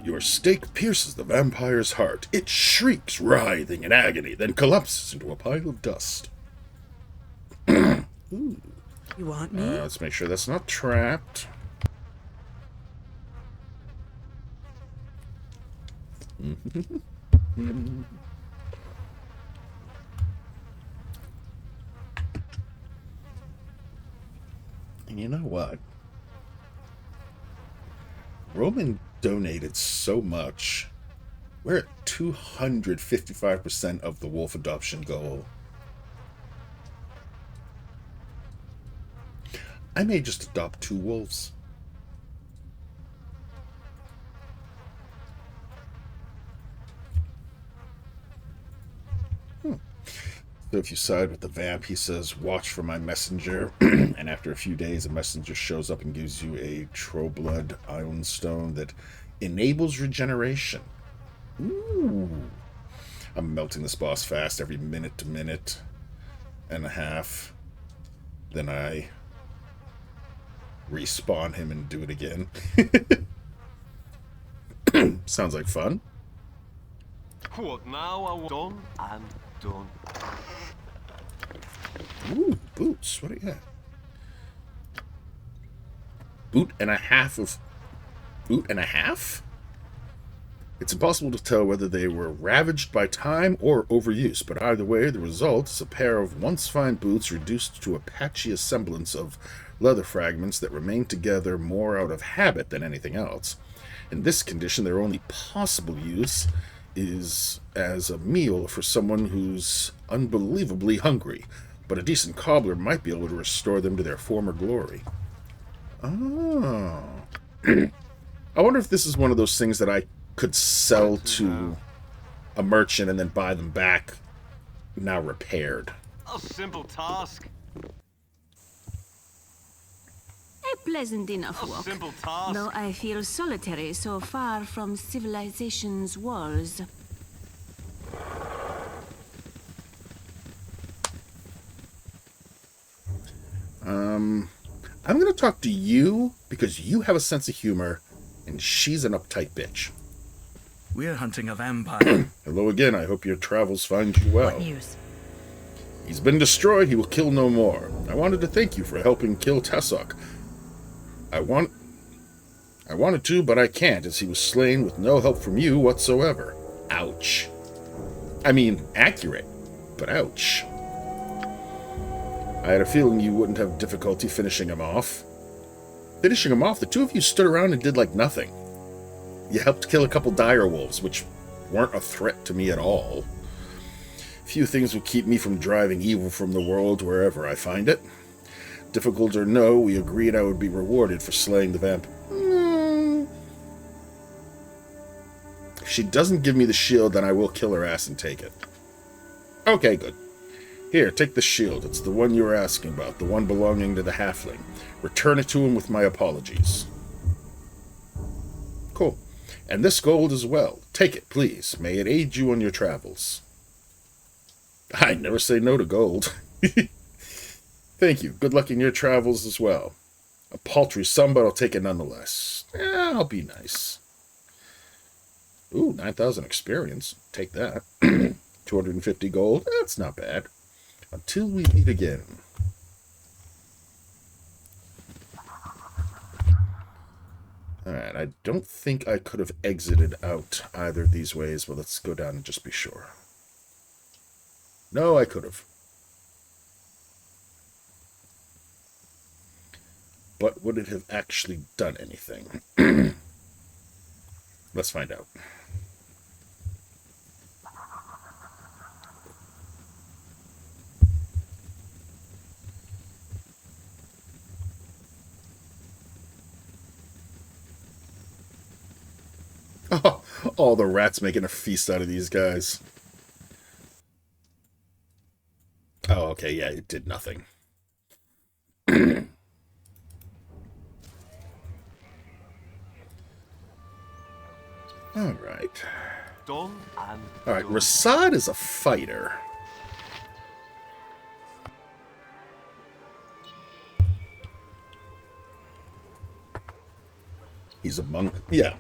Your stake pierces the vampire's heart. It shrieks, writhing in agony, then collapses into a pile of dust. Ooh. You want me? Let's make sure that's not trapped. And you know what? Roman donated so much. We're at 255% of the wolf adoption goal. I may just adopt 2 wolves. So if you side with the vamp, he says, watch for my messenger. And after a few days, a messenger shows up and gives you a Troblood Iron Stone that enables regeneration. Ooh. I'm melting this boss fast every minute to minute and a half. Then I respawn him and do it again. Sounds like fun. What now, I want done and done. Ooh, boots. What do you got? Boot and a half of oot and a half? It's impossible to tell whether they were ravaged by time or overuse, but either way, the result is a pair of once fine boots reduced to a patchy semblance of leather fragments that remain together more out of habit than anything else. In this condition, their only possible use is as a meal for someone who's unbelievably hungry, but a decent cobbler might be able to restore them to their former glory. Oh. I wonder if this is one of those things that I could sell to a merchant and then buy them back now repaired. A simple task. A pleasant enough walk. Simple task. Though I feel solitary so far from civilization's walls. I'm going to talk to you because you have a sense of humor and she's an uptight bitch. We're hunting a vampire. Hello again. I hope your travels find you well. What news? He's been destroyed. He will kill no more. I wanted to thank you for helping kill Tessok. I wanted to, but I can't, as he was slain with no help from you whatsoever. Ouch. I mean, accurate, but ouch. I had a feeling you wouldn't have difficulty finishing him off. Finishing him off? The two of you stood around and did like nothing. You helped kill a couple dire wolves, which weren't a threat to me at all. Few things will keep me from driving evil from the world wherever I find it. Difficult or no, we agreed I would be rewarded for slaying the vamp. If she doesn't give me the shield, then I will kill her ass and take it. Okay, good. Here, take the shield. It's the one you were asking about, the one belonging to the halfling. Return it to him with my apologies. Cool. And this gold as well. Take it, please. May it aid you on your travels. I never say no to gold. Thank you. Good luck in your travels as well. A paltry sum, but I'll take it nonetheless. I'll be nice. Ooh, 9,000 experience. Take that. 250 gold. That's not bad. Until we meet again. Alright, I don't think I could have exited out either of these ways, but let's go down and just be sure. No, I could have. But would it have actually done anything? Let's find out. Oh, all the rats making a feast out of these guys. Oh, okay, yeah, it did nothing. Alright. Alright, Rasad is a fighter. He's a monk. Yeah.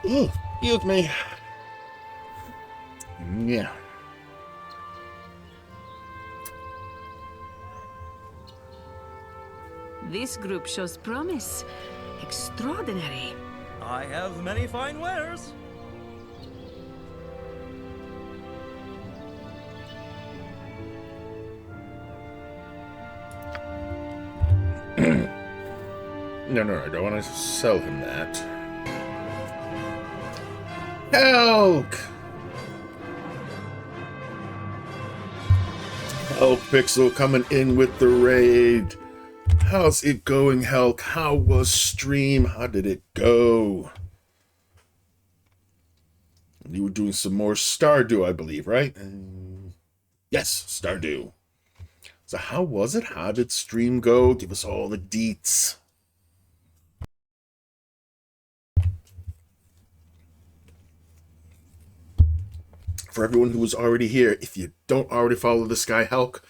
Oh, excuse me. Yeah. This group shows promise. Extraordinary. I have many fine wares. No, I don't want to sell him that. Helk! Helk Pixel coming in with the raid. How's it going, Helk? How was stream? How did it go? You were doing some more Stardew, I believe, right? Yes, Stardew. So how was it? How did stream go? Give us all the deets. For everyone who was already here, if you don't already follow this guy, Helk,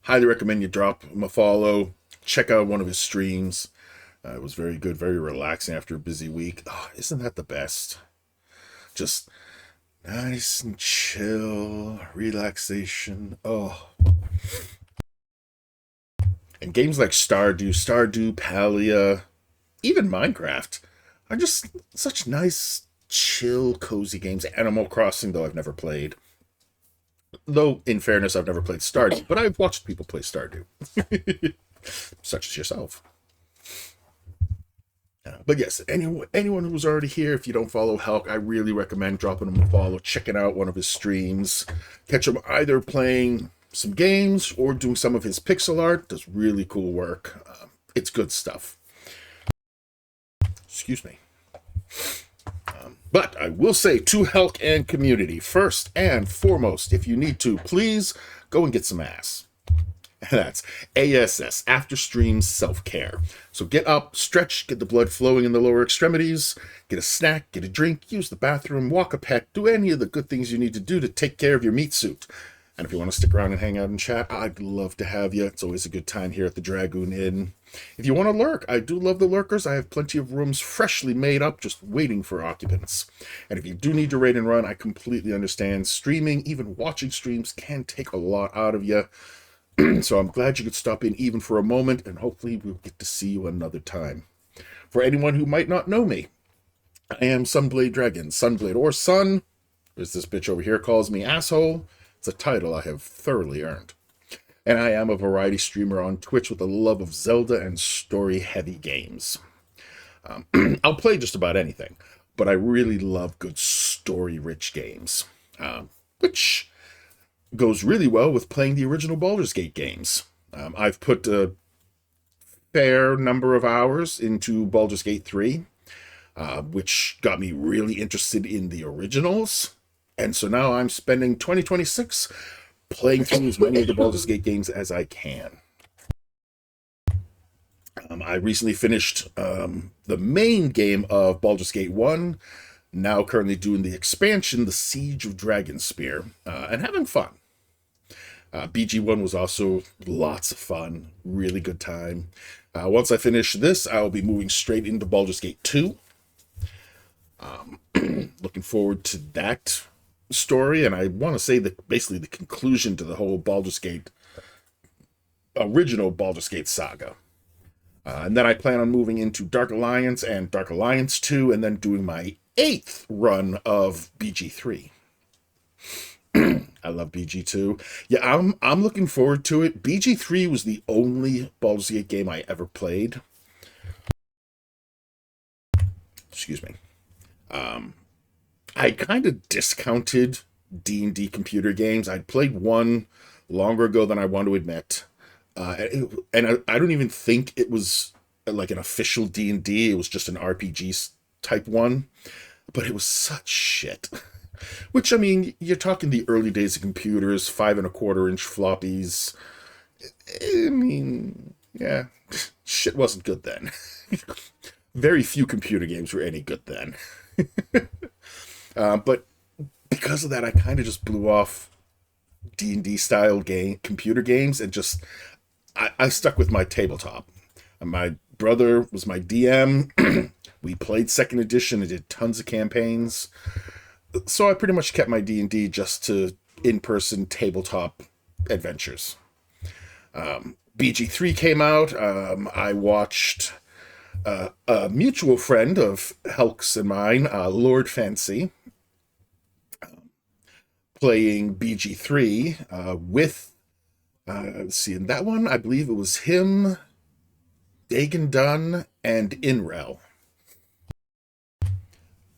highly recommend you drop him a follow. Check out one of his streams. It was very good, very relaxing after a busy week. Oh, isn't that the best? Just Nice and chill, relaxation. Oh. And games like Stardew, Palia, even Minecraft are just such nice, chill, cozy games. Animal Crossing, though, I've never played. Though, in fairness, I've never played Stardew, but I've watched people play Stardew. Such as yourself. But yes, anyone who's already here, if you don't follow Hulk, I really recommend dropping him a follow, checking out one of his streams. Catch him either playing some games or doing some of his pixel art. Does really cool work. It's good stuff. Excuse me. But I will say to Hulk and community, first and foremost, if you need to, please go and get some ass. That's ASS, after stream self-care. So get up, stretch, get the blood flowing in the lower extremities, get a snack, get a drink, use the bathroom, walk a pet, do any of the good things you need to do to take care of your meat suit. And if you want to stick around and hang out and chat, I'd love to have you. It's always a good time here at the Dragoon Inn. If you want to lurk, I do love the lurkers. I have plenty of rooms freshly made up, just waiting for occupants. And if you do need to raid and run, I completely understand. Streaming, even watching streams, can take a lot out of you. So I'm glad you could stop in even for a moment, and hopefully we'll get to see you another time. For anyone who might not know me, I am Sunblade Dragon, Sunblade or Sun, as this bitch over here calls me asshole. It's a title I have thoroughly earned. And I am a variety streamer on Twitch with a love of Zelda and story-heavy games. I'll play just about anything, but I really love good story-rich games, which goes really well with playing the original Baldur's Gate games. I've put a fair number of hours into Baldur's Gate 3, which got me really interested in the originals. And so now I'm spending 2026 playing through as many of the Baldur's Gate games as I can. I recently finished the main game of Baldur's Gate 1, now currently doing the expansion, The Siege of Dragonspear, and having fun. BG1 was also lots of fun, really good time. Once I finish this, I'll be moving straight into Baldur's Gate 2. Looking forward to that story, and I want to say that basically the conclusion to the whole original Baldur's Gate saga. And then I plan on moving into Dark Alliance and Dark Alliance 2, and then doing my 8th run of BG3. I love BG2. Yeah, I'm looking forward to it. BG3 was the only Baldur's Gate game I ever played. Excuse me. I kind of discounted D&D computer games. I'd played one longer ago than I want to admit. And I don't even think it was like an official D&D. It was just an RPG type one. But it was such shit. Which, I mean, you're talking the early days of computers, 5.25-inch floppies. I mean, yeah, shit wasn't good then. Very few computer games were any good then. But because of that, I kind of just blew off D&D style computer games, and just I stuck with my tabletop. My brother was my DM. We played 2nd edition and did tons of campaigns. So I pretty much kept my D&D just to in-person tabletop adventures. BG3 came out. I watched a mutual friend of Helk's and mine, Lord Fancy, playing BG3 with, let's see, in that one, I believe it was him, Dagon Dunn, and Inrel.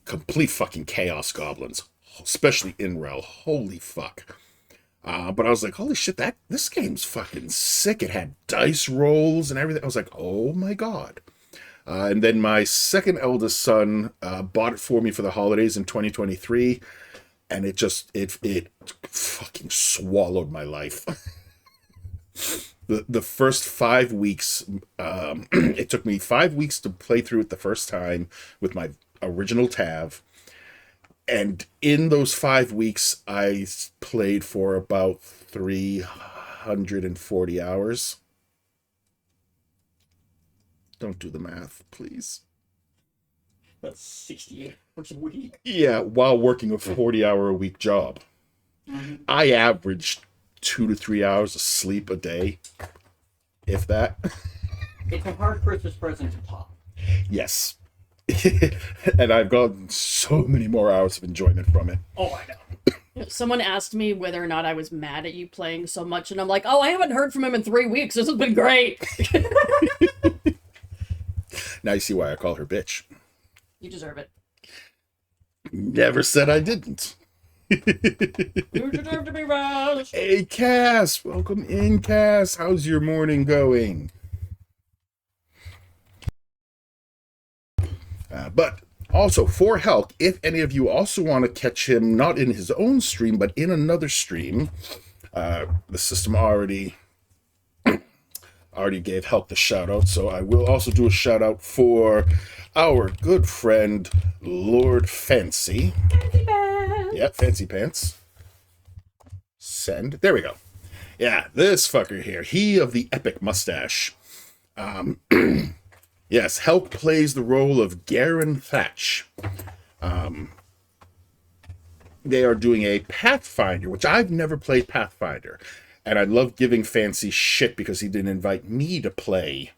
Complete fucking chaos goblins, especially Inrel. Holy fuck. But I was like, holy shit, this game's fucking sick. It had dice rolls and everything. I was like, oh my god. And then my second eldest son bought it for me for the holidays in 2023, and it fucking swallowed my life. The first 5 weeks, it took me 5 weeks to play through it the first time with my original Tav, and in those 5 weeks I played for about 340 hours. Don't do the math, please. That's 68 hours a week. Yeah, while working a 40-hour-a-week job. I averaged 2 to 3 hours of sleep a day, if that. It's a hard Christmas present to top. Yes. And I've gotten so many more hours of enjoyment from it. Oh, I know. Someone asked me whether or not I was mad at you playing so much, and I'm like, oh, I haven't heard from him in 3 weeks. This has been great. Now you see why I call her bitch. You deserve it. Never said I didn't. You deserve to be roused. Hey, Cass. Welcome in, Cass. How's your morning going? But also, for help, if any of you also want to catch him, not in his own stream, but in another stream, the system already gave Help the shout out, so I will also do a shout out for our good friend Lord Fancy. Fancy Pants. Yeah, Fancy Pants. Send. There we go. Yeah, this fucker here. He of the epic mustache. Yes, Help plays the role of Garen Thatch. They are doing a Pathfinder, which I've never played Pathfinder. And I love giving Fancy shit because he didn't invite me to play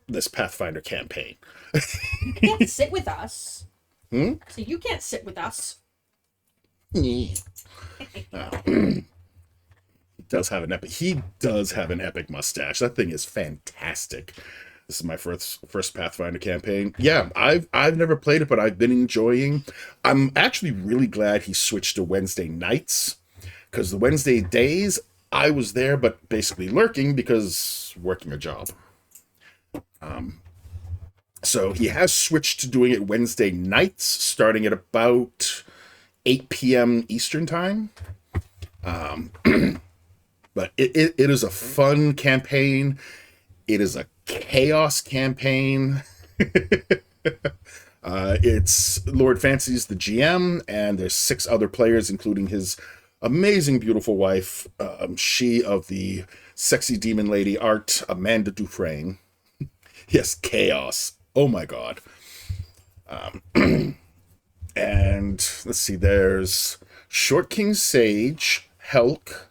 this Pathfinder campaign. You can't sit with us. Hmm? So you can't sit with us. He does have an epic mustache. That thing is fantastic. This is my first Pathfinder campaign. Yeah, I've never played it, but I've been enjoying. I'm actually really glad he switched to Wednesday nights, because the Wednesday days I was there, but basically lurking because working a job. So he has switched to doing it Wednesday nights, starting at about 8 p.m. Eastern time. But it is a fun campaign. It is a chaos campaign. It's Lord Fancy's the GM, and there's 6 other players, including his amazing, beautiful wife, she of the sexy demon lady art, Amanda Dufresne. Yes, chaos. Oh my god. And let's see, there's Short King Sage, Helk,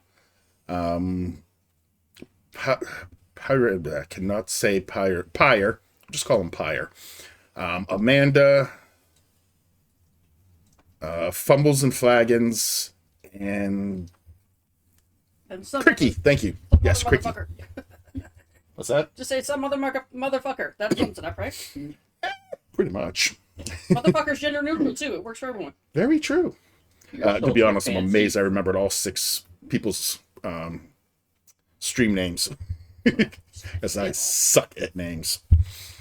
I cannot say Pyre. Just call him Pyre. Amanda, Fumbles and Flagons, and Cricky. Thank you. Yes, Cricky. What's that? Just say some other motherfucker. That sums it up, right? Pretty much. Motherfucker's gender neutral too. It works for everyone. Very true. To be honest, I'm amazed I remembered all 6 people's stream names. Because I suck at names.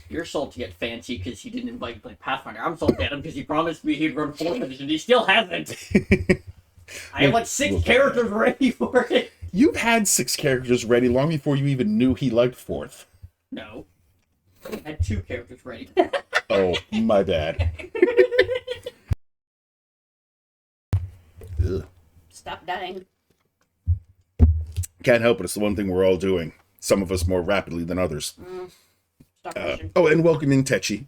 You're salty at Fancy because he didn't invite you to play Pathfinder. I'm salty at him because he promised me he'd run 4th edition. He still hasn't. I have like 6 characters ready for it. You've had 6 characters ready long before you even knew he liked 4th. No. I had 2 characters ready. Oh, my bad. Ugh. Stop dying. Can't help it. It's the one thing we're all doing. Some of us more rapidly than others. Stop Oh, and welcome in Techie.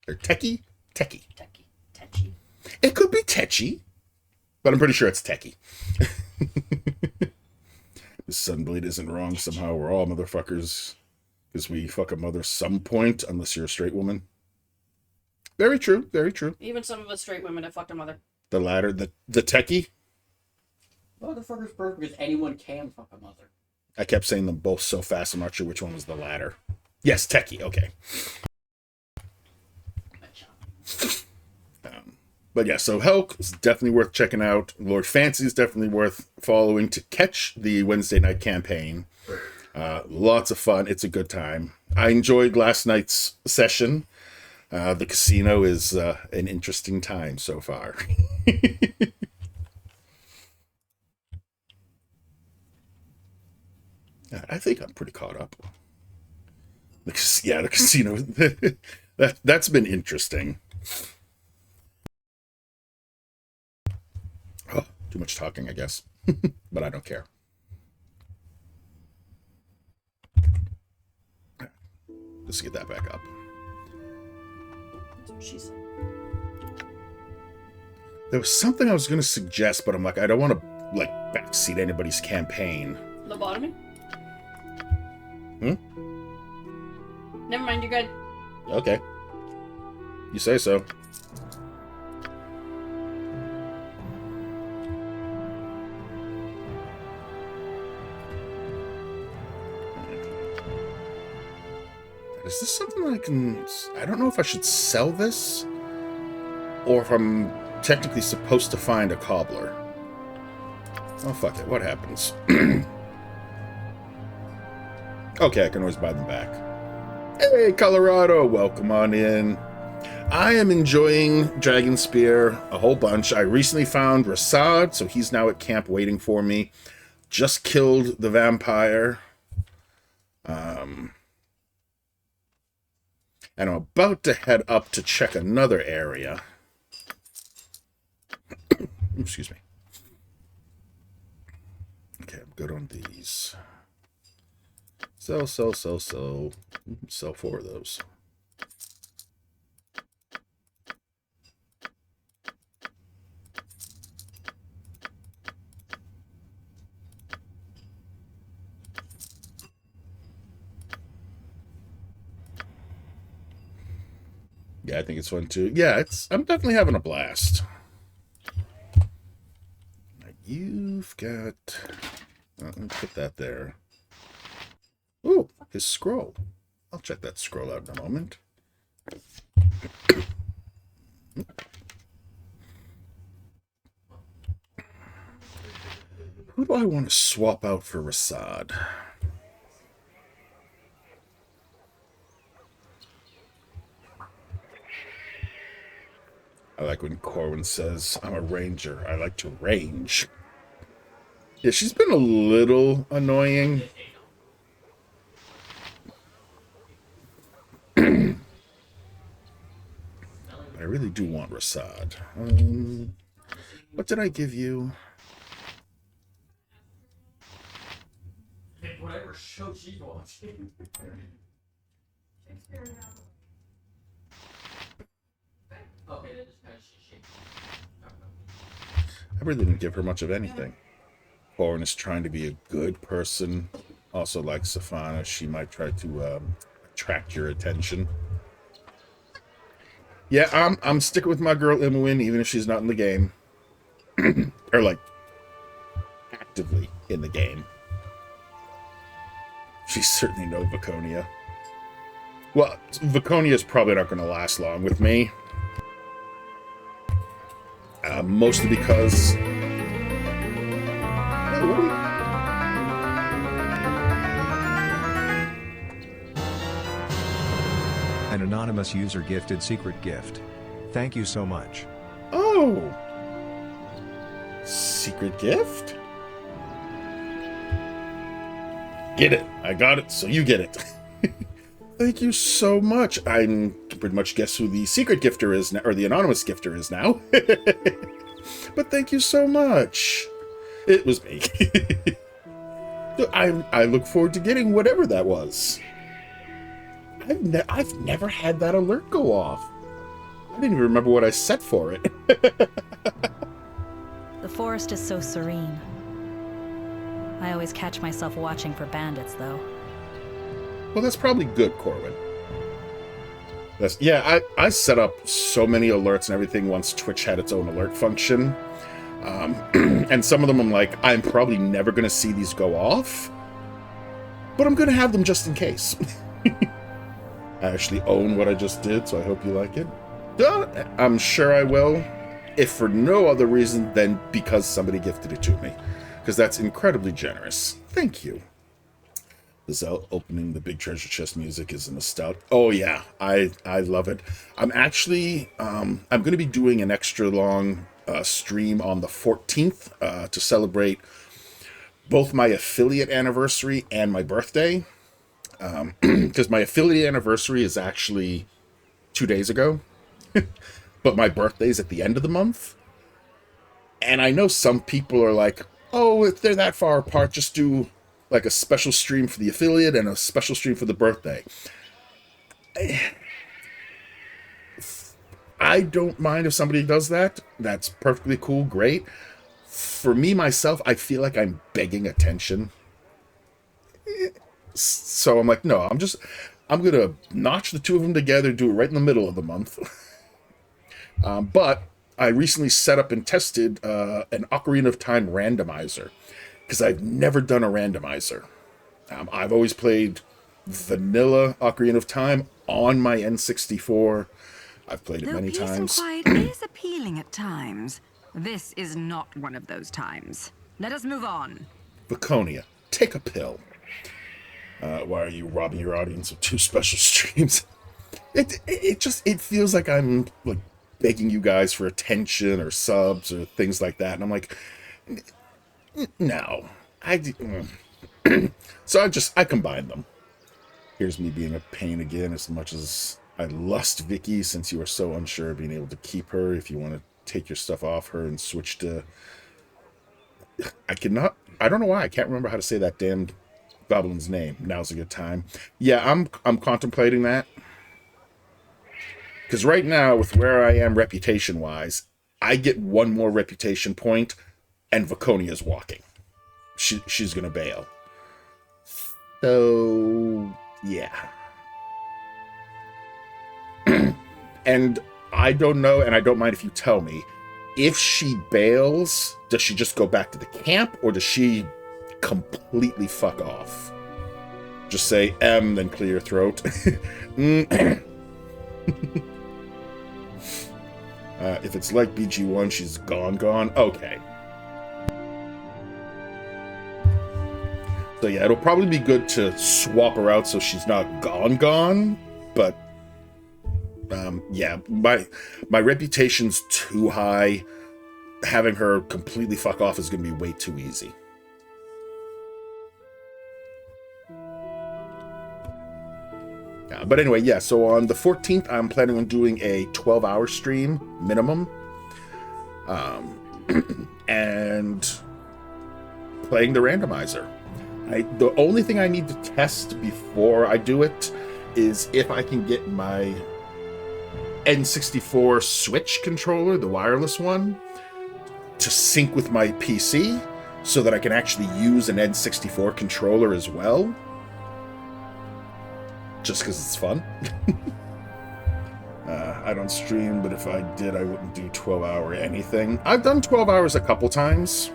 Or Techie? Techie. Techie. It could be Techie, but I'm pretty sure it's Techie. The Sunblade isn't wrong. Somehow we're all motherfuckers because we fuck a mother some point, unless you're a straight woman. Very true. Very true. Even some of us straight women have fucked a mother. The latter, the Techie. Motherfucker's perfect because anyone can fuck a mother. I kept saying them both so fast, I'm not sure which one was the latter. Yes, Techie, okay. But yeah, so Helk is definitely worth checking out. Lord Fancy is definitely worth following to catch the Wednesday night campaign. Lots of fun. It's a good time. I enjoyed last night's session. The casino is an interesting time so far. I think I'm pretty caught up. The casino. That's been interesting. Oh, too much talking, I guess. But I don't care. Let's get that back up. She said. There was something I was going to suggest, but I'm like, I don't want to, like, backseat anybody's campaign. Lobotomy? Hmm? Never mind, you're good. Okay. You say so. Is this something I can... I don't know if I should sell this, or if I'm technically supposed to find a cobbler. Oh, fuck it. What happens? Okay, I can always buy them back. Hey, Colorado! Welcome on in. I am enjoying Dragonspear a whole bunch. I recently found Rasad, so he's now at camp waiting for me. Just killed the vampire. And I'm about to head up to check another area. Excuse me. Okay, I'm good on these. Sell. Sell 4 of those. Yeah, I think it's fun too. Yeah, I'm definitely having a blast. You've got... let me put that there. Ooh, his scroll. I'll check that scroll out in a moment. Who do I want to swap out for Rasad? I like when Corwin says, I'm a ranger. I like to range. Yeah, she's been a little annoying. I really do want Rasad. What did I give you? Whatever show she's watching. Okay, that just kind of shit. I really didn't give her much of anything. Corwin is trying to be a good person. Also, like Safana, she might try to attract your attention. Yeah, I'm sticking with my girl Imowen, even if she's not in the game. Or, like, actively in the game. She's certainly no Viconia. Well, Viconia's probably not going to last long with me. Mostly because... An anonymous user gifted secret gift. Thank you so much. Oh! Secret gift? Get it. I got it, so you get it. Thank you so much. I can pretty much guess who the secret gifter is now, or the anonymous gifter is now. But thank you so much. It was me. I look forward to getting whatever that was. I've never had that alert go off. I didn't even remember what I set for it. The forest is so serene. I always catch myself watching for bandits, though. Well, that's probably good, Corwin. Yeah, I set up so many alerts and everything once Twitch had its own alert function. And some of them I'm like, I'm probably never going to see these go off. But I'm going to have them just in case. I actually own what I just did, so I hope you like it. I'm sure I will. If for no other reason than because somebody gifted it to me. Because that's incredibly generous. Thank you. This opening the big treasure chest music is a nostalgia. Oh yeah, I love it. I'm actually I'm going to be doing an extra long stream on the 14th to celebrate both my affiliate anniversary and my birthday. Because my affiliate anniversary is actually 2 days ago, but my birthday's at the end of the month. And I know some people are like, oh, if they're that far apart, just do like a special stream for the affiliate and a special stream for the birthday. I don't mind if somebody does that. That's perfectly cool, great. For me, myself, I feel like I'm begging attention. So I'm like, no, I'm going to notch the two of them together, do it right in the middle of the month. But I recently set up and tested an Ocarina of Time randomizer, because I've never done a randomizer. I've always played vanilla Ocarina of Time on my N64. I've played it many times. Peace and quiet is appealing at times, this is not one of those times. Let us move on. Vaconia, take a pill. Why are you robbing your audience of 2 special streams? It feels like I'm like begging you guys for attention or subs or things like that, and I'm like, no. So I combine them. Here's me being a pain again, as much as I lust Vicky, since you are so unsure of being able to keep her. If you want to take your stuff off her and switch to... I don't know why, I can't remember how to say that damned goblin's name. Now's a good time. Yeah, I'm contemplating that. Because right now, with where I am reputation-wise, I get 1 more reputation point, and Vaconia's walking. She's gonna bail. So, yeah. And I don't know, and I don't mind if you tell me, if she bails, does she just go back to the camp, or does she completely fuck off? Just say M, then clear your throat. If it's like BG1, she's gone. Okay. So yeah, it'll probably be good to swap her out so she's not gone, but yeah, my reputation's too high. Having her completely fuck off is going to be way too easy. But anyway, yeah, so on the 14th, I'm planning on doing a 12-hour stream minimum. And playing the randomizer. The only thing I need to test before I do it is if I can get my N64 Switch controller, the wireless one, to sync with my PC so that I can actually use an N64 controller as well. Just because it's fun. I don't stream, but if I did, I wouldn't do 12-hour anything. I've done 12 hours a couple times.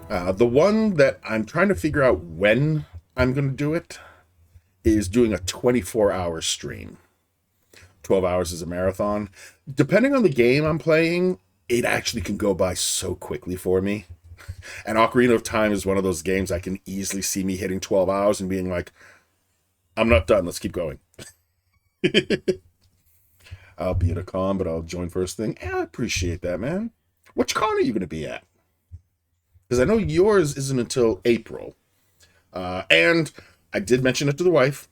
The one that I'm trying to figure out when I'm going to do it is doing a 24-hour stream. 12 hours is a marathon. Depending on the game I'm playing, it actually can go by so quickly for me. And Ocarina of Time is one of those games I can easily see me hitting 12 hours and being like, I'm not done, let's keep going. I'll be at a con, but I'll join first thing. I appreciate that, man. Which con are you going to be at? Because I know yours isn't until April. And I did mention it to the wife.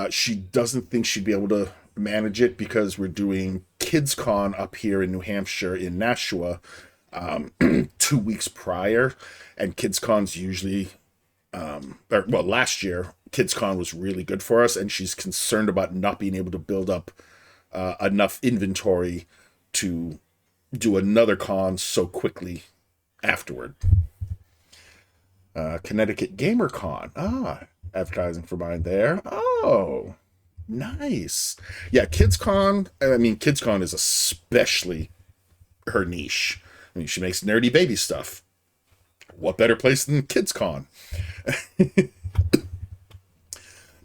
She doesn't think she'd be able to manage it because we're doing Kids Con up here in New Hampshire in Nashua 2 weeks prior. And Kids Con's usually, last year, Kids Con was really good for us. And she's concerned about not being able to build up enough inventory to do another con so quickly afterward. Connecticut Gamer Con. Advertising for mine there. Oh, nice. Yeah, Kids Con. I mean, Kids Con is especially her niche. I mean, she makes nerdy baby stuff. What better place than Kids Con?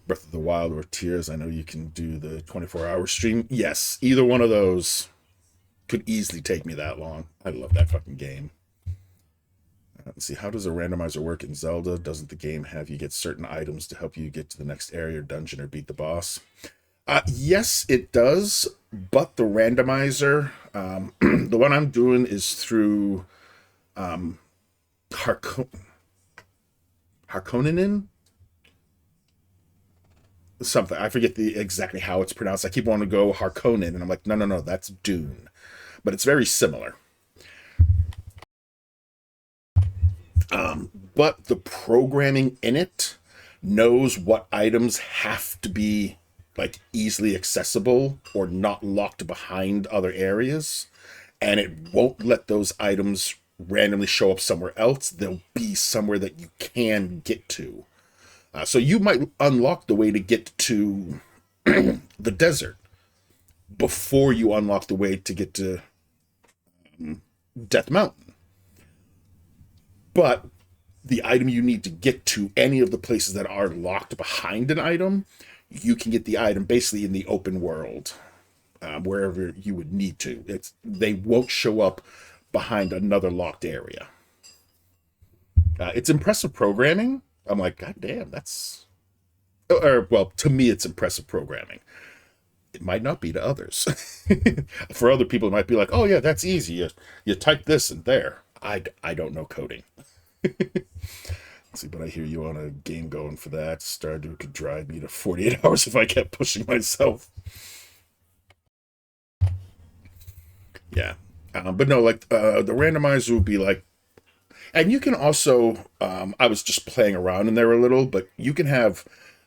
Breath of the Wild or Tears. I know you can do the 24-hour stream. Yes, either one of those could easily take me that long. I love that fucking game. Let's see, how does a randomizer work in Zelda? Doesn't the game have you get certain items to help you get to the next area or dungeon or beat the boss? Yes, it does, but the randomizer, the one I'm doing is through Harkonnen? Something. I forget exactly how it's pronounced. I keep wanting to go Harkonnen, and I'm like, no, that's Dune. But it's very similar. But the programming in it knows what items have to be like easily accessible or not locked behind other areas, and it won't let those items randomly show up somewhere else. They'll be somewhere that you can get to. So you might unlock the way to get to the desert before you unlock the way to get to Death Mountain. But the item you need to get to any of the places that are locked behind an item, you can get the item basically in the open world, wherever you would need to. They won't show up behind another locked area. It's impressive programming. I'm like, God damn, that's... Or, well, to me, it's impressive programming. It might not be to others. For other people, it might be like, oh yeah, that's easy. You type this and there. I don't know coding. Let's see, but I hear you on a game going for that. Stardew could drive me to 48 hours if I kept pushing myself. Yeah. But no, like, the randomizer would be like, and you can also, I was just playing around in there a little, but you can have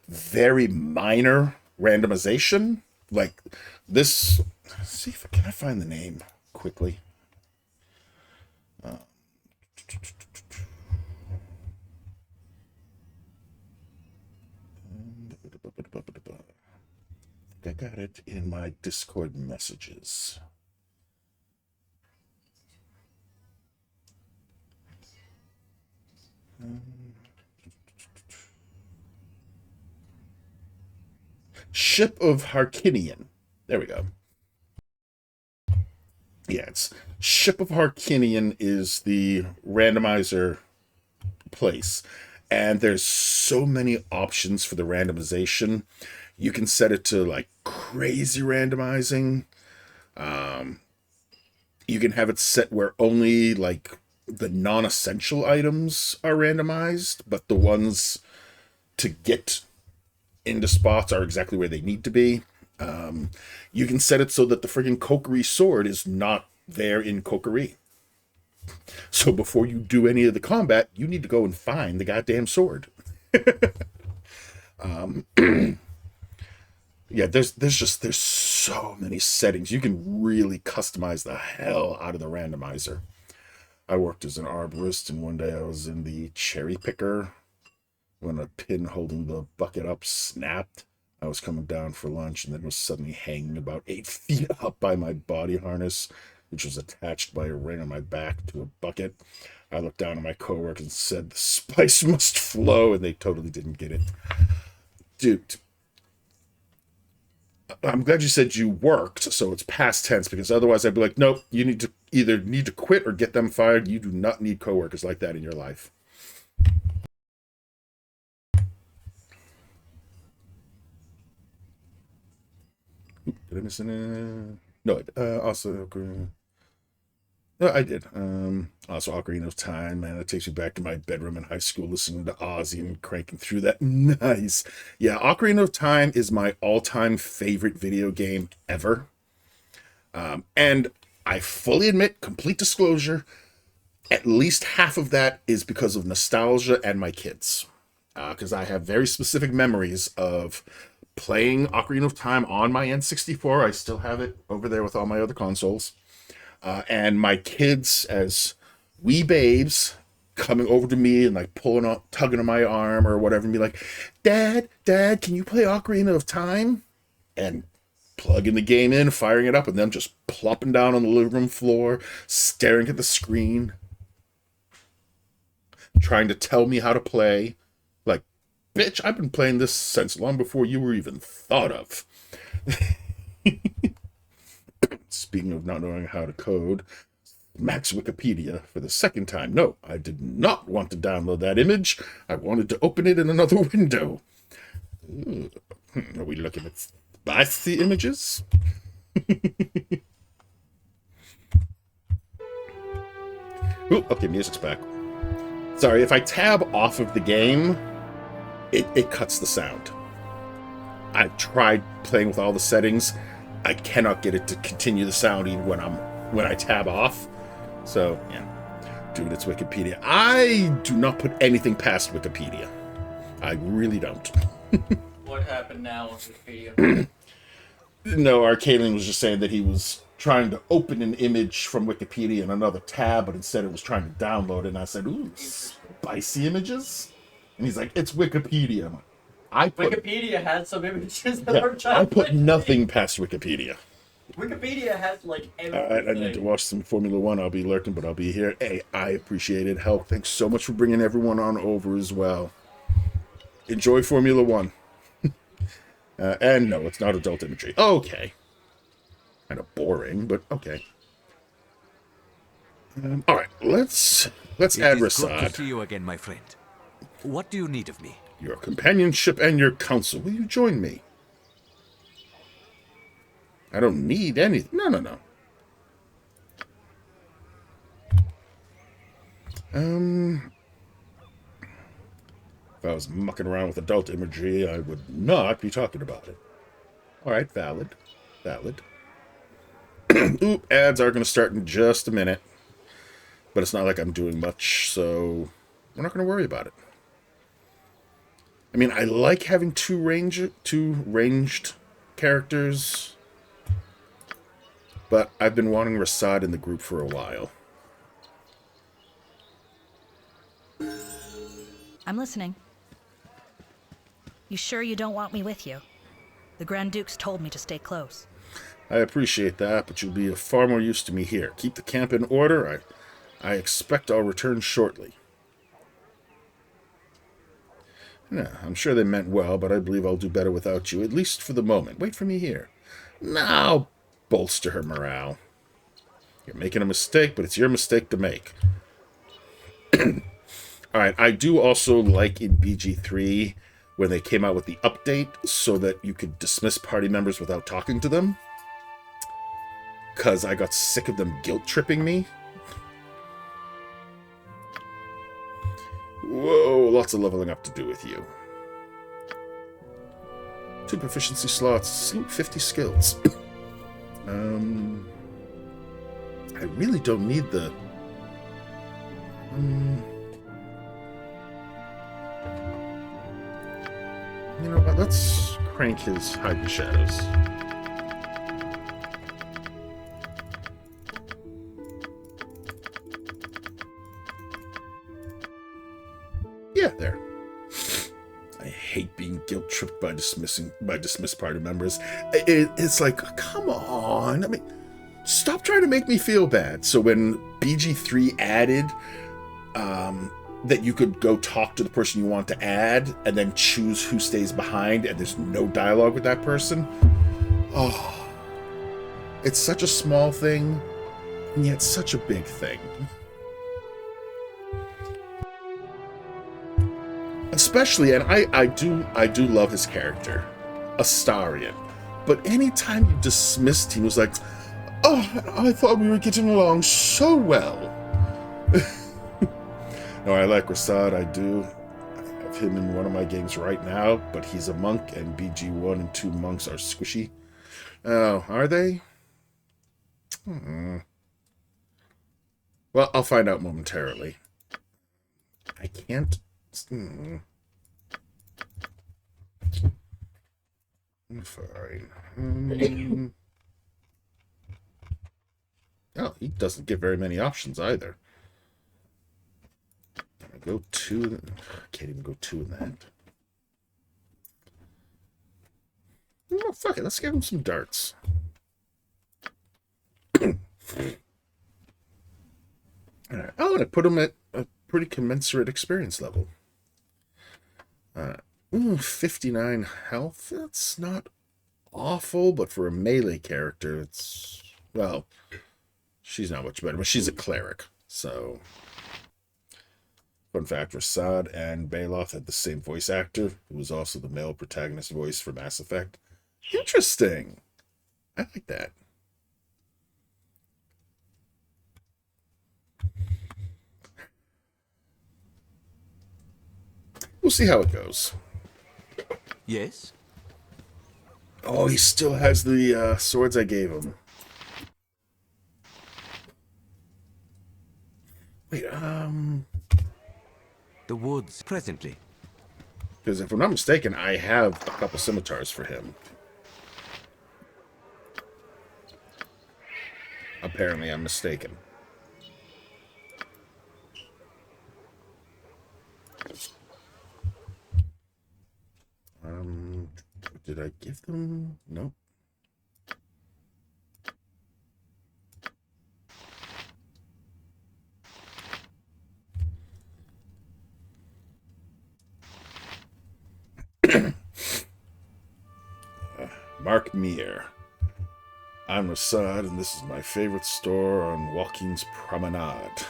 very minor randomization. Like this, let's see if can I find the name quickly. I got it in my Discord messages. Ship of Harkinian. There we go. Yeah, it's Ship of Harkinian is the randomizer place. And there's so many options for the randomization. You can set it to like crazy randomizing. You can have it set where only like the non-essential items are randomized, but the ones to get into spots are exactly where they need to be. You can set it so that the friggin' Kokiri sword is not there in Kokiri. So before you do any of the combat, you need to go and find the goddamn sword. Yeah, there's so many settings. You can really customize the hell out of the randomizer. I worked as an arborist, and one day I was in the cherry picker when a pin holding the bucket up snapped. I was coming down for lunch and then was suddenly hanging about 8 feet up by my body harness, which was attached by a ring on my back to a bucket. I looked down at my coworkers and said, "The spice must flow," and they totally didn't get it. Dude, I'm glad you said you worked, so it's past tense, because otherwise I'd be like, nope, you need to either quit or get them fired. You do not need coworkers like that in your life. Did I miss any? No, also, no, I did. Also, Ocarina of Time, man, it takes me back to my bedroom in high school listening to Ozzy and cranking through that. Nice. Yeah, Ocarina of Time is my all-time favorite video game ever. And I fully admit, complete disclosure, at least half of that is because of nostalgia and my kids. Because I have very specific memories of playing Ocarina of Time on my N64. I still have it over there with all my other consoles. And my kids, as wee babes, coming over to me and like pulling up, tugging on my arm or whatever, and be like, Dad, can you play Ocarina of Time? And plugging the game in, firing it up, and them just plopping down on the living room floor, staring at the screen, trying to tell me how to play. Like, bitch, I've been playing this since long before you were even thought of. Speaking of not knowing how to code, Max Wikipedia for the second time. No, I did not want to download that image. I wanted to open it in another window. Are we looking at spicy images? Ooh, okay, music's back. Sorry, if I tab off of the game, it cuts the sound. I've tried playing with all the settings. I cannot get it to continue the sound even when I tab off. So, yeah. Dude, it's Wikipedia. I do not put anything past Wikipedia. I really don't. what happened now on Wikipedia. No, Arcadian was just saying that he was trying to open an image from Wikipedia in another tab, but instead it was trying to download it. And I said, ooh, spicy images? And he's like, it's Wikipedia. Wikipedia has some images that are I put nothing past Wikipedia. Wikipedia has like everything. Alright, I need to watch some Formula One. I'll be lurking, but I'll be here. Hey, I appreciate it. Help. Thanks so much for bringing everyone on over as well. Enjoy Formula One. And no, it's not adult imagery. Okay. Kind of boring, but okay. All right, let's add It is good to Rasad. see you again, my friend. What do you need of me? Your companionship and your counsel. Will you join me? I don't need anything. No. If I was mucking around with adult imagery, I would not be talking about it. All right, valid. Oop, ads are going to start in just a minute. But it's not like I'm doing much, so we're not going to worry about it. I mean, I like having two ranged characters, but I've been wanting Rasad in the group for a while. I'm listening. You sure you don't want me with you? The Grand Dukes told me to stay close. I appreciate that, but you'll be of far more use to me here. Keep the camp in order. I expect I'll return shortly. Yeah, I'm sure they meant well, but I believe I'll do better without you, at least for the moment. Wait for me here. Now, bolster her morale. You're making a mistake, but it's your mistake to make. Alright, I do also like in BG3 when they came out with the update so that you could dismiss party members without talking to them. Because I got sick of them guilt-tripping me. Whoa, lots of leveling up to do with you. 2 proficiency slots, 50 skills. I really don't need the... You know what, let's crank his Hide in the Shadows. Yeah, there. I hate being guilt-tripped by dismissed party members. It's like, come on. I mean, stop trying to make me feel bad. So when BG3 added that you could go talk to the person you want to add and then choose who stays behind and there's no dialogue with that person. Oh, it's such a small thing and yet such a big thing. Especially, and I do love his character, Astarion. But anytime you dismissed him, he was like, oh, I thought we were getting along so well. No, I like Rasad, I do. I have him in one of my games right now, but he's a monk, and BG1 and 2 monks are squishy. Oh, are they? Well, I'll find out momentarily. I can't... Fine. Oh, he doesn't give very many options either. Can I go 2? Can't even go 2 in that. Oh, fuck it. Let's give him some darts. Alright. Oh, and I put him at a pretty commensurate experience level. 59 health. That's not awful, but for a melee character, it's... Well, she's not much better, but she's a cleric, so... Fun fact, Rasad and Baloth had the same voice actor, who was also the male protagonist voice for Mass Effect. Interesting! I like that. We'll see how it goes. Yes? Oh, he still has the swords I gave him. Wait, The woods, presently. Because if I'm not mistaken, I have a couple scimitars for him. Apparently, I'm mistaken. Did I give them? Nope. Mark Meir. I'm Rasad, and this is my favorite store on Walking's Promenade.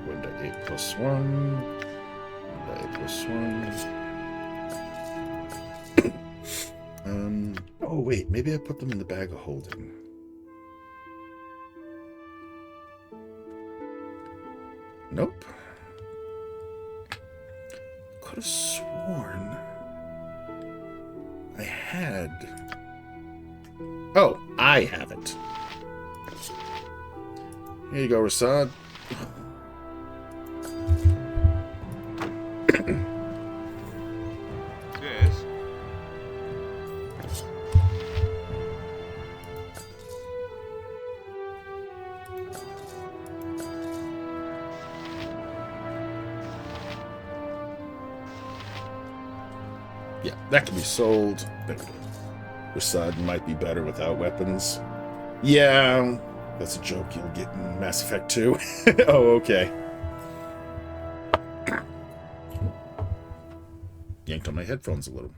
Window 8+1. Window 8+1. Oh wait, maybe I put them in the bag of holding. Nope. Could have sworn I had. Oh, I have it. Here you go, Rasad. Yes. Yeah, that can be sold. There we go. Rasad might be better without weapons. Yeah, that's a joke you'll get in Mass Effect 2. Oh, okay. Yanked on my headphones a little.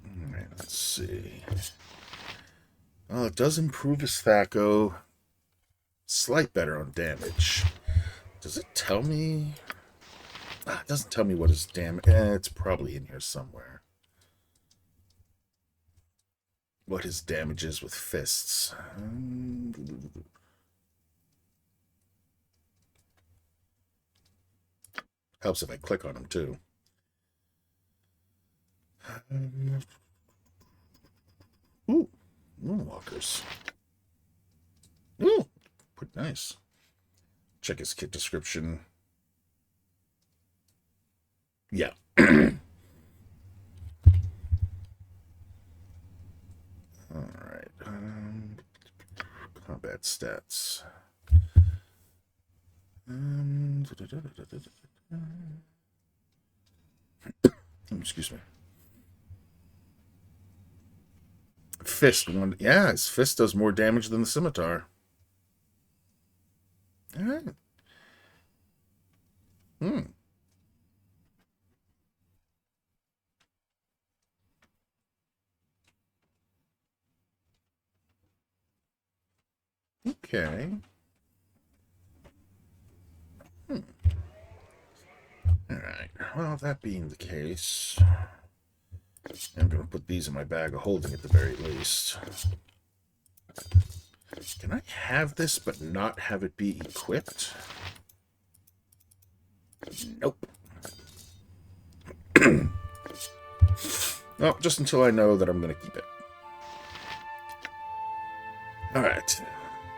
Alright, let's see. Oh, it does improve his Thaco. Slight better on damage. Does it tell me? It doesn't tell me what his damage. It's probably in here somewhere. What his damage is with fists. Helps if I click on him too. Ooh, Moonwalkers. Ooh, pretty nice. Check his kit description. Yeah. Alright. Combat stats. Excuse me. Fist one. Yeah, his fist does more damage than the scimitar. Alright. Okay. Alright. Well, that being the case, I'm going to put these in my bag of holding at the very least. Can I have this but not have it be equipped? Nope. Well, just until I know that I'm going to keep it. Alright.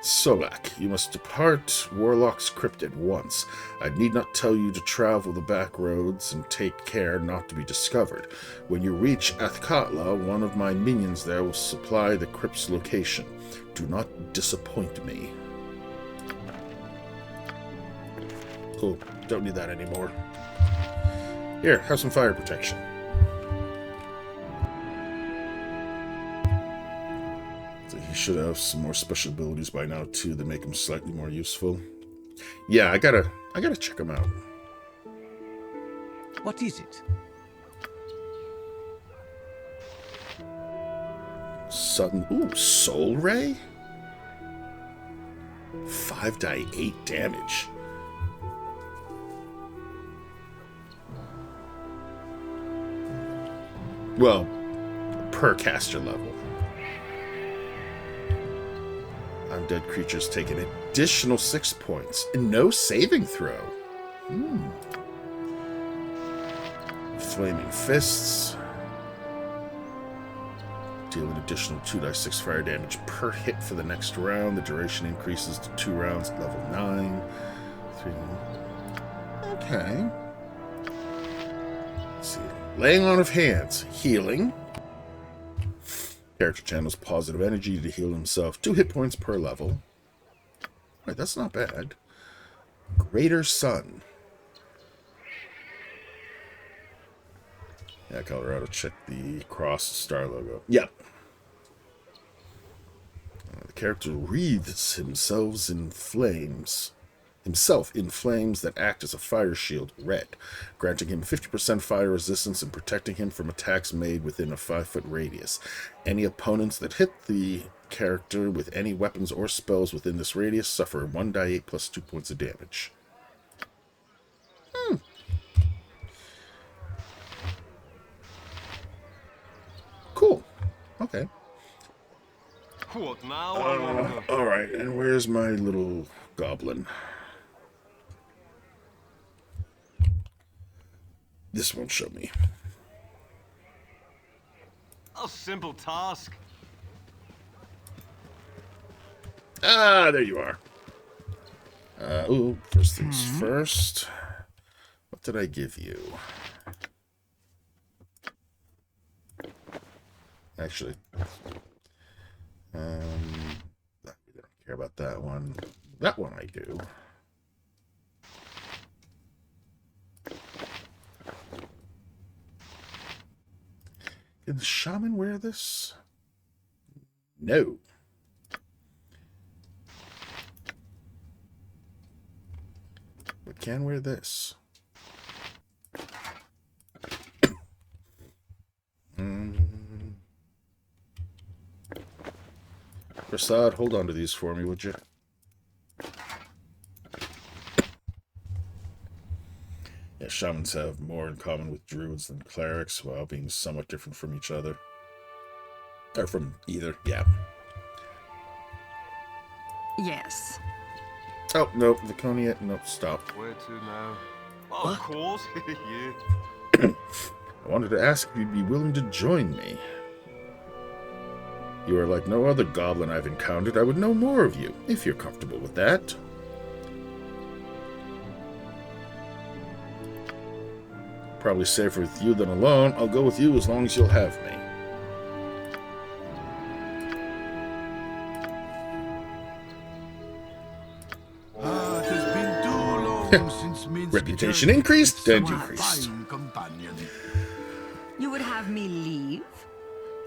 Solak, you must depart Warlock's Crypt at once. I need not tell you to travel the back roads and take care not to be discovered. When you reach Athkatla, one of my minions there will supply the crypt's location. Do not disappoint me. Cool. Don't need that anymore. Here, have some fire protection. He should have some more special abilities by now too that make him slightly more useful. Yeah, I gotta check him out. What is it? Sudden Soul Ray? 5 die 8 damage. Well, per caster level. Undead creatures take an additional 6 points and no saving throw. Flaming Fists. Deal an additional 2d6 fire damage per hit for the next round. The duration increases to 2 rounds at level 9. 3. Okay. Let's see. Laying on of Hands. Healing. Character channels positive energy to heal himself. 2 hit points per level. Alright, that's not bad. Greater Sun. Yeah, Colorado, check the cross star logo. Yep. The character wreathes himself in flames that act as a fire shield, red, granting him 50% fire resistance and protecting him from attacks made within a 5-foot radius. Any opponents that hit the character with any weapons or spells within this radius suffer 1d8 plus 2 points of damage. Cool. Okay. What now, I wonder? Alright, and where's my little goblin? This won't show me. A simple task. Ah, there you are. First things first. What did I give you? Actually, we don't care about that one. That one I do. Can the shaman wear this? No. But can wear this. Prasad, hold on to these for me, would you? Yeah, shamans have more in common with druids than clerics, while being somewhat different from each other. Or from either, yeah. Yes. Oh, no, Viconia, no, stop. Where to now? Oh, of course, yeah. I wanted to ask if you'd be willing to join me. You are like no other goblin I've encountered. I would know more of you, if you're comfortable with that. Probably safer with you than alone. I'll go with you as long as you'll have me. It has been too long since Minsk Reputation increased and decreased. You would have me leave?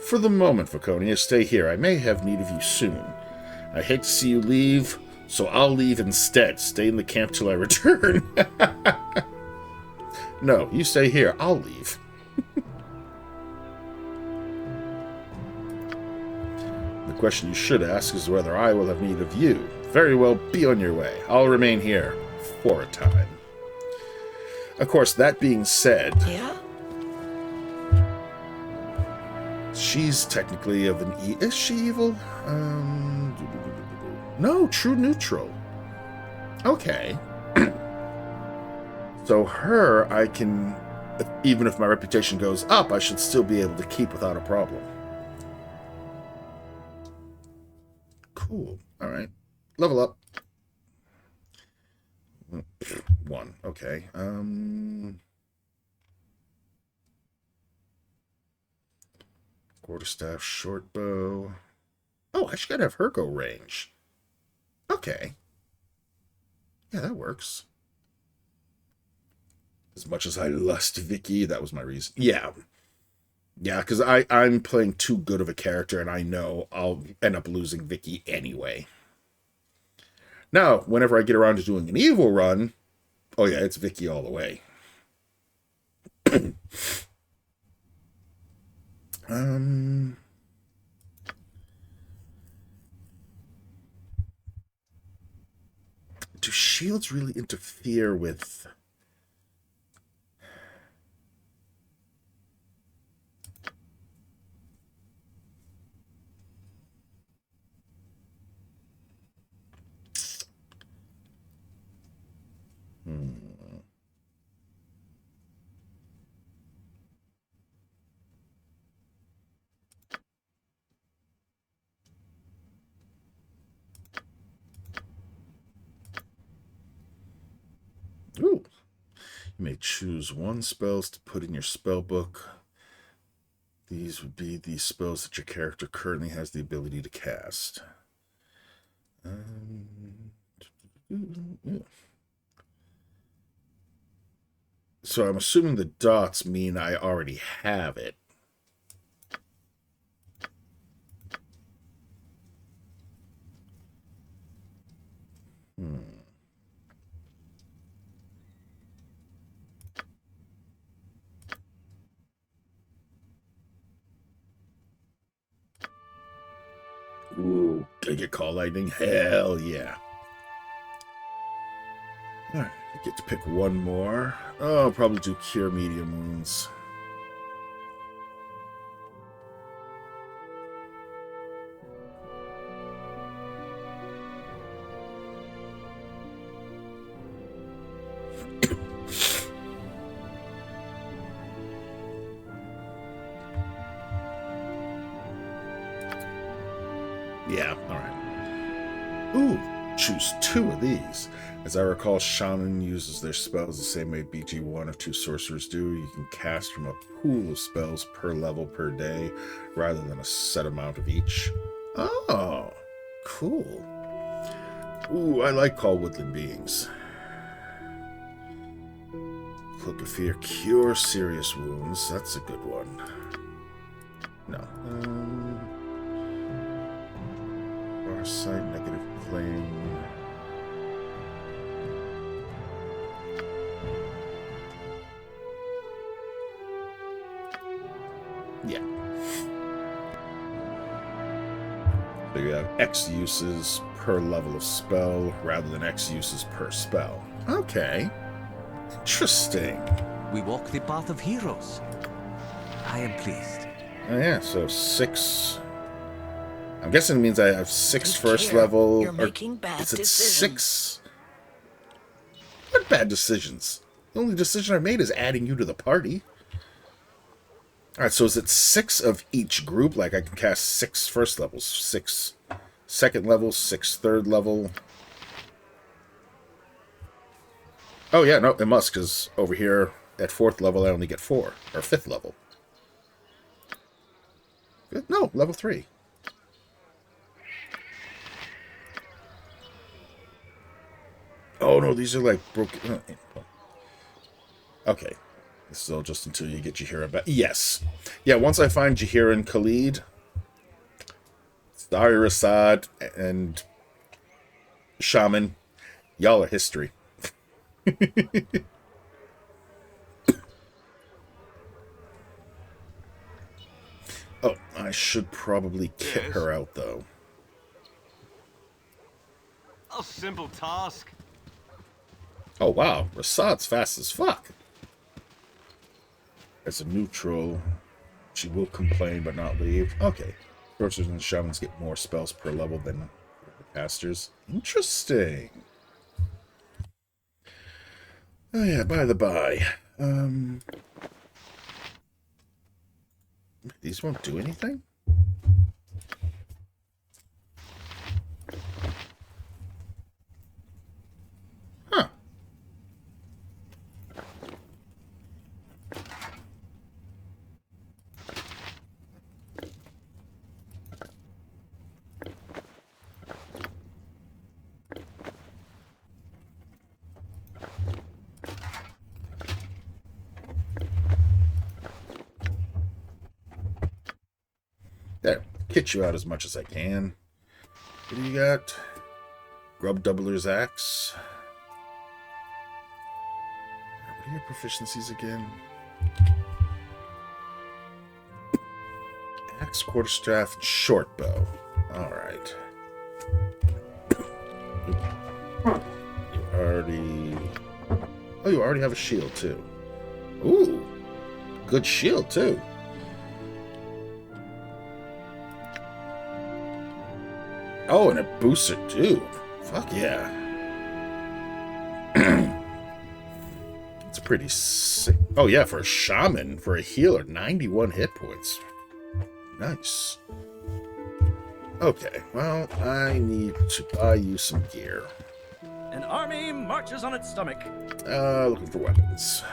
For the moment, Viconia, stay here. I may have need of you soon. I hate to see you leave, so I'll leave instead. Stay in the camp till I return. No, you stay here. I'll leave. The question you should ask is whether I will have need of you. Very well, be on your way. I'll remain here for a time. Of course, that being said... Yeah? She's technically of an Is she evil? No, true neutral. Okay. So her, I can... Even if my reputation goes up, I should still be able to keep without a problem. Cool. Alright. Level up. 1. Okay. Quarterstaff, short bow. Oh, I should have her go range. Okay. Yeah, that works. As much as I lust Vicky, that was my reason. Yeah. Yeah, because I'm playing too good of a character, and I know I'll end up losing Vicky anyway. Now, whenever I get around to doing an evil run, oh yeah, it's Vicky all the way. Do shields really interfere with... Ooh. You may choose one spells to put in your spell book. These would be the spells that your character currently has the ability to cast. So I'm assuming the dots mean I already have it. Ooh, can I get Call Lightning? Hell yeah. Alright, I get to pick one more. Oh, I'll probably do Cure Medium Wounds. Yeah, alright. Ooh, choose two of these. As I recall, Shaman uses their spells the same way BG1 or 2 sorcerers do. You can cast from a pool of spells per level per day, rather than a set amount of each. Oh, cool. Ooh, I like Call Woodland Beings. Cloak of Fear, Cure Serious Wounds. That's a good one. No. Farsight, Negative Plane. Yeah. So you have X uses per level of spell rather than X uses per spell. Okay. Interesting. We walk the path of heroes. I am pleased. Oh yeah, so 6. I'm guessing it means I have 6 first level. You're making bad is it decisions. 6? What bad decisions? The only decision I made is adding you to the party. Alright, so is it 6 of each group? Like I can cast 6 first levels, 6 second level, 6 third level. Oh yeah, no, it must, because over here at 4th level I only get 4, or 5th level. No, level 3. Oh no, these are like broken. Okay. This is all just until you get Jaheira back. Yes. Yeah, once I find Jaheira and Khalid, Dahir Assad, and Shaman, y'all are history. Oh, I should probably kick her out, though. A simple task. Oh, wow. Rassad's fast as fuck. As a neutral, she will complain but not leave. Okay. Sorcerers and Shamans get more spells per level than the casters. Interesting. Oh, yeah, by the by. These won't do anything? Huh. There, kit you out as much as I can. What do you got? Grub Doubler's Axe. What are your proficiencies again? Axe, Quarterstaff, and Short Bow. Alright. You already... Oh, you already have a shield, too. Ooh. Good shield, too. Oh, and it boosts it too. Fuck yeah. It's pretty sick. Oh yeah, for a shaman, for a healer, 91 hit points. Nice. Okay, well, I need to buy you some gear. An army marches on its stomach. Looking for weapons.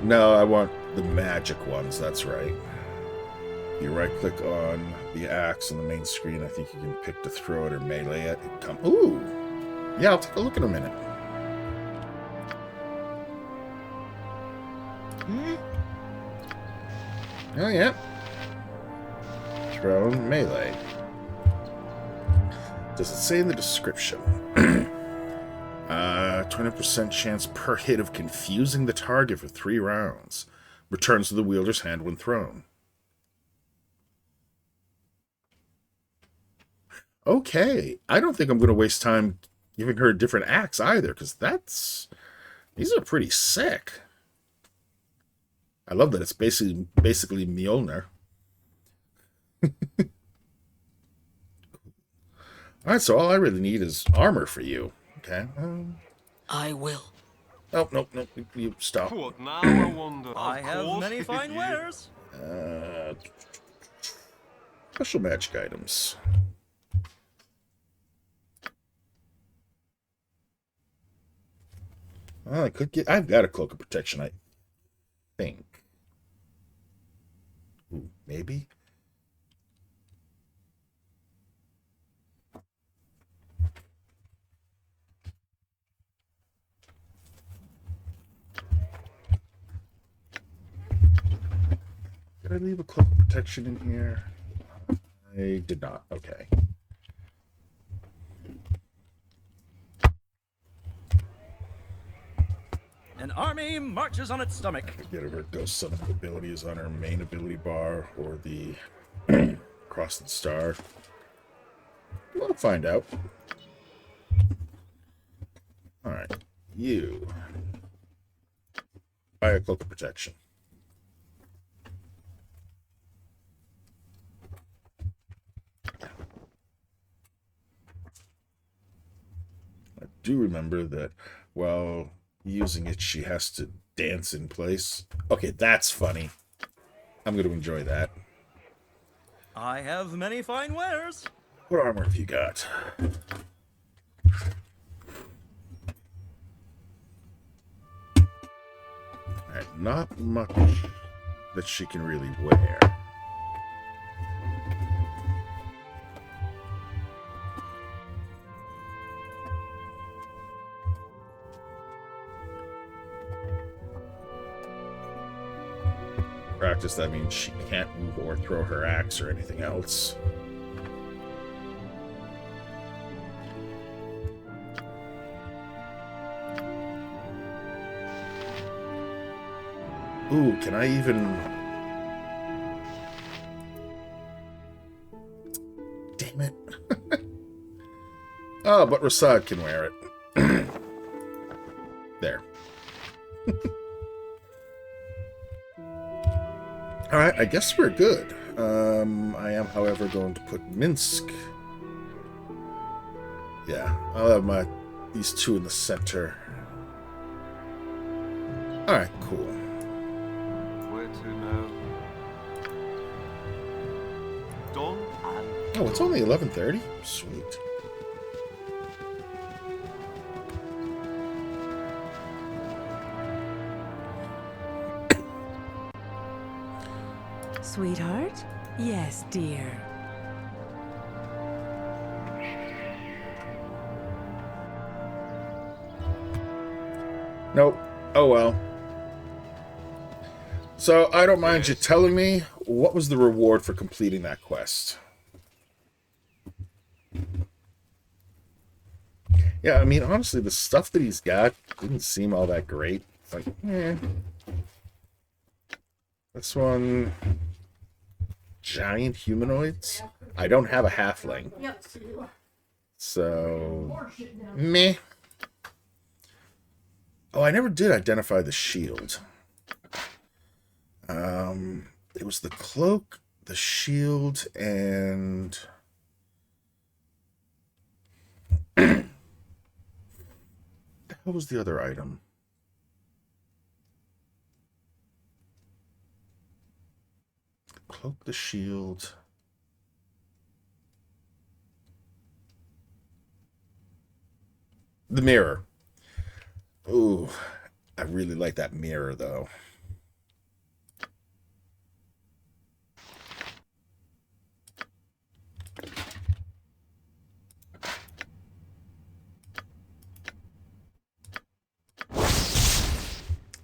No, I want the magic ones, that's right. You right-click on the axe on the main screen. I think you can pick to throw it or melee it. Ooh! Yeah, I'll take a look in a minute. Oh, yeah. Thrown melee. Does it say in the description? 20% chance per hit of confusing the target for 3 rounds. Returns to the wielder's hand when thrown. Okay. I don't think I'm going to waste time giving her a different axe either, because these are pretty sick. I love that it's basically Mjolnir. Alright, so all I really need is armor for you. Okay. I will. Oh, nope. You stop. What now, I wonder? I have many fine wares. Special magic items. Well, I could get... I've got a cloak of protection, I think. Ooh, maybe? Did I leave a cloak of protection in here? I did not. Okay. An army marches on its stomach. Get her ghost summon abilities on her main ability bar or the crossed star. We'll find out. Alright. You. Buy a cloak of protection. I do remember that while using it, she has to dance in place. Okay, that's funny. I'm going to enjoy that. I have many fine wares. What armor have you got? Alright, not much that she can really wear. Practice, that means she can't move or throw her axe or anything else. Ooh, can I even... Damn it. Oh, but Rasad can wear it. There. Alright, I guess we're good. I am, however, going to put Minsk. Yeah, I'll have these two in the center. Alright, cool. Where to now? Done and... Oh, it's only 11:30? Sweet. Sweetheart? Yes, dear. Nope. Oh well. So, I don't mind you telling me, what was the reward for completing that quest? Yeah, I mean, honestly, the stuff that he's got didn't seem all that great. It's like, This one... Giant humanoids? I don't have a halfling. So... Meh. Oh, I never did identify the shield. It was the cloak, the shield, and... What was the other item? Cloak, the shield. The mirror. Ooh, I really like that mirror, though.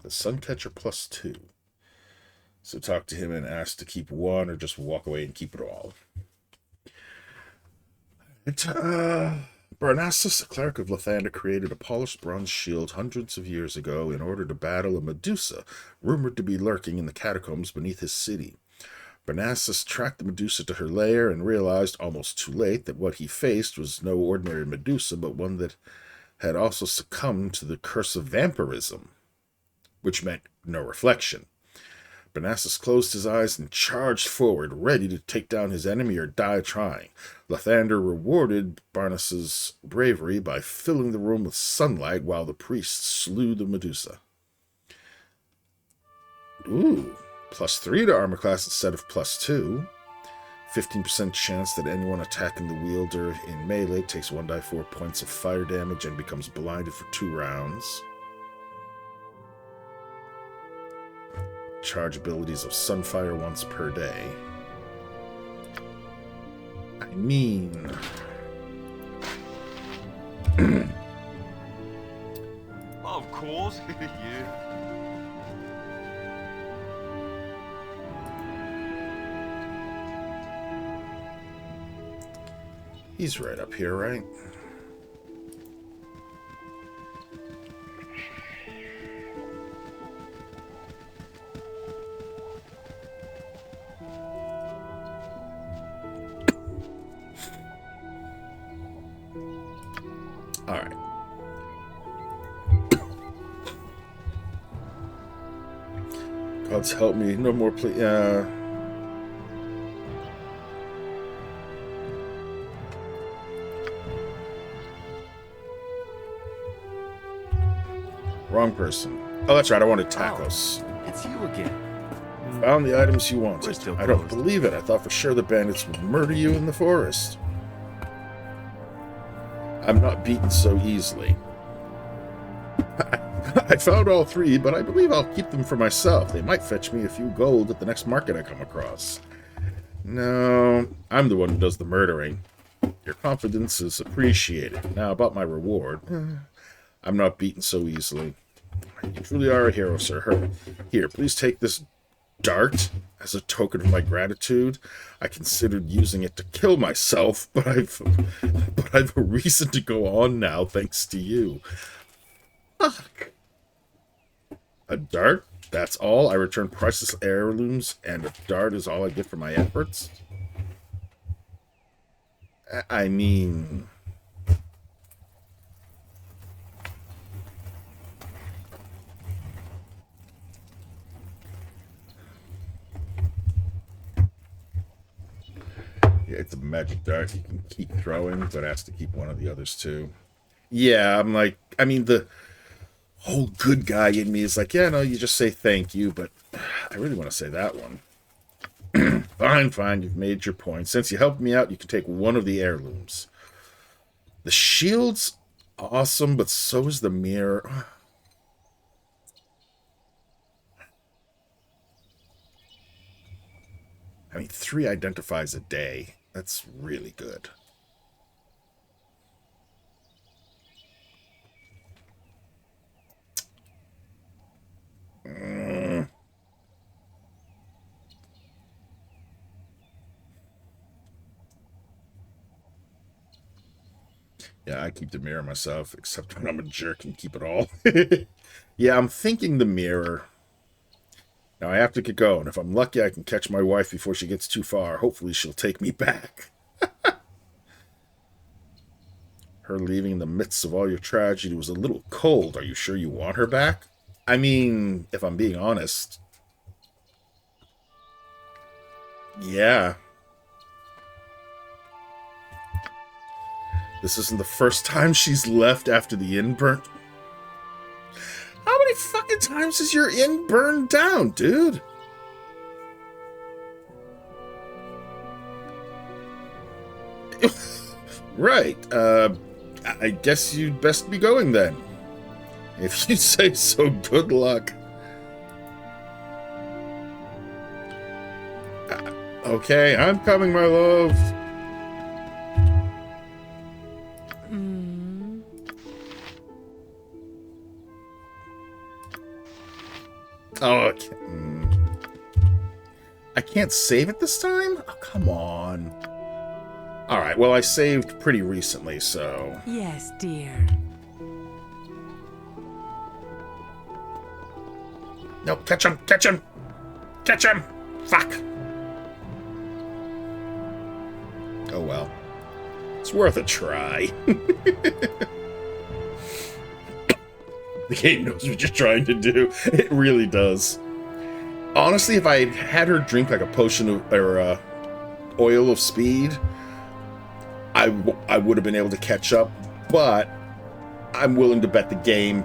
The Suncatcher +2. So talk to him and ask to keep one or just walk away and keep it all. Barnassus, a cleric of Lathander, created a polished bronze shield hundreds of years ago in order to battle a Medusa, rumored to be lurking in the catacombs beneath his city. Barnassus tracked the Medusa to her lair and realized, almost too late, that what he faced was no ordinary Medusa, but one that had also succumbed to the curse of vampirism, which meant no reflection. Barnassus closed his eyes and charged forward, ready to take down his enemy or die trying. Lathander rewarded Barnassus' bravery by filling the room with sunlight while the priest slew the Medusa. Ooh, +3 to armor class instead of +2. 15% chance that anyone attacking the wielder in melee takes 1d4 points of fire damage and becomes blinded for 2 rounds. Charge abilities of Sunfire once per day. I mean... Of course, yeah. He's right up here, right? Alright. Gods help me. No more please. Wrong person. Oh, that's right. I wanted tacos. It's you again. Found the items you wanted. still I don't closed. believe it. I thought for sure the bandits would murder you in the forest. I'm not beaten so easily. I found all 3, but I believe I'll keep them for myself. They might fetch me a few gold at the next market I come across. No, I'm the one who does the murdering. Your confidence is appreciated. Now, about my reward. I'm not beaten so easily. You truly are a hero, sir. Here, please take this dart as a token of my gratitude. I considered using it to kill myself, but I've a reason to go on now, thanks to you. Fuck. A dart? That's all? I return priceless heirlooms, and a dart is all I get for my efforts? I mean... Yeah, it's a magic dart you can keep throwing, but has to keep one of the others too. Yeah, I'm like, I mean, the whole good guy in me is like, yeah, no, you just say thank you, but I really want to say that one. Fine, you've made your point. Since you helped me out, you can take one of the heirlooms. The shield's awesome, but so is the mirror. I mean, 3 identifies a day. That's really good. Yeah, I keep the mirror myself, except when I'm a jerk and keep it all. Yeah, I'm thinking the mirror. Now, I have to get going. If I'm lucky, I can catch my wife before she gets too far. Hopefully, she'll take me back. Her leaving in the midst of all your tragedy was a little cold. Are you sure you want her back? I mean, if I'm being honest, Yeah. This isn't the first time she's left after the inn burnt. How many fucking times has your inn burned down, dude? Right. I guess you'd best be going then. If you say so, good luck. Okay, I'm coming, my love. Oh, I can't save it this time? Oh, come on. Alright, well, I saved pretty recently, so... Yes, dear. No, catch him! Catch him! Catch him! Fuck! Oh well. It's worth a try. The game knows what you're trying to do. It really does. Honestly, if I had her drink like a potion of, or oil of speed, I would have been able to catch up, but I'm willing to bet the game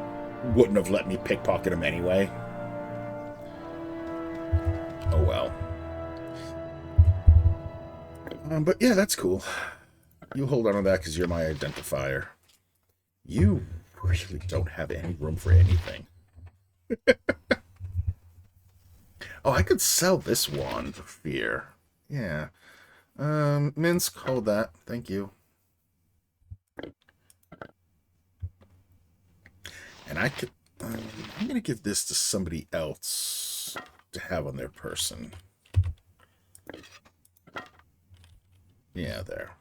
wouldn't have let me pickpocket him anyway. Oh well. But yeah, that's cool. You hold on to that because you're my identifier. You really don't have any room for anything. Oh, I could sell this wand for fear. Yeah. Minsk, hold that. Thank you. And I could... I'm going to give this to somebody else to have on their person. Yeah, there.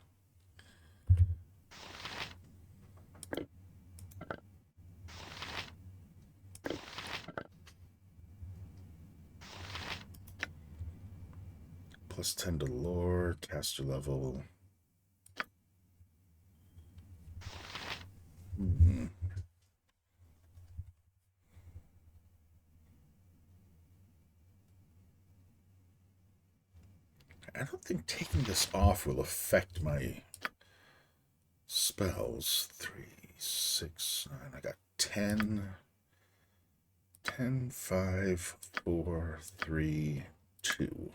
Plus 10 to lore, caster level. I don't think taking this off will affect my spells. 3, 6, 9. I got 10. 10, 5, 4, 3, 2.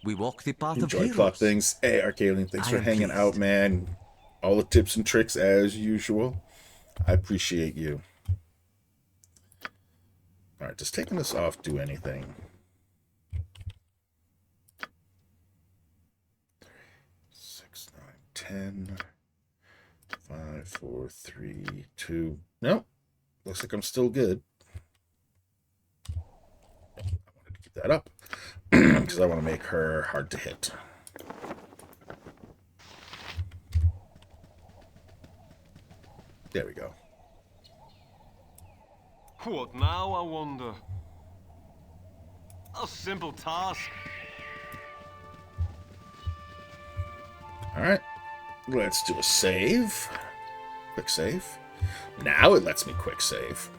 We walk the path of Enjoy heroes. plot things. Hey, Arcalian, thanks for hanging out, man. All the tips and tricks as usual. I appreciate you. Alright, does taking this off do anything? 6, 9, 10. 5, 4, 3, 2. Nope. Looks like I'm still good. I wanted to keep that up. Because I want to make her hard to hit. There we go. What now, I wonder? A simple task. Alright. Let's do a save. Quick save. Now it lets me quick save.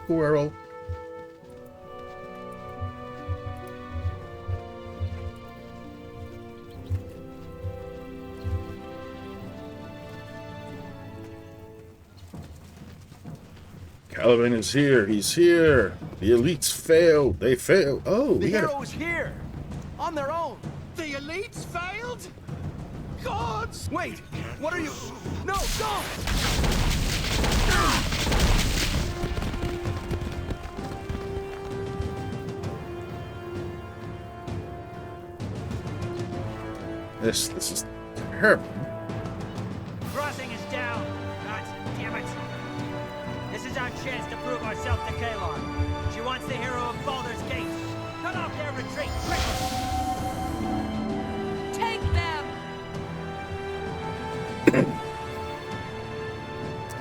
Whirl. Caliban is here. He's here. The elites failed. They failed. Oh, The we got heroes here, on their own. The elites failed? Gods! Wait, what are you? No, don't! This is terrible. Crossing is down. God damn it. This is our chance to prove ourselves to Kalar. She wants the hero of Baldur's Gate. Cut off their retreat quickly. Take them!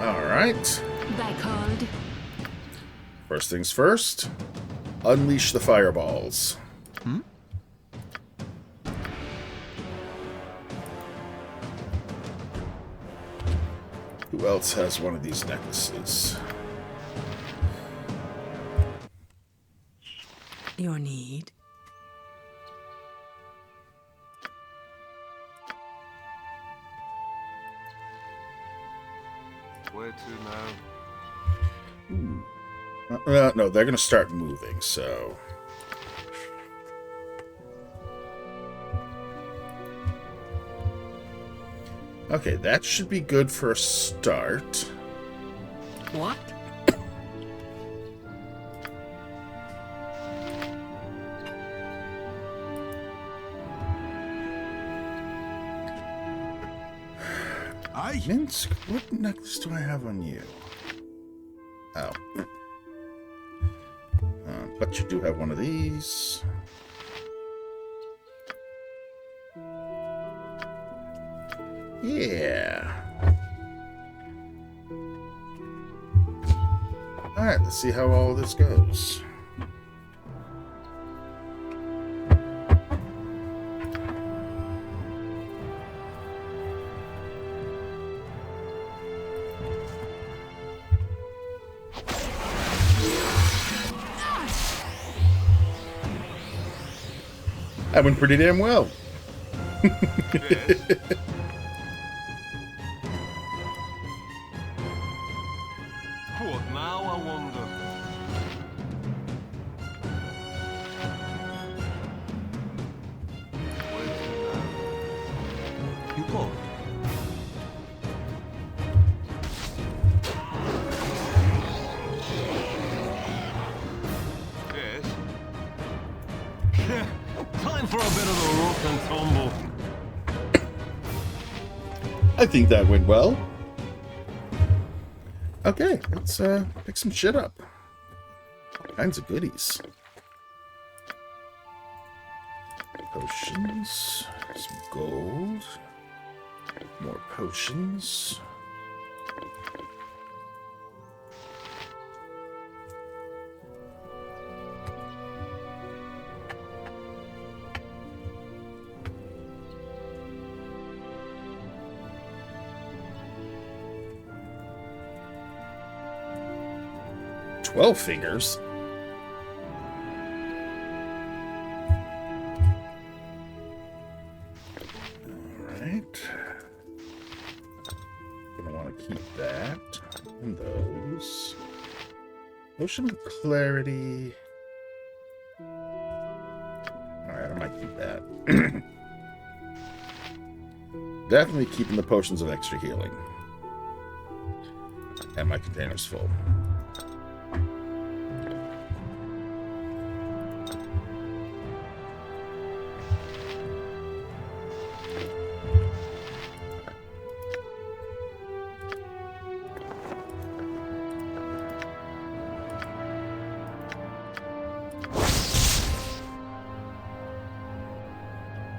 Alright. By code. First things first. Unleash the fireballs. Who else has one of these necklaces? your need. Where to now? No, they're gonna start moving, so... Okay, that should be good for a start. What? Minsk, what necklace do I have on you? Oh. But you do have one of these. Yeah. Alright, let's see how all this goes. That went pretty damn well. What now, I wonder? You called? Yes. Time for a bit of the rough and tumble. I think that went well. Okay, let's pick some shit up. All kinds of goodies. Potions, some gold, more potions. Twelve fingers. Gonna want to keep that and those. Potion of Clarity. Alright, I might keep that. Definitely keeping the potions of extra healing. And my container's full.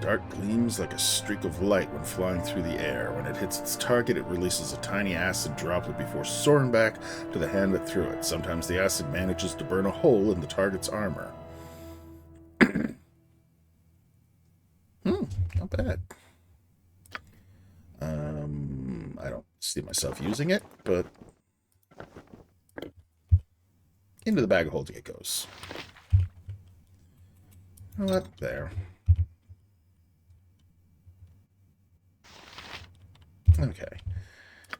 Dart gleams like a streak of light when flying through the air. When it hits its target, it releases a tiny acid droplet before soaring back to the hand that threw it. Sometimes the acid manages to burn a hole in the target's armor. Not bad. I don't see myself using it, but into the bag of holding it goes. What? There. Okay.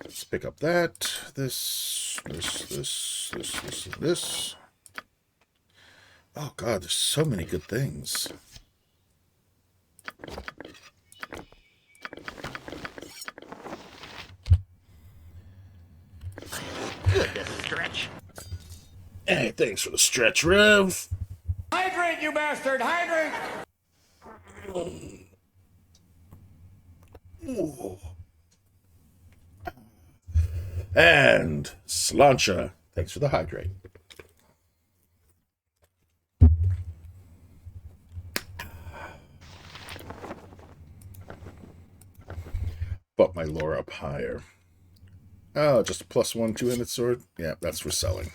Let's pick up that. This. Oh god, there's so many good things. Goodness, stretch. Hey, thanks for the stretch, Rev. Hydrate, you bastard! Hydrate! Ooh. And Slancha, thanks for the hydrate. Bump my lore up higher. Oh, just a +1 two-handed sword? Yeah, that's for selling.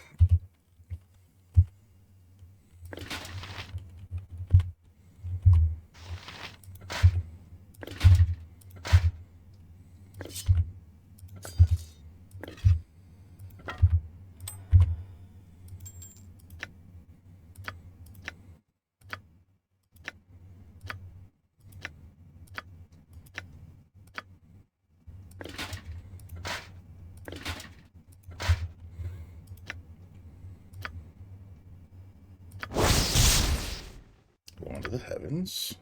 the heavens.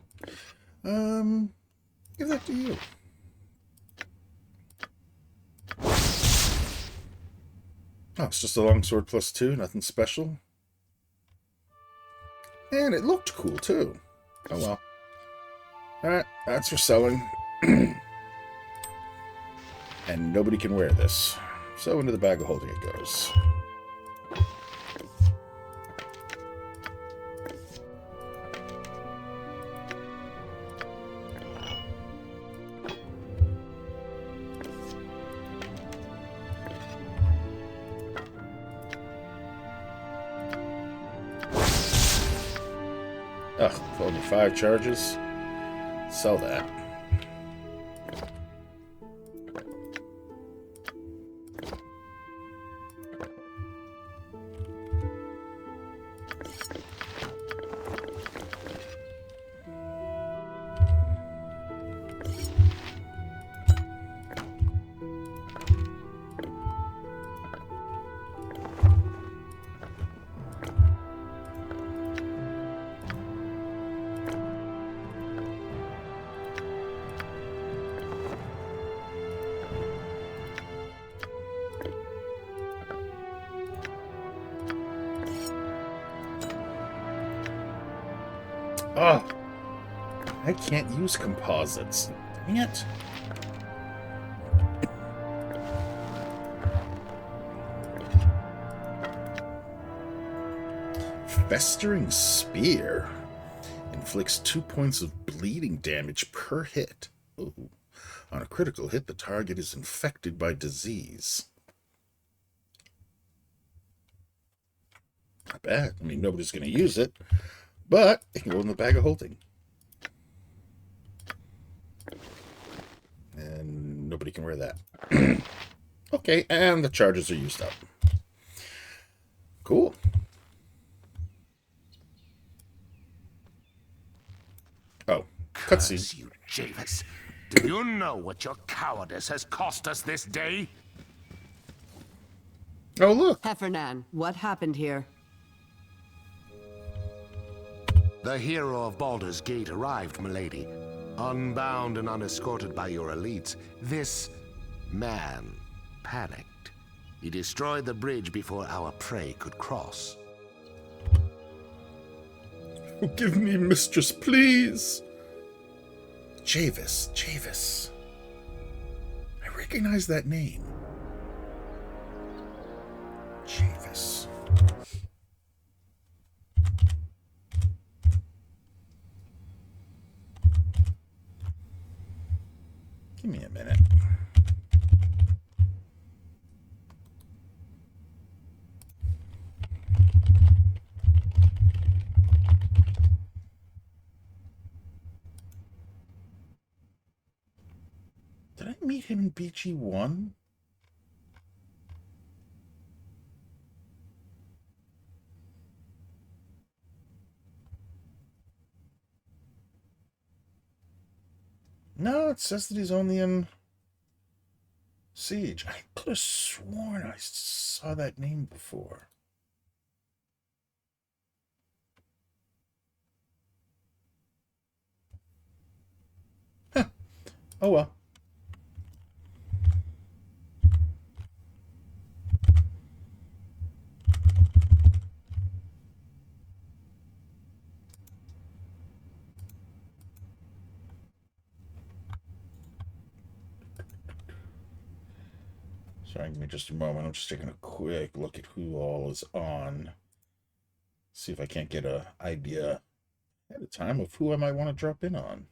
Give that to you. Oh, it's just a longsword +2, nothing special. And it looked cool, too. Oh, well. Alright, that's for selling. And nobody can wear this. So into the bag of holding it goes. Ugh, only 5 charges. Sell that. Oh, I can't use composites. Dang it. Festering Spear inflicts 2 points of bleeding damage per hit. Ooh. On a critical hit, the target is infected by disease. Not bad. I mean, nobody's going to use it. But it can go in the bag of holding. And nobody can wear that. Okay, and the charges are used up. Cool. Oh, cutscene. Curse you, Javis. Do you know what your cowardice has cost us this day? Oh, look. Heffernan, what happened here? The hero of Baldur's Gate arrived, milady. Unbound and unescorted by your elites, this man panicked. He destroyed the bridge before our prey could cross. Forgive me, mistress, please. Javis. I recognize that name. Javis. Give me a minute. Did I meet him in BG1? No, it says that he's only in Siege. I could have sworn I saw that name before. Huh. Oh well. Sorry, give me just a moment. I'm just taking a quick look at who all is on. See if I can't get an idea at a time of who I might want to drop in on.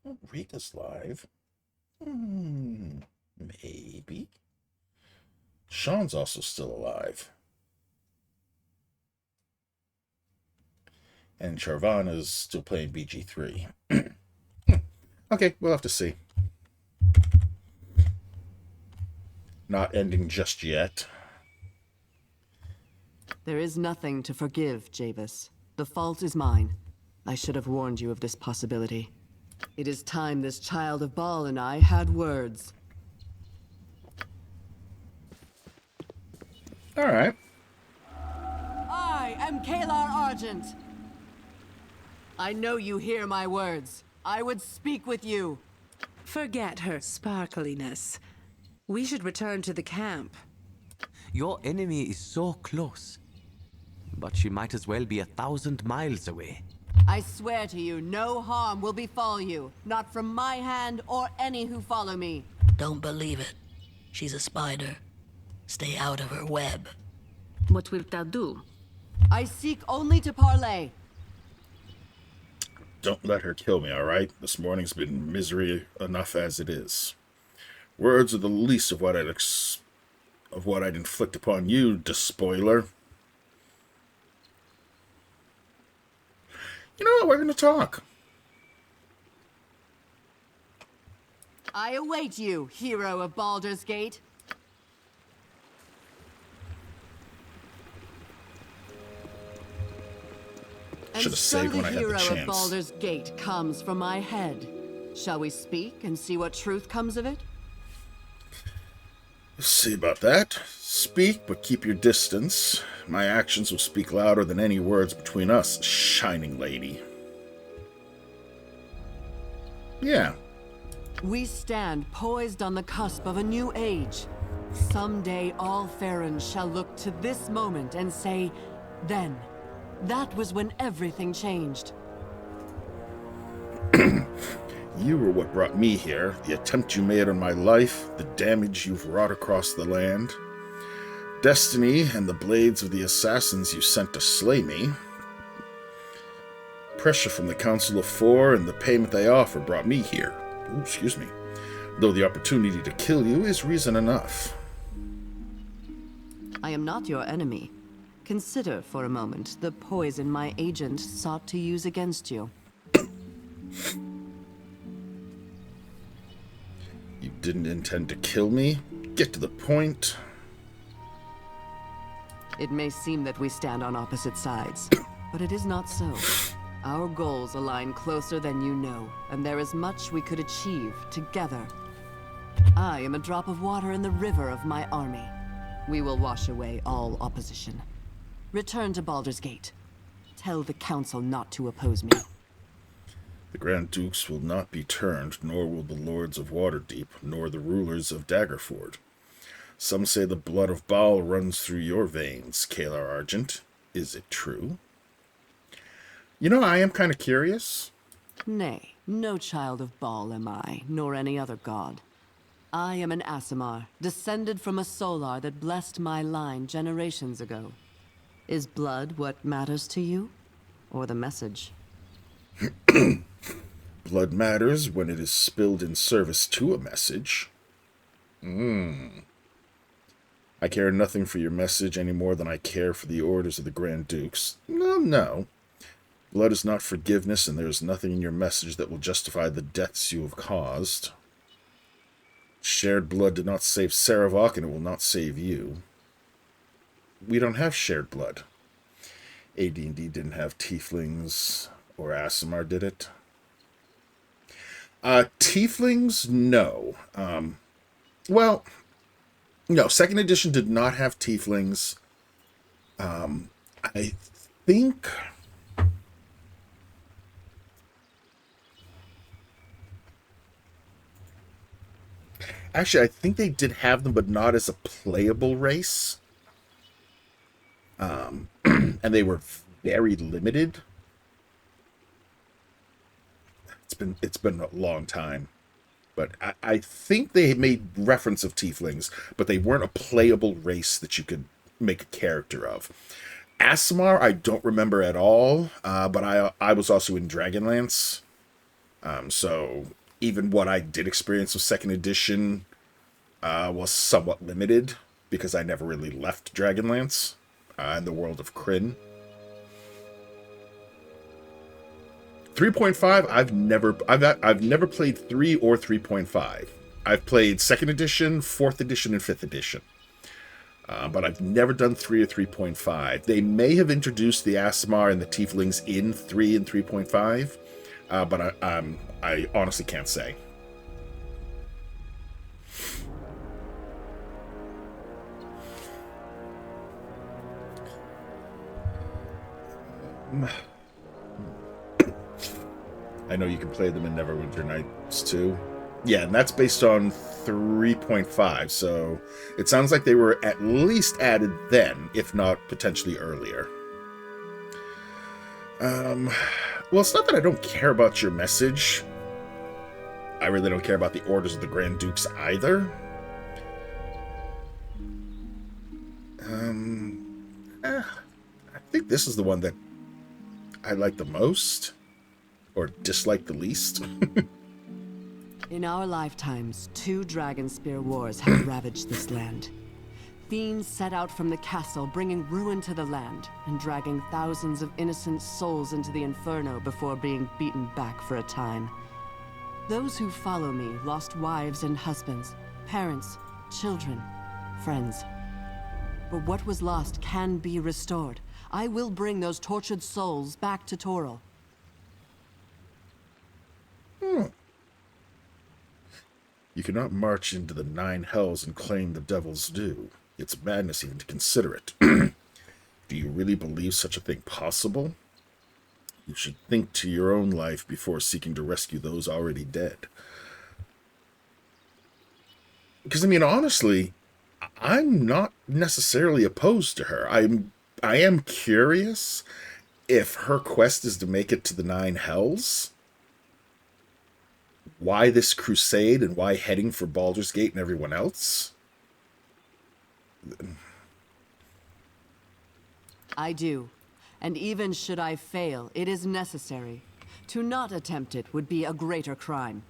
Oh, Rika's live. Maybe. Sean's also still alive. And Charvan is still playing BG3. Okay, we'll have to see. Not ending just yet. There is nothing to forgive, Javis. The fault is mine. I should have warned you of this possibility. It is time this child of Baal and I had words. All right. I am Kalar Argent. I know you hear my words. I would speak with you. Forget her sparkliness. We should return to the camp. Your enemy is so close. But she might as well be 1,000 miles away. I swear to you, no harm will befall you. Not from my hand or any who follow me. Don't believe it. She's a spider. Stay out of her web. What wilt thou do? I seek only to parley. Don't let her kill me, all right? This morning's been misery enough as it is. Words are the least of what I'd inflict upon you, despoiler. You know what? We're going to talk. I await you, hero of Baldur's Gate. Should have saved when I had the hero of chance. Baldur's Gate comes from my head. Shall we speak and see what truth comes of it? We'll see about that. Speak, but keep your distance. My actions will speak louder than any words between us, shining lady. Yeah. We stand poised on the cusp of a new age. Someday all Farron shall look to this moment and say, then, that was when everything changed. You were what brought me here, the attempt you made on my life, the damage you've wrought across the land. Destiny and the blades of the assassins you sent to slay me. Pressure from the Council of Four and the payment they offer brought me here. Ooh, excuse me. Though the opportunity to kill you is reason enough. I am not your enemy. Consider for a moment the poison my agent sought to use against you. You didn't intend to kill me? Get to the point. It may seem that we stand on opposite sides, but it is not so. Our goals align closer than you know, and there is much we could achieve together. I am a drop of water in the river of my army. We will wash away all opposition. Return to Baldur's Gate. Tell the Council not to oppose me. The Grand Dukes will not be turned, nor will the Lords of Waterdeep, nor the rulers of Daggerford. Some say the blood of Baal runs through your veins, Kalar Argent. Is it true? You know, I am kind of curious. Nay, no child of Baal am I, nor any other god. I am an Aasimar, descended from a Solar that blessed my line generations ago. Is blood what matters to you? Or the message? Blood matters when it is spilled in service to a message. I care nothing for your message any more than I care for the orders of the Grand Dukes. No. Blood is not forgiveness, and there is nothing in your message that will justify the deaths you have caused. Shared blood did not save Saravok, and it will not save you. We don't have shared blood. AD&D didn't have tieflings, or Aasimar did it. Tieflings, no. Well, no, 2nd edition did not have tieflings. I think... Actually, I think they did have them, but not as a playable race. And they were very limited. It's been a long time. But I think they made reference of tieflings, but they weren't a playable race that you could make a character of. Aasimar, I don't remember at all, but I was also in Dragonlance. So even what I did experience with 2nd edition was somewhat limited, because I never really left Dragonlance in the world of Kryn. 3.5, I've never played 3 or 3.5. I've played 2nd edition, 4th edition, and 5th edition. But I've never done 3 or 3.5. They may have introduced the Aasimar and the Tieflings in 3 and 3.5, but I honestly can't say. I know you can play them in Neverwinter Nights too. Yeah, and that's based on 3.5, so it sounds like they were at least added then, if not potentially earlier. Well, it's not that I don't care about your message. I really don't care about the orders of the Grand Dukes either. I think this is the one that I like the most, or dislike the least. In our lifetimes, 2 Dragonspear wars have ravaged this land. Fiends set out from the castle, bringing ruin to the land, and dragging thousands of innocent souls into the inferno before being beaten back for a time. Those who follow me lost wives and husbands, parents, children, friends. But what was lost can be restored. I will bring those tortured souls back to Toril. You cannot march into the 9 hells and claim the devil's due. It's madness even to consider it. Do you really believe such a thing possible? You should think to your own life before seeking to rescue those already dead. Because, I mean, honestly, I'm not necessarily opposed to her. I am curious if her quest is to make it to the 9 hells. Why this crusade and why heading for Baldur's Gate and everyone else? I do. And even should I fail, it is necessary. To not attempt it would be a greater crime.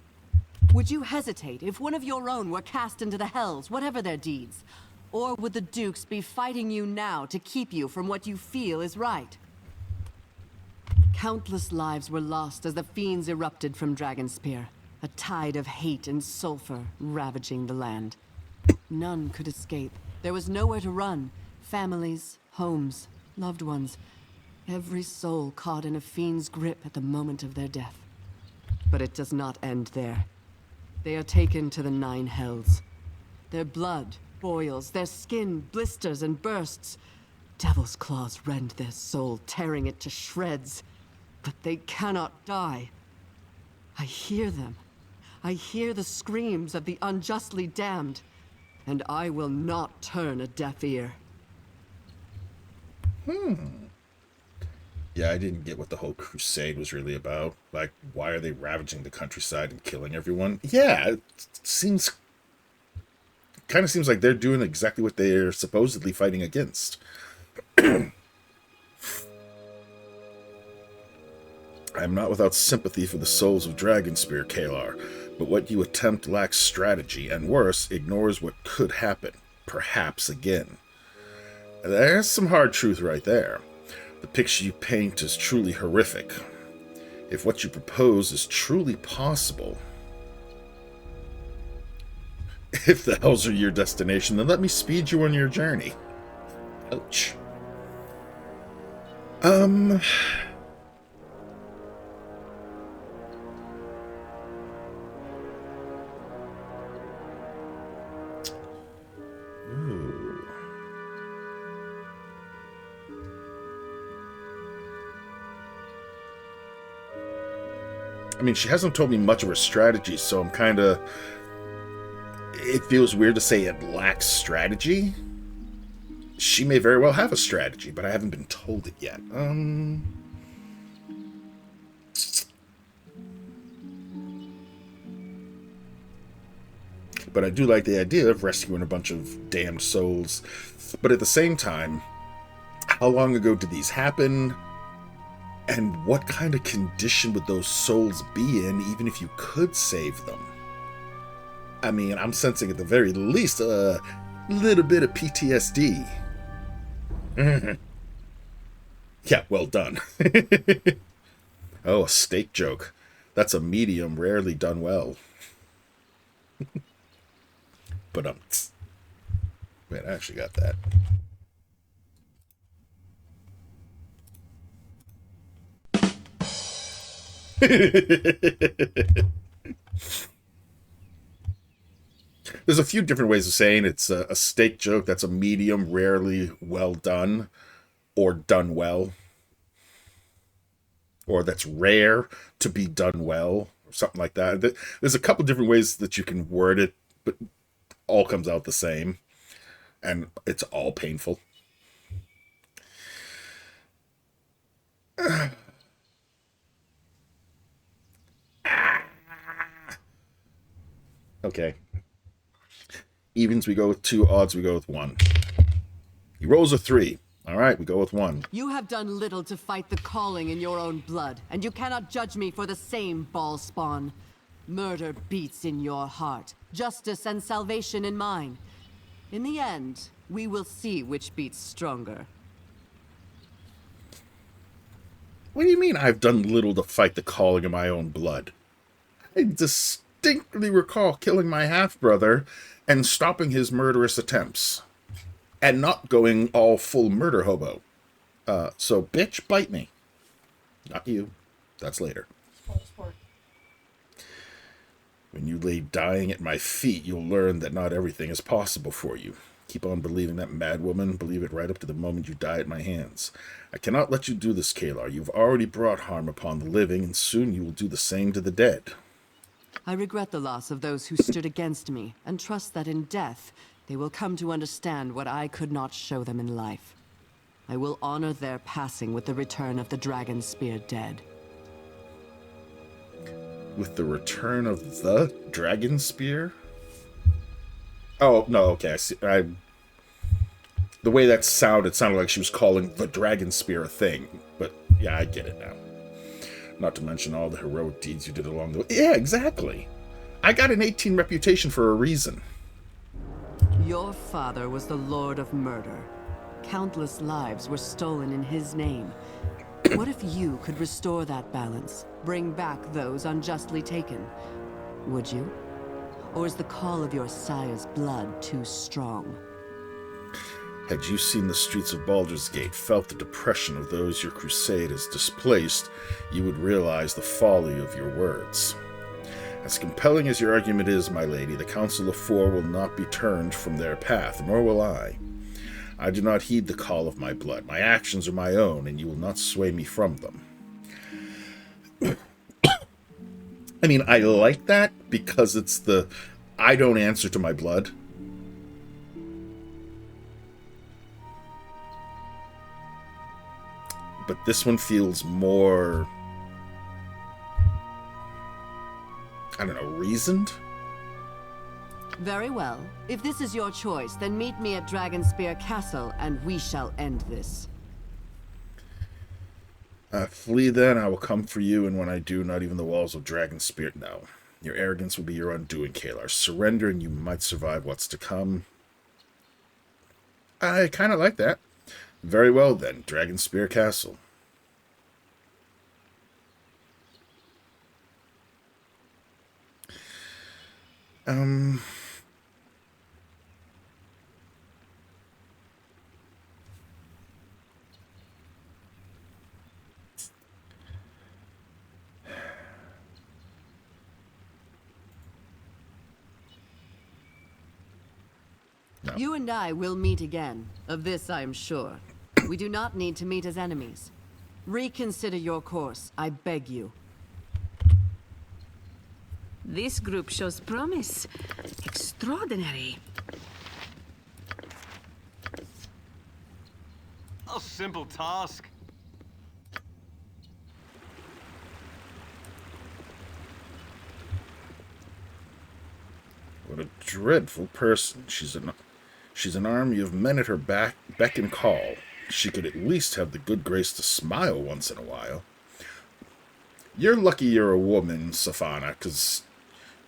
Would you hesitate if one of your own were cast into the hells, whatever their deeds? Or would the Dukes be fighting you now to keep you from what you feel is right? Countless lives were lost as the fiends erupted from Dragonspear, a tide of hate and sulfur ravaging the land. None could escape. There was nowhere to run. Families, homes, loved ones. Every soul caught in a fiend's grip at the moment of their death. But it does not end there. They are taken to the 9 hells. Their blood boils, their skin blisters and bursts. Devil's claws rend their soul, tearing it to shreds. But they cannot die. I hear them. I hear the screams of the unjustly damned. And I will not turn a deaf ear. Yeah, I didn't get what the whole crusade was really about. Like, why are they ravaging the countryside and killing everyone? Yeah, it seems... kind of seems like they're doing exactly what they're supposedly fighting against. I'm not without sympathy for the souls of Dragonspear, Kalar, but what you attempt lacks strategy, and worse, ignores what could happen, perhaps again. There's some hard truth right there. The picture you paint is truly horrific. If what you propose is truly possible... if the hells are your destination, then let me speed you on your journey. Ouch. Ooh. I mean, she hasn't told me much of her strategy, so I'm kind of... it feels weird to say it lacks strategy. She may very well have a strategy, but I haven't been told it yet. But I do like the idea of rescuing a bunch of damned souls. But at the same time, how long ago did these happen? And what kind of condition would those souls be in, even if you could save them? I mean, I'm sensing at the very least a little bit of PTSD. Yeah, well done. Oh, a steak joke. That's a medium, rarely done well. But wait, I actually got that. There's a few different ways of saying it's a steak joke. That's a medium, rarely well done, or done well. or that's rare to be done well, or something like that. There's a couple different ways that you can word it, but all comes out the same, and it's all painful. Okay. Evens, we go with 2. Odds, we go with 1. He rolls a 3. All right, we go with 1. You have done little to fight the calling in your own blood, and you cannot judge me for the same, ball spawn. Murder beats in your heart, justice and salvation in mine. In the end, we will see which beats stronger. What do you mean I've done little to fight the calling in my own blood? I distinctly recall killing my half-brother and stopping his murderous attempts. And not going all full murder hobo. So, bitch, bite me. Not you. That's later. When you lay dying at my feet, you'll learn that not everything is possible for you. Keep on believing that mad woman. Believe it right up to the moment you die at my hands. I cannot let you do this, Kalar. You've already brought harm upon the living, and soon you will do the same to the dead. I regret the loss of those who stood against me, and trust that in death, they will come to understand what I could not show them in life. I will honor their passing with the return of the Dragonspear dead. With the return of the Dragonspear? Oh, no, okay, I see. The way that sounded, it sounded like she was calling the Dragonspear a thing. But, yeah, I get it now. Not to mention all the heroic deeds you did along the way. Yeah, exactly. I got an 18 reputation for a reason. Your father was the Lord of Murder. Countless lives were stolen in his name. What if you could restore that balance, bring back those unjustly taken? Would you? Or is the call of your sire's blood too strong? Had you seen the streets of Baldur's Gate, felt the depression of those your crusade has displaced, you would realize the folly of your words. As compelling as your argument is, my lady, the Council of Four will not be turned from their path, nor will I. I do not heed the call of my blood. My actions are my own, and you will not sway me from them. I mean, I like that because it's the I don't answer to my blood. But this one feels more, I don't know, reasoned? Very well. If this is your choice, then meet me at Dragonspear Castle, and we shall end this. Flee then, I will come for you, and when I do, not even the walls of Dragonspear. No. Your arrogance will be your undoing, Kalar. Surrender, and you might survive what's to come. I kind of like that. Very well then, Dragonspear Castle. No. You and I will meet again. Of this I am sure. We do not need to meet as enemies. Reconsider your course, I beg you. This group shows promise. Extraordinary. A simple task. What a dreadful person. She's an army of men at her beck and call. She could at least have the good grace to smile once in a while. You're lucky you're a woman, Safana, because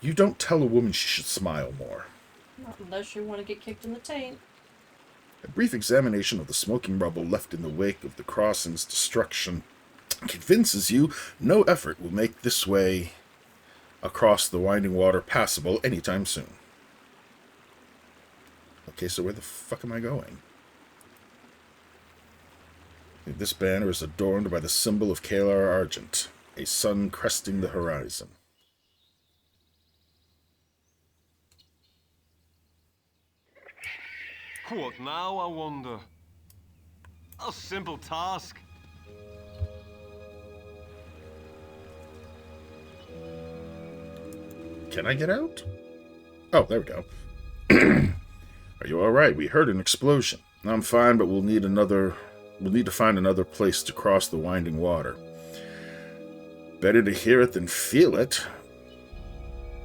you don't tell a woman she should smile more. Not unless you want to get kicked in the taint. A brief examination of the smoking rubble left in the wake of the crossing's destruction convinces you no effort will make this way across the winding water passable anytime soon. Okay, so where the fuck am I going? This banner is adorned by the symbol of Kalar Argent, a sun cresting the horizon. What now, I wonder? A simple task. Can I get out? Oh, there we go. Are you alright? We heard an explosion. I'm fine, but we'll need to find another place to cross the winding water. Better to hear it than feel it.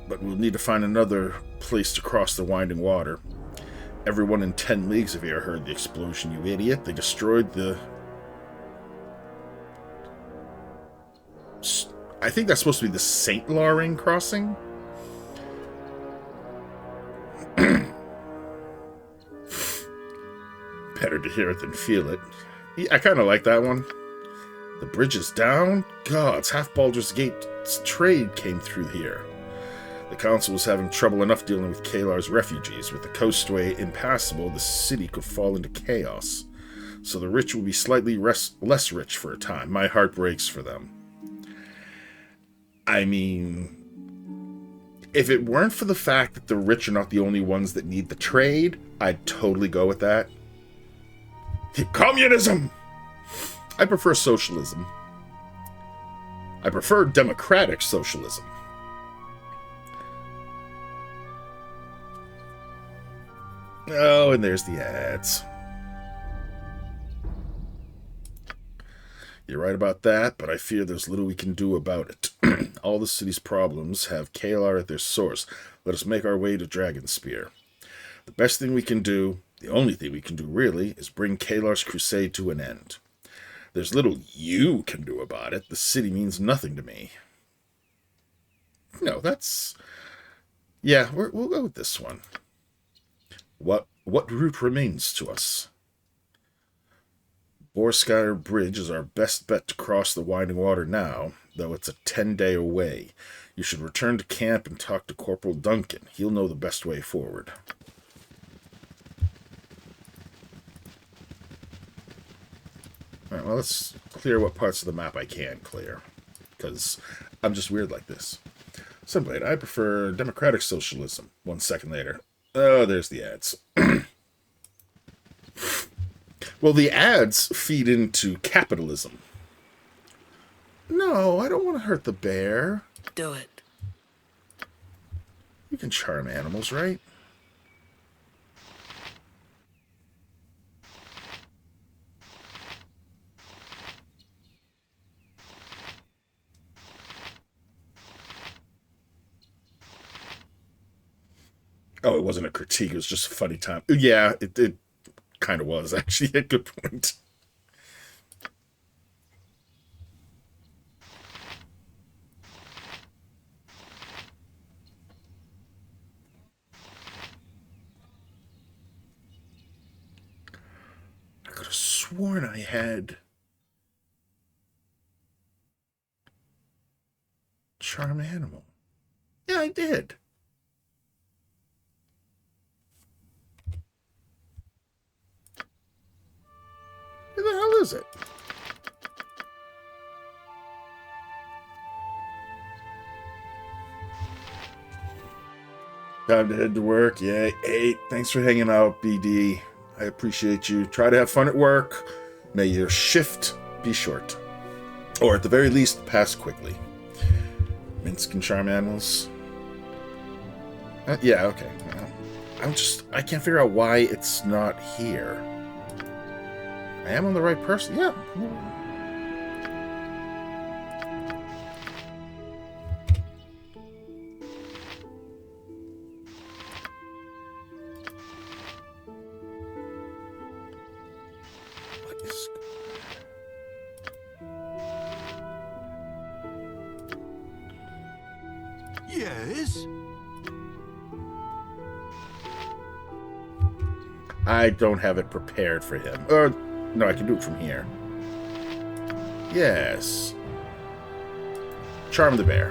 But we'll need to find another place to cross the winding water. Everyone in 10 leagues of here heard the explosion, you idiot. They destroyed the... I think that's supposed to be the St. Laurent crossing? Better to hear it than feel it. Yeah, I kind of like that one. The bridge is down? Gods, half Baldur's Gate's trade came through here. The council was having trouble enough dealing with Kalar's refugees. With the coastway impassable, the city could fall into chaos. So the rich will be slightly less rich for a time. My heart breaks for them. I mean, if it weren't for the fact that the rich are not the only ones that need the trade, I'd totally go with that. Communism! I prefer socialism. I prefer democratic socialism. Oh, and there's the ads. You're right about that, but I fear there's little we can do about it. All the city's problems have Kalar at their source. Let us make our way to Dragonspear. The best thing we can do, the only thing we can do really, is bring Kalar's crusade to an end. There's little you can do about it. The city means nothing to me. No, that's... Yeah, we'll go with this one. What route remains to us? Borskire Bridge is our best bet to cross the winding water now, though it's a 10-day away. You should return to camp and talk to Corporal Duncan. He'll know the best way forward. Alright, well, let's clear what parts of the map I can clear, because I'm just weird like this. Sunblade, I prefer democratic socialism. 1 second later. Oh, there's the ads. Well, the ads feed into capitalism. No, I don't want to hurt the bear. Do it. You can charm animals, right? Oh, it wasn't a critique. It was just a funny time. Yeah, it kind of was, actually. A good point. I could have sworn I had charm animal. Yeah, I did. Where the hell is it? Time to head to work. Yay. Hey, thanks for hanging out, BD. I appreciate you. Try to have fun at work. May your shift be short. Or at the very least, pass quickly. Minsk can charm animals. Yeah, okay. I can't figure out why it's not here. I am on the right person. Yeah. What is... Yes? I don't have it prepared for him. Or, no, I can do it from here. Yes. Charm the bear.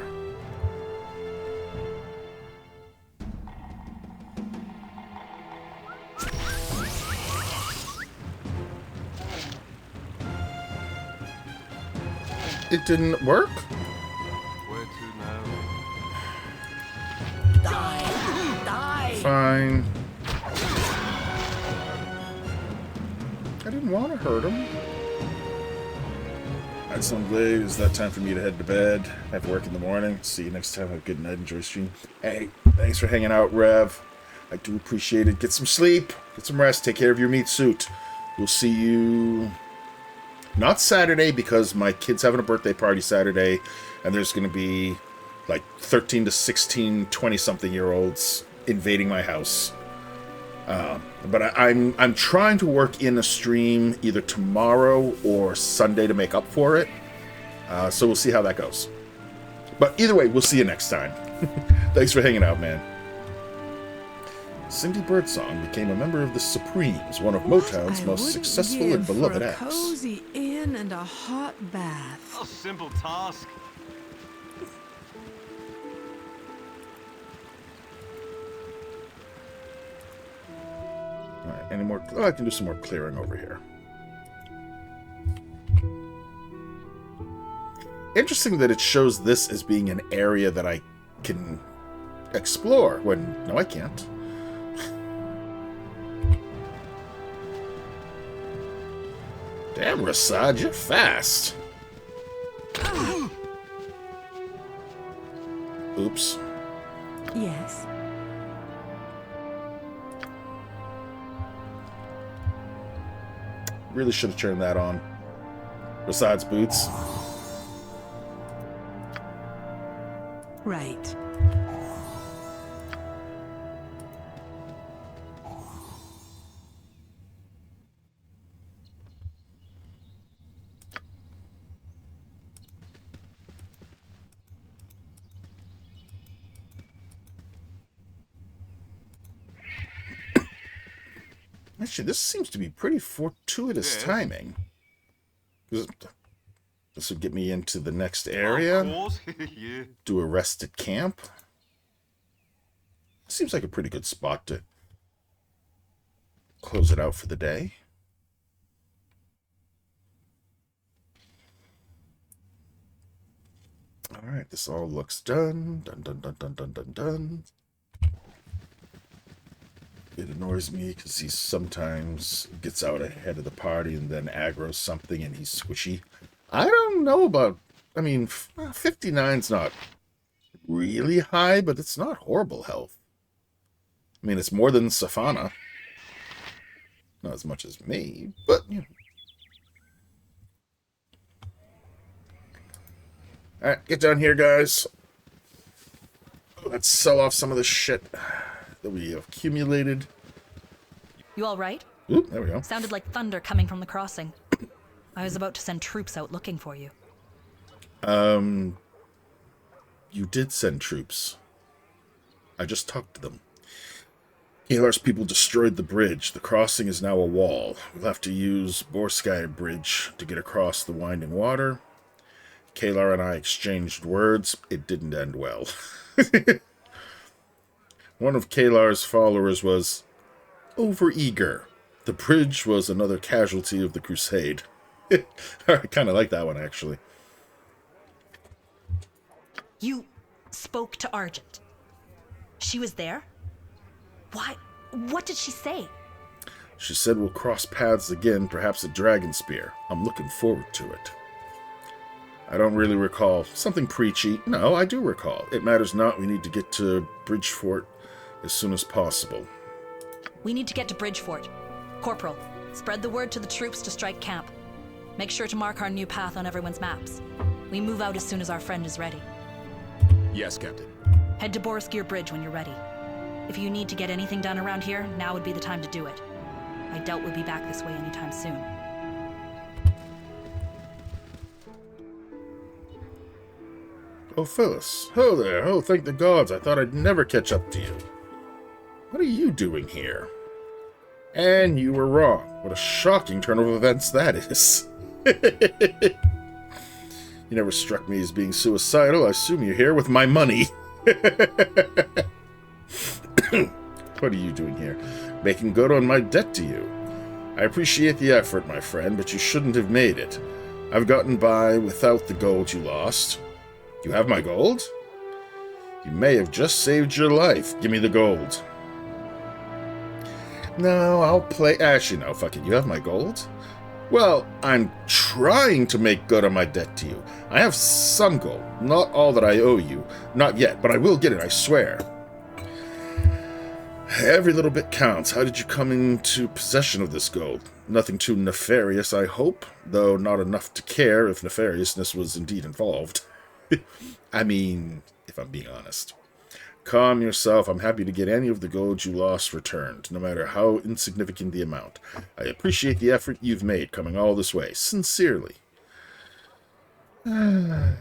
It didn't work? Where to now? Die! Die! Fine. I didn't want to hurt him. Alright, so I'm glad it's that time for me to head to bed. I have work in the morning. See you next time. Have a good night. Enjoy stream. Hey, thanks for hanging out, Rev. I do appreciate it. Get some sleep. Get some rest. Take care of your meat suit. We'll see you... Not Saturday, because my kid's having a birthday party Saturday, and there's going to be like 13 to 16, 20-something-year-olds invading my house. But I'm trying to work in a stream either tomorrow or Sunday to make up for it. So we'll see how that goes. But either way, we'll see you next time. Thanks for hanging out, man. Cindy Birdsong became a member of the Supremes, one of Motown's most successful and beloved acts. Cozy inn and a hot bath. A simple task. Alright, any more? Oh, I can do some more clearing over here. Interesting that it shows this as being an area that I can explore when... No, I can't. Damn, Rasad, you're fast. Oops. Yes. Really should have turned that on. Rasad's boots. Right. Actually, this seems to be pretty fortuitous timing. This would get me into the next area. Yeah. Do a rest at camp. Seems like a pretty good spot to close it out for the day. Alright, this all looks done. Dun dun dun dun dun dun dun. It annoys me because he sometimes gets out ahead of the party and then aggroes something and he's squishy. I don't know about... I mean, 59's not really high, but it's not horrible health. I mean, it's more than Safana. Not as much as me, but, you know. Alright, get down here, guys. Let's sell off some of the shit that we have accumulated. You all right? Oop, there we go. Sounded like thunder coming from the crossing. I was about to send troops out looking for you. You did send troops. I just talked to them. Kalar's people destroyed the bridge. The crossing is now a wall. We'll have to use Borskaya Bridge to get across the winding water. Kalar and I exchanged words. It didn't end well. One of Kalar's followers was overeager. The bridge was another casualty of the crusade. I kind of like that one, actually. You spoke to Argent. She was there? Why? What did she say? She said we'll cross paths again, perhaps at Dragonspear. I'm looking forward to it. I don't really recall. Something preachy. No, I do recall. It matters not. We need to get to Bridgefort as soon as possible. We need to get to Bridgefort. Corporal, spread the word to the troops to strike camp. Make sure to mark our new path on everyone's maps. We move out as soon as our friend is ready. Yes, Captain. Head to Borskaya Bridge when you're ready. If you need to get anything done around here, now would be the time to do it. I doubt we'll be back this way anytime soon. Oh, Phyllis. Oh there. Oh, thank the gods. I thought I'd never catch up to you. What are you doing here? And you were wrong. What a shocking turn of events that is. You never struck me as being suicidal. I assume you're here with my money. What are you doing here? Making good on my debt to you. I appreciate the effort, my friend, but you shouldn't have made it. I've gotten by without the gold you lost. You have my gold? You may have just saved your life. Give me the gold. No, I'll play... Actually, no, fuck it. You have my gold? Well, I'm trying to make good on my debt to you. I have some gold, not all that I owe you. Not yet, but I will get it, I swear. Every little bit counts. How did you come into possession of this gold? Nothing too nefarious, I hope, though not enough to care if nefariousness was indeed involved. I mean, if I'm being honest. Calm yourself. I'm happy to get any of the gold you lost returned, no matter how insignificant the amount. I appreciate the effort you've made coming all this way. Sincerely. I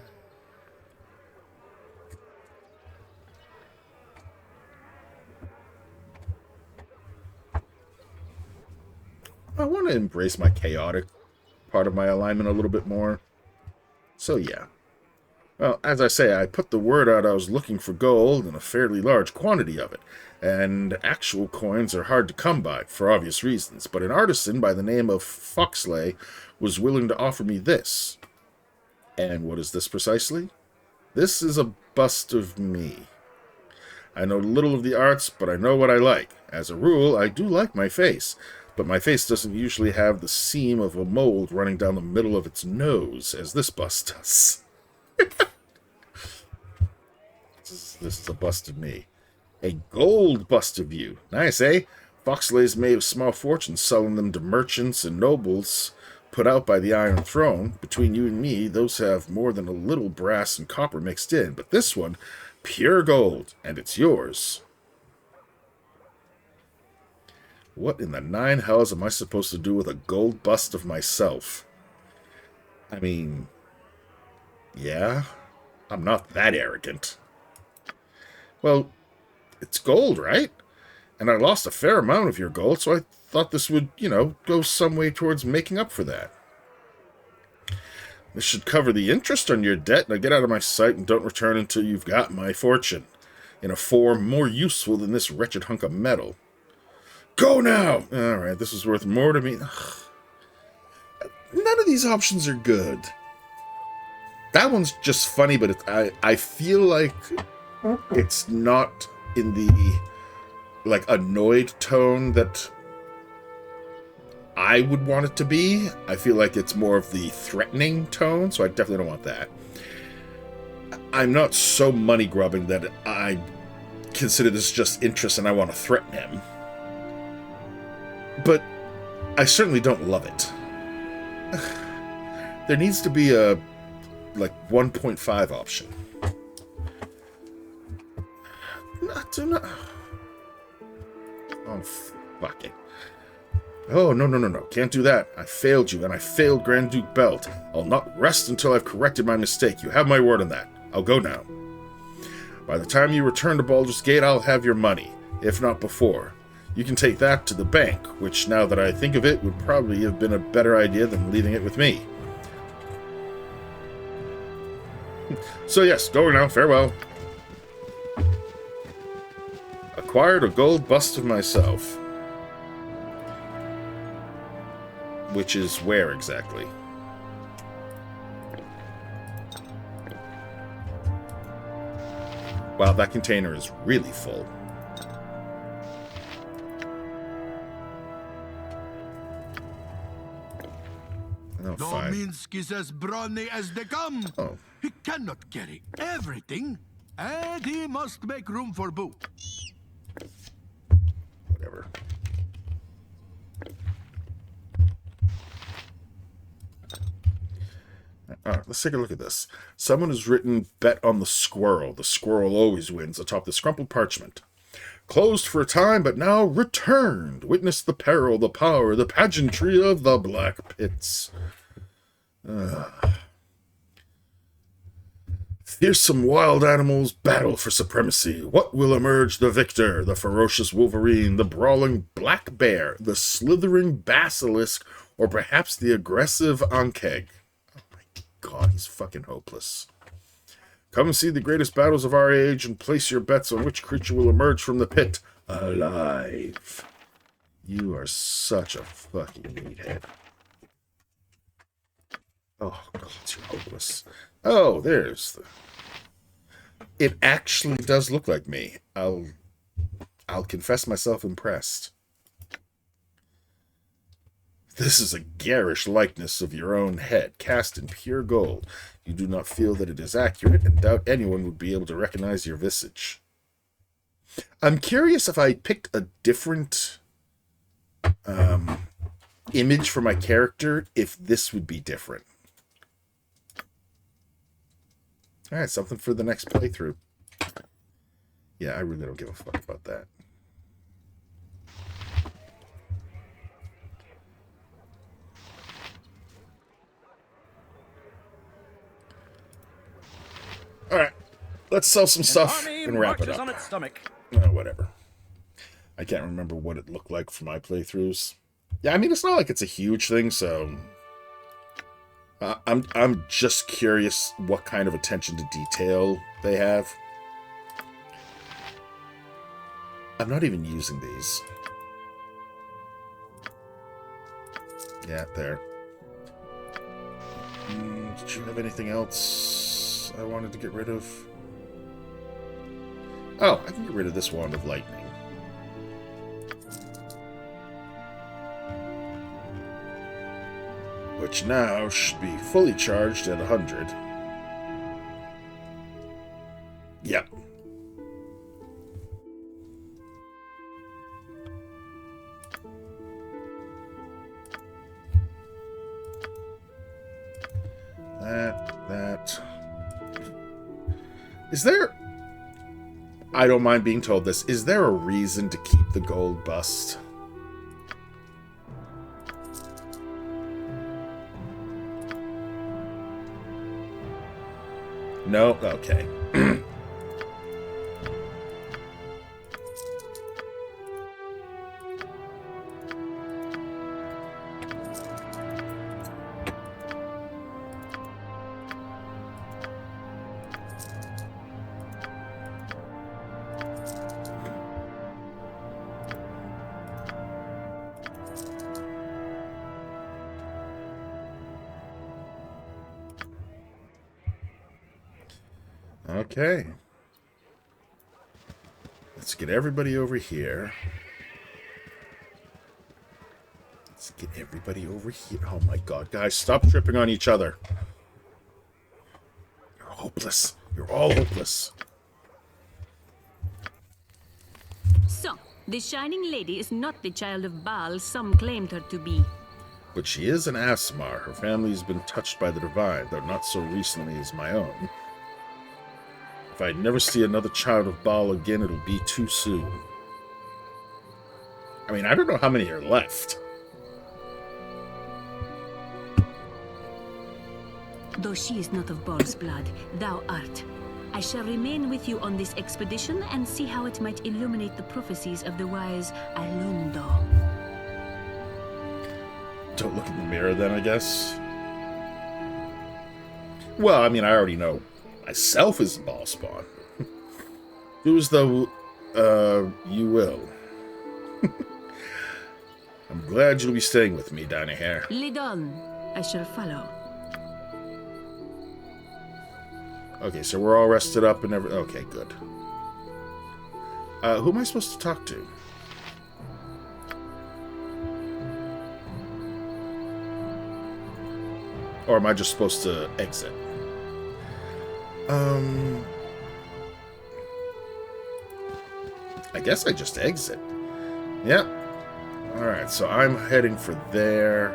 want to embrace my chaotic part of my alignment a little bit more. So yeah. Well, as I say, I put the word out I was looking for gold and a fairly large quantity of it, and actual coins are hard to come by, for obvious reasons, but an artisan by the name of Foxley was willing to offer me this. And what is this precisely? This is a bust of me. I know little of the arts, but I know what I like. As a rule, I do like my face, but my face doesn't usually have the seam of a mold running down the middle of its nose, as this bust does. This is a bust of me. A gold bust of you. Nice, eh? Foxley's made a small fortune selling them to merchants and nobles put out by the Iron Throne. Between you and me, those have more than a little brass and copper mixed in. But this one, pure gold, and it's yours. What in the nine hells am I supposed to do with a gold bust of myself? I mean, yeah, I'm not that arrogant. Well, it's gold, right? And I lost a fair amount of your gold, so I thought this would, go some way towards making up for that. This should cover the interest on your debt. Now get out of my sight and don't return until you've got my fortune, in a form more useful than this wretched hunk of metal. Go now! Alright, this is worth more to me. Ugh. None of these options are good. That one's just funny, but I feel like it's not in the, annoyed tone that I would want it to be. I feel like it's more of the threatening tone, so I definitely don't want that. I'm not so money-grubbing that I consider this just interest and I want to threaten him. But I certainly don't love it. There needs to be a, 1.5 option. Not. Oh, fuck it. Oh, no. Can't do that. I failed you, and I failed Grand Duke Belt. I'll not rest until I've corrected my mistake. You have my word on that. I'll go now. By the time you return to Baldur's Gate, I'll have your money, if not before. You can take that to the bank, which, now that I think of it, would probably have been a better idea than leaving it with me. So yes, go now. Farewell. Acquired a gold bust of myself. Which is where exactly? Wow, that container is really full. Oh, fine. Dominsk is as brawny as they come. Oh. He cannot carry everything, and he must make room for Boo. Whatever. Alright, let's take a look at this. Someone has written, bet on the squirrel. The squirrel always wins atop the crumpled parchment. Closed for a time, but now returned. Witness the peril, the power, the pageantry of the Black Pits. Fearsome wild animals battle for supremacy. What will emerge the victor? The ferocious wolverine, the brawling black bear, the slithering basilisk, or perhaps the aggressive ankeg? Oh my god, he's fucking hopeless. Come and see the greatest battles of our age and place your bets on which creature will emerge from the pit alive. You are such a fucking meathead. Oh god, you're hopeless. Oh, there's the... It actually does look like me. I'll confess myself impressed. This is a garish likeness of your own head, cast in pure gold. You do not feel that it is accurate, and doubt anyone would be able to recognize your visage. I'm curious if I picked a different image for my character, if this would be different. Alright, something for the next playthrough. Yeah, I really don't give a fuck about that. Alright, let's sell some stuff and wrap it up. On its stomach. Whatever. I can't remember what it looked like for my playthroughs. Yeah, I mean, it's not like it's a huge thing, so... I'm just curious what kind of attention to detail they have. I'm not even using these. Yeah, there. Did you have anything else I wanted to get rid of? Oh, I can get rid of this Wand of Lightning. Which now should be fully charged at 100. Yep. That. Is there... I don't mind being told this. Is there a reason to keep the gold bust? No? Okay. Okay. Let's get everybody over here. Let's get everybody over here. Oh my god, guys, stop tripping on each other. You're hopeless. You're all hopeless. So, the Shining Lady is not the child of Baal some claimed her to be. But she is an Asmar. Her family has been touched by the divine, though not so recently as my own. If I never see another child of Baal again, it'll be too soon. I mean, I don't know how many are left. Though she is not of Baal's blood, thou art. I shall remain with you on this expedition and see how it might illuminate the prophecies of the wise Alundo. Don't look in the mirror then, I guess. Well, I mean, I already know myself is the Baal spawn. Do as though you will. I'm glad you'll be staying with me, Danny Hare. Lead on. I shall follow. Okay, so we're all rested up and everything. Okay, good. Who am I supposed to talk to? Or am I just supposed to exit? I guess I just exit. Yep. Alright, so I'm heading for there.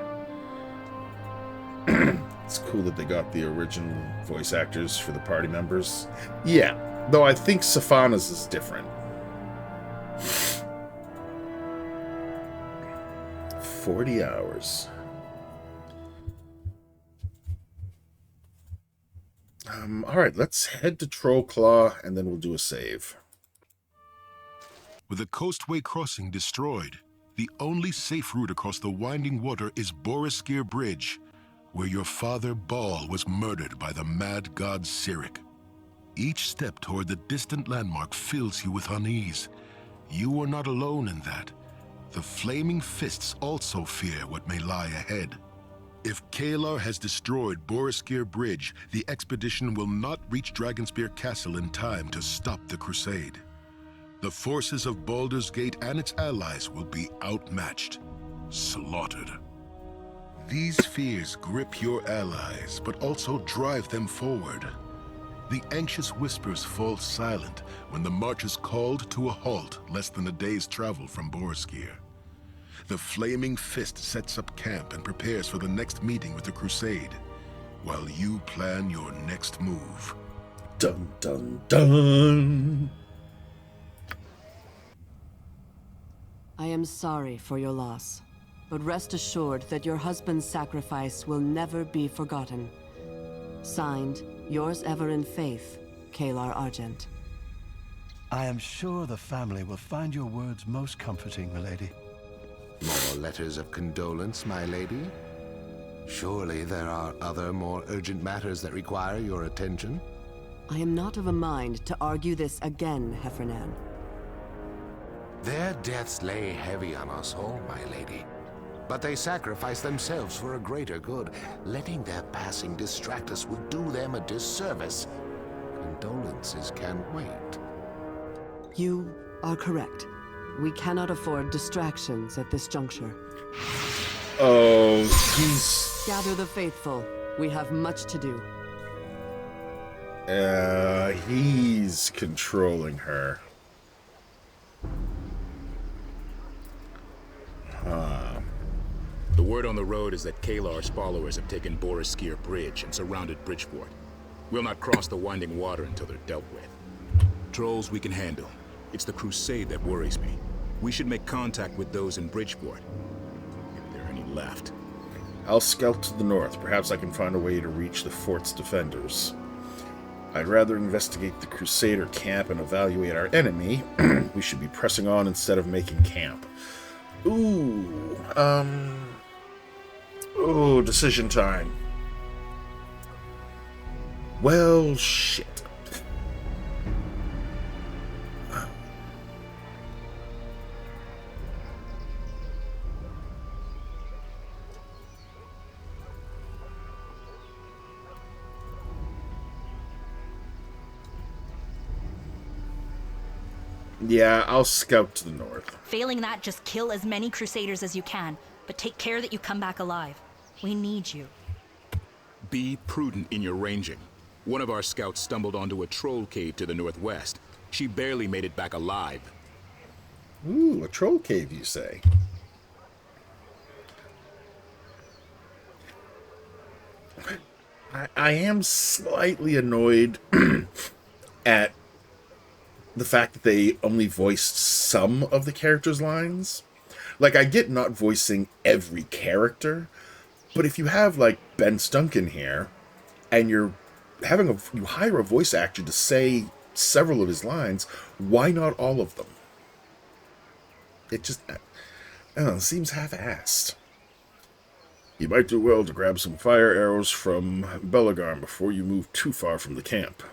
It's cool that they got the original voice actors for the party members. Yeah, though I think Safana's is different. 40 hours. Alright, let's head to Trollclaw, and then we'll do a save. With the coastway crossing destroyed, the only safe route across the winding water is Boriskir Bridge, where your father Baal was murdered by the mad god Cyric. Each step toward the distant landmark fills you with unease. You are not alone in that. The Flaming Fists also fear what may lie ahead. If Kalar has destroyed Boriskir Bridge, the expedition will not reach Dragonspear Castle in time to stop the crusade. The forces of Baldur's Gate and its allies will be outmatched, slaughtered. These fears grip your allies, but also drive them forward. The anxious whispers fall silent when the march is called to a halt less than a day's travel from Boroskir. The Flaming Fist sets up camp and prepares for the next meeting with the Crusade, while you plan your next move. Dun dun dun! I am sorry for your loss, but rest assured that your husband's sacrifice will never be forgotten. Signed, yours ever in faith, Kalar Argent. I am sure the family will find your words most comforting, milady. More letters of condolence, my lady? Surely there are other, more urgent matters that require your attention? I am not of a mind to argue this again, Heffernan. Their deaths lay heavy on us all, my lady. But they sacrificed themselves for a greater good. Letting their passing distract us would do them a disservice. Condolences can wait. You are correct. We cannot afford distractions at this juncture. Oh, he's... Gather the faithful. We have much to do. He's controlling her. Huh. The word on the road is that Kalar's followers have taken Boroskir Bridge and surrounded Bridgeport. We'll not cross the winding water until they're dealt with. Trolls we can handle. It's the Crusade that worries me. We should make contact with those in Bridgeport, if there are any left. I'll scout to the north. Perhaps I can find a way to reach the fort's defenders. I'd rather investigate the Crusader camp and evaluate our enemy. We should be pressing on instead of making camp. Ooh, decision time. Well, shit. Yeah, I'll scout to the north. Failing that, just kill as many Crusaders as you can, but take care that you come back alive. We need you. Be prudent in your ranging. One of our scouts stumbled onto a troll cave to the northwest. She barely made it back alive. Ooh, a troll cave, you say? I am slightly annoyed at the fact that they only voiced some of the characters' lines. Like, I get not voicing every character, but if you have, like, Ben Stunken here, and you hire a voice actor to say several of his lines, why not all of them? It just, I don't know, it seems half-assed. You might do well to grab some fire arrows from Belagarm before you move too far from the camp.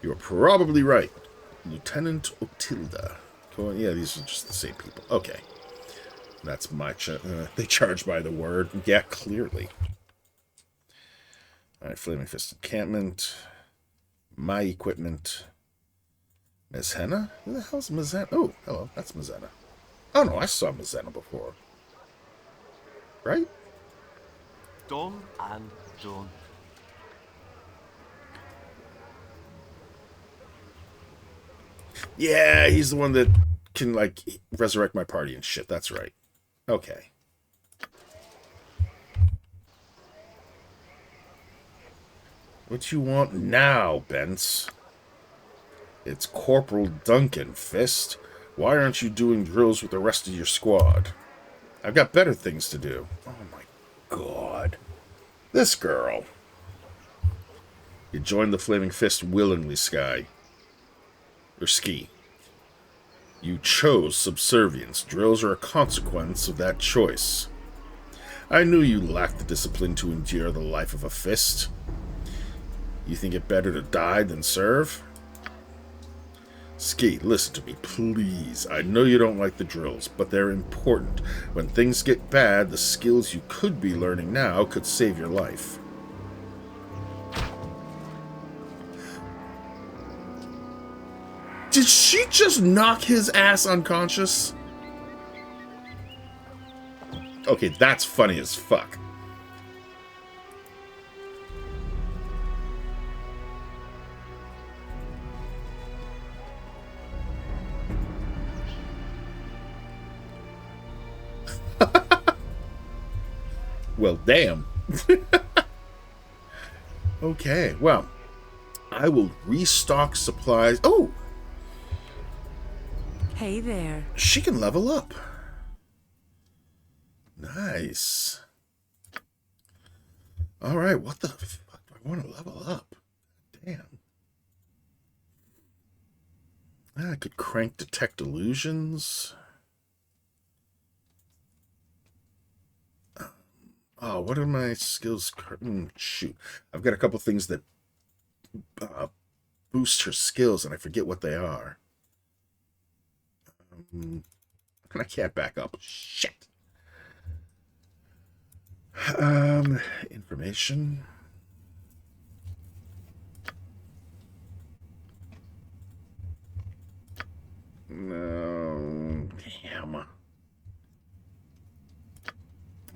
You're probably right. Lieutenant Otilda. Yeah, these are just the same people. Okay. That's my... they charge by the word. Yeah, clearly. Alright, Flaming Fist encampment. My equipment. Miss Henna? Who the hell's Mizena? Oh, hello. That's Mizena. Oh, no, I saw Mizena before. Right? Done and done. Yeah, he's the one that can, like, resurrect my party and shit. That's right. Okay. What you want now, Bence? It's Corporal Duncan, Fist. Why aren't you doing drills with the rest of your squad? I've got better things to do. Oh my god. This girl. You joined the Flaming Fist willingly, Sky. Or Ski. You chose subservience. Drills are a consequence of that choice. I knew you lacked the discipline to endure the life of a fist. You think it better to die than serve? Ski, listen to me, please. I know you don't like the drills, but they're important. When things get bad, the skills you could be learning now could save your life. Did she just knock his ass unconscious? Okay, that's funny as fuck. Well, damn. Okay, well, I will restock supplies. Oh! Hey there. She can level up. Nice. Alright, what the fuck do I want to level up? Damn. I could crank detect illusions. Oh, what are my skills? Shoot. I've got a couple things that boost her skills, and I forget what they are. I can't back up. Shit. Information. No. Damn.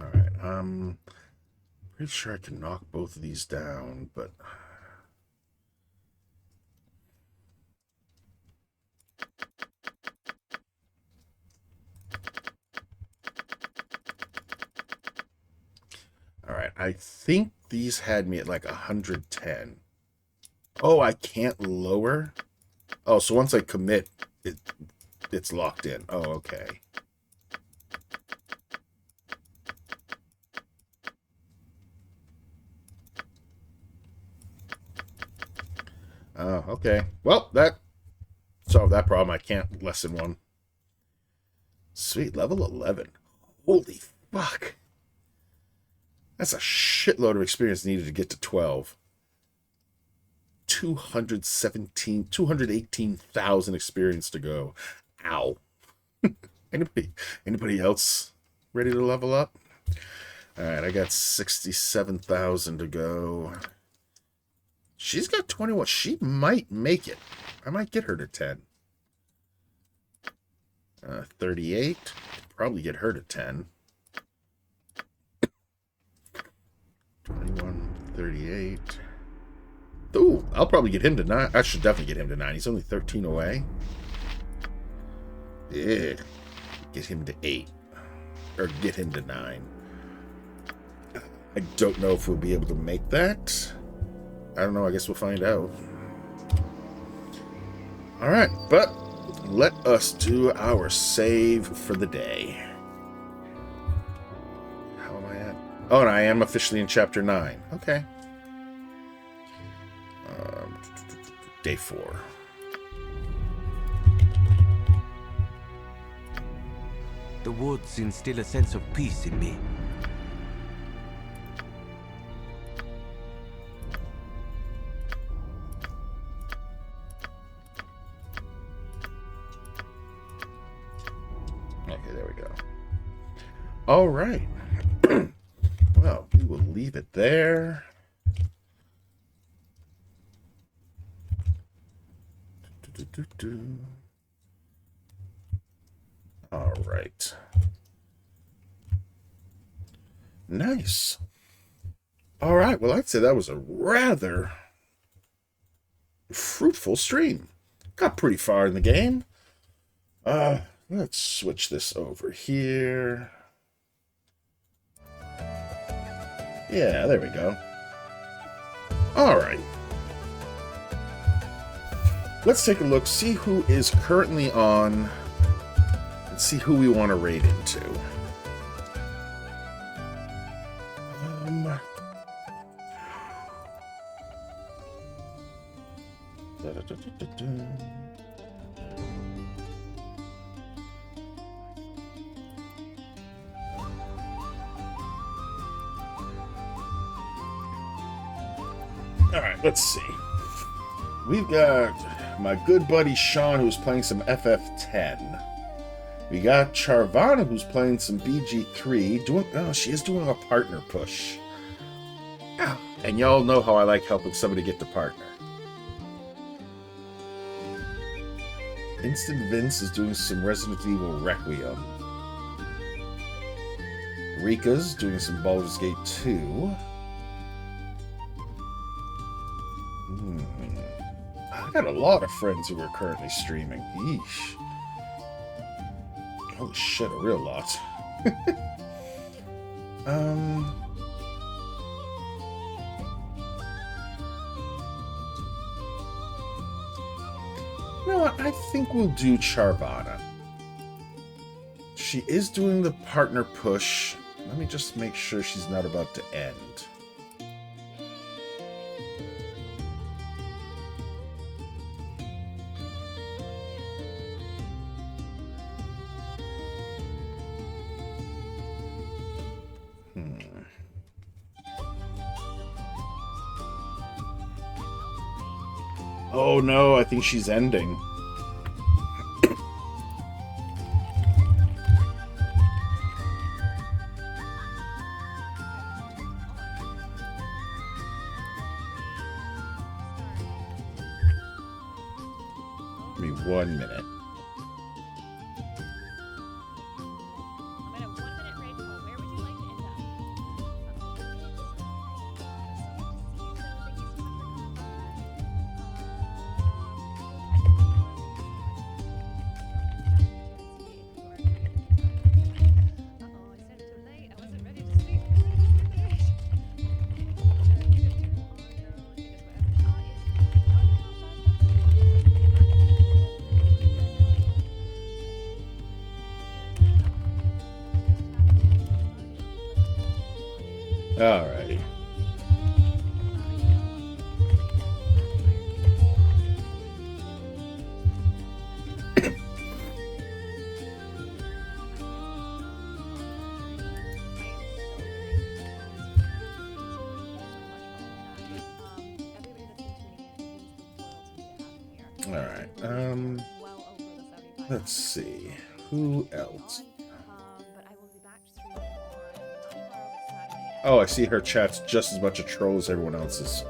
Alright, pretty sure I can knock both of these down, but... Alright, I think these had me at like 110. Oh, I can't lower? Oh, so once I commit, it's locked in. Oh, okay. Oh, okay. Well, that solved that problem. I can't lessen one. Sweet, level 11. Holy fuck. That's a shitload of experience needed to get to 12. 218,000 experience to go. Ow. Anybody else ready to level up? Alright, I got 67,000 to go. She's got 21. She might make it. I might get her to 10. 38. Probably get her to 10. 21, 38. Ooh, I'll probably get him to 9. I should definitely get him to 9. He's only 13 away. Yeah. Get him to 8. Or get him to 9. I don't know if we'll be able to make that. I don't know. I guess we'll find out. Alright, but let us do our save for the day. How am I at? Oh, and I am officially in Chapter 9. Okay. Day 4. The woods instill a sense of peace in me. Okay, there we go. All right. Well, we will leave it there. All right. Nice. All right. Well, I'd say that was a rather fruitful stream. Got pretty far in the game. Let's switch this over here. Yeah, there we go. All right. Let's take a look, see who is currently on, and see who we want to raid into. All right, let's see. We've got my good buddy Sean, who's playing some FF10. We got Charvana, who's playing some BG3. She is doing a partner push. Yeah. And y'all know how I like helping somebody get to partner. Instant Vince is doing some Resident Evil Requiem. Rika's doing some Baldur's Gate 2. I got a lot of friends who are currently streaming. Yeesh. Holy shit, a real lot. You know what? I think we'll do Charvana. She is doing the partner push. Let me just make sure she's not about to end. Oh no, I think she's ending. Give me 1 minute. Alrighty. Alright, let's see. Who else? Oh, I see her chat's just as much a troll as everyone else's.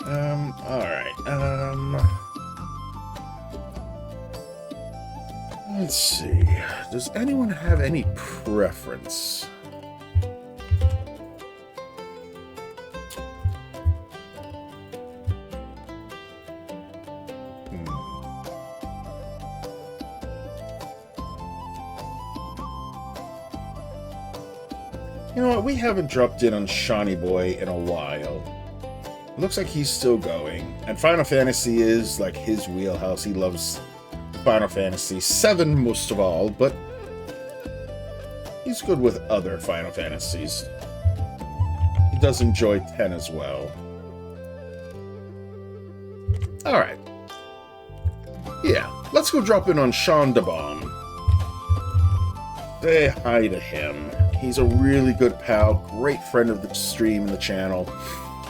Alright, let's see. Does anyone have any preference? You know what, we haven't dropped in on Shawnee Boy in a while. It looks like he's still going. And Final Fantasy is like his wheelhouse. He loves Final Fantasy 7 most of all, but he's good with other Final Fantasies. He does enjoy 10 as well. Alright. Yeah, let's go drop in on Sean DeBomb. Say hi to him. He's a really good pal, great friend of the stream and the channel.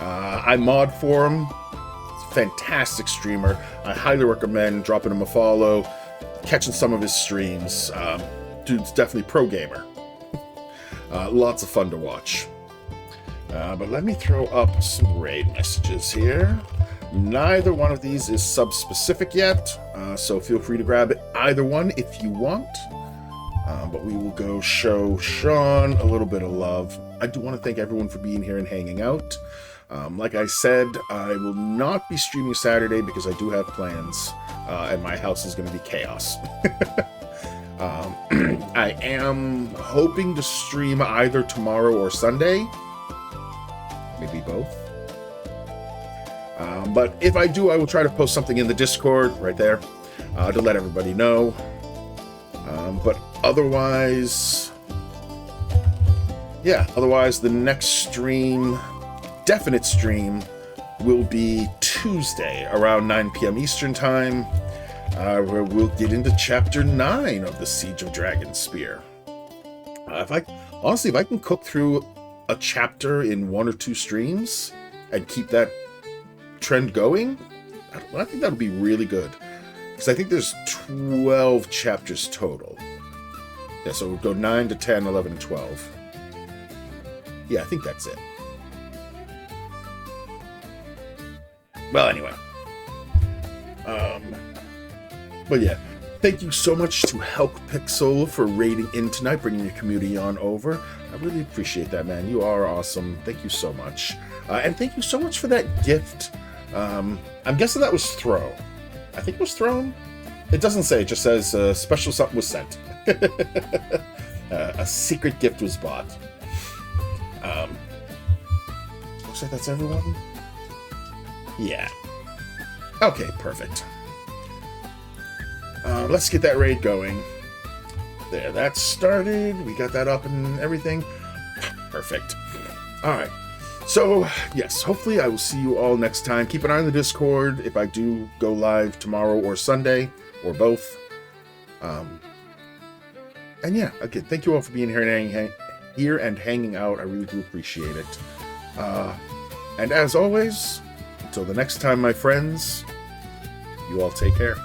I mod for him. He's a fantastic streamer. I highly recommend dropping him a follow, catching some of his streams. Dude's definitely pro gamer. Lots of fun to watch. But let me throw up some raid messages here. Neither one of these is sub-specific yet, so feel free to grab either one if you want. But we will go show Sean a little bit of love. I do want to thank everyone for being here and hanging out. Like I said, I will not be streaming Saturday because I do have plans, and my house is going to be chaos. I am hoping to stream either tomorrow or Sunday. Maybe both. But if I do, I will try to post something in the Discord right there to let everybody know. But otherwise, yeah, otherwise the next stream, definite stream, will be Tuesday around 9 p.m. Eastern Time, where we'll get into Chapter 9 of the Siege of Dragonspear. If I can cook through a chapter in 1 or 2 streams and keep that trend going, I think that would be really good. Because I think there's 12 chapters total. Yeah, so we'll go 9 to 10, 11, and 12. Yeah, I think that's it. Well, anyway. But yeah, Thank you so much to Helk Pixel for raiding in tonight, bringing your community on over. I really appreciate that, man. You are awesome. Thank you so much. And thank you so much for that gift. I'm guessing that was Throw. I think it was Thrown. It doesn't say. It just says special something was sent. A secret gift was bought. Looks like that's everyone. Yeah. Okay, perfect. Let's get that raid going. There, that started. We got that up and everything. Perfect. Alright. So, yes, hopefully I will see you all next time. Keep an eye on the Discord if I do go live tomorrow or Sunday, or both. And yeah, again, thank you all for being here and hanging out. I really do appreciate it. And as always, until the next time, my friends, you all take care.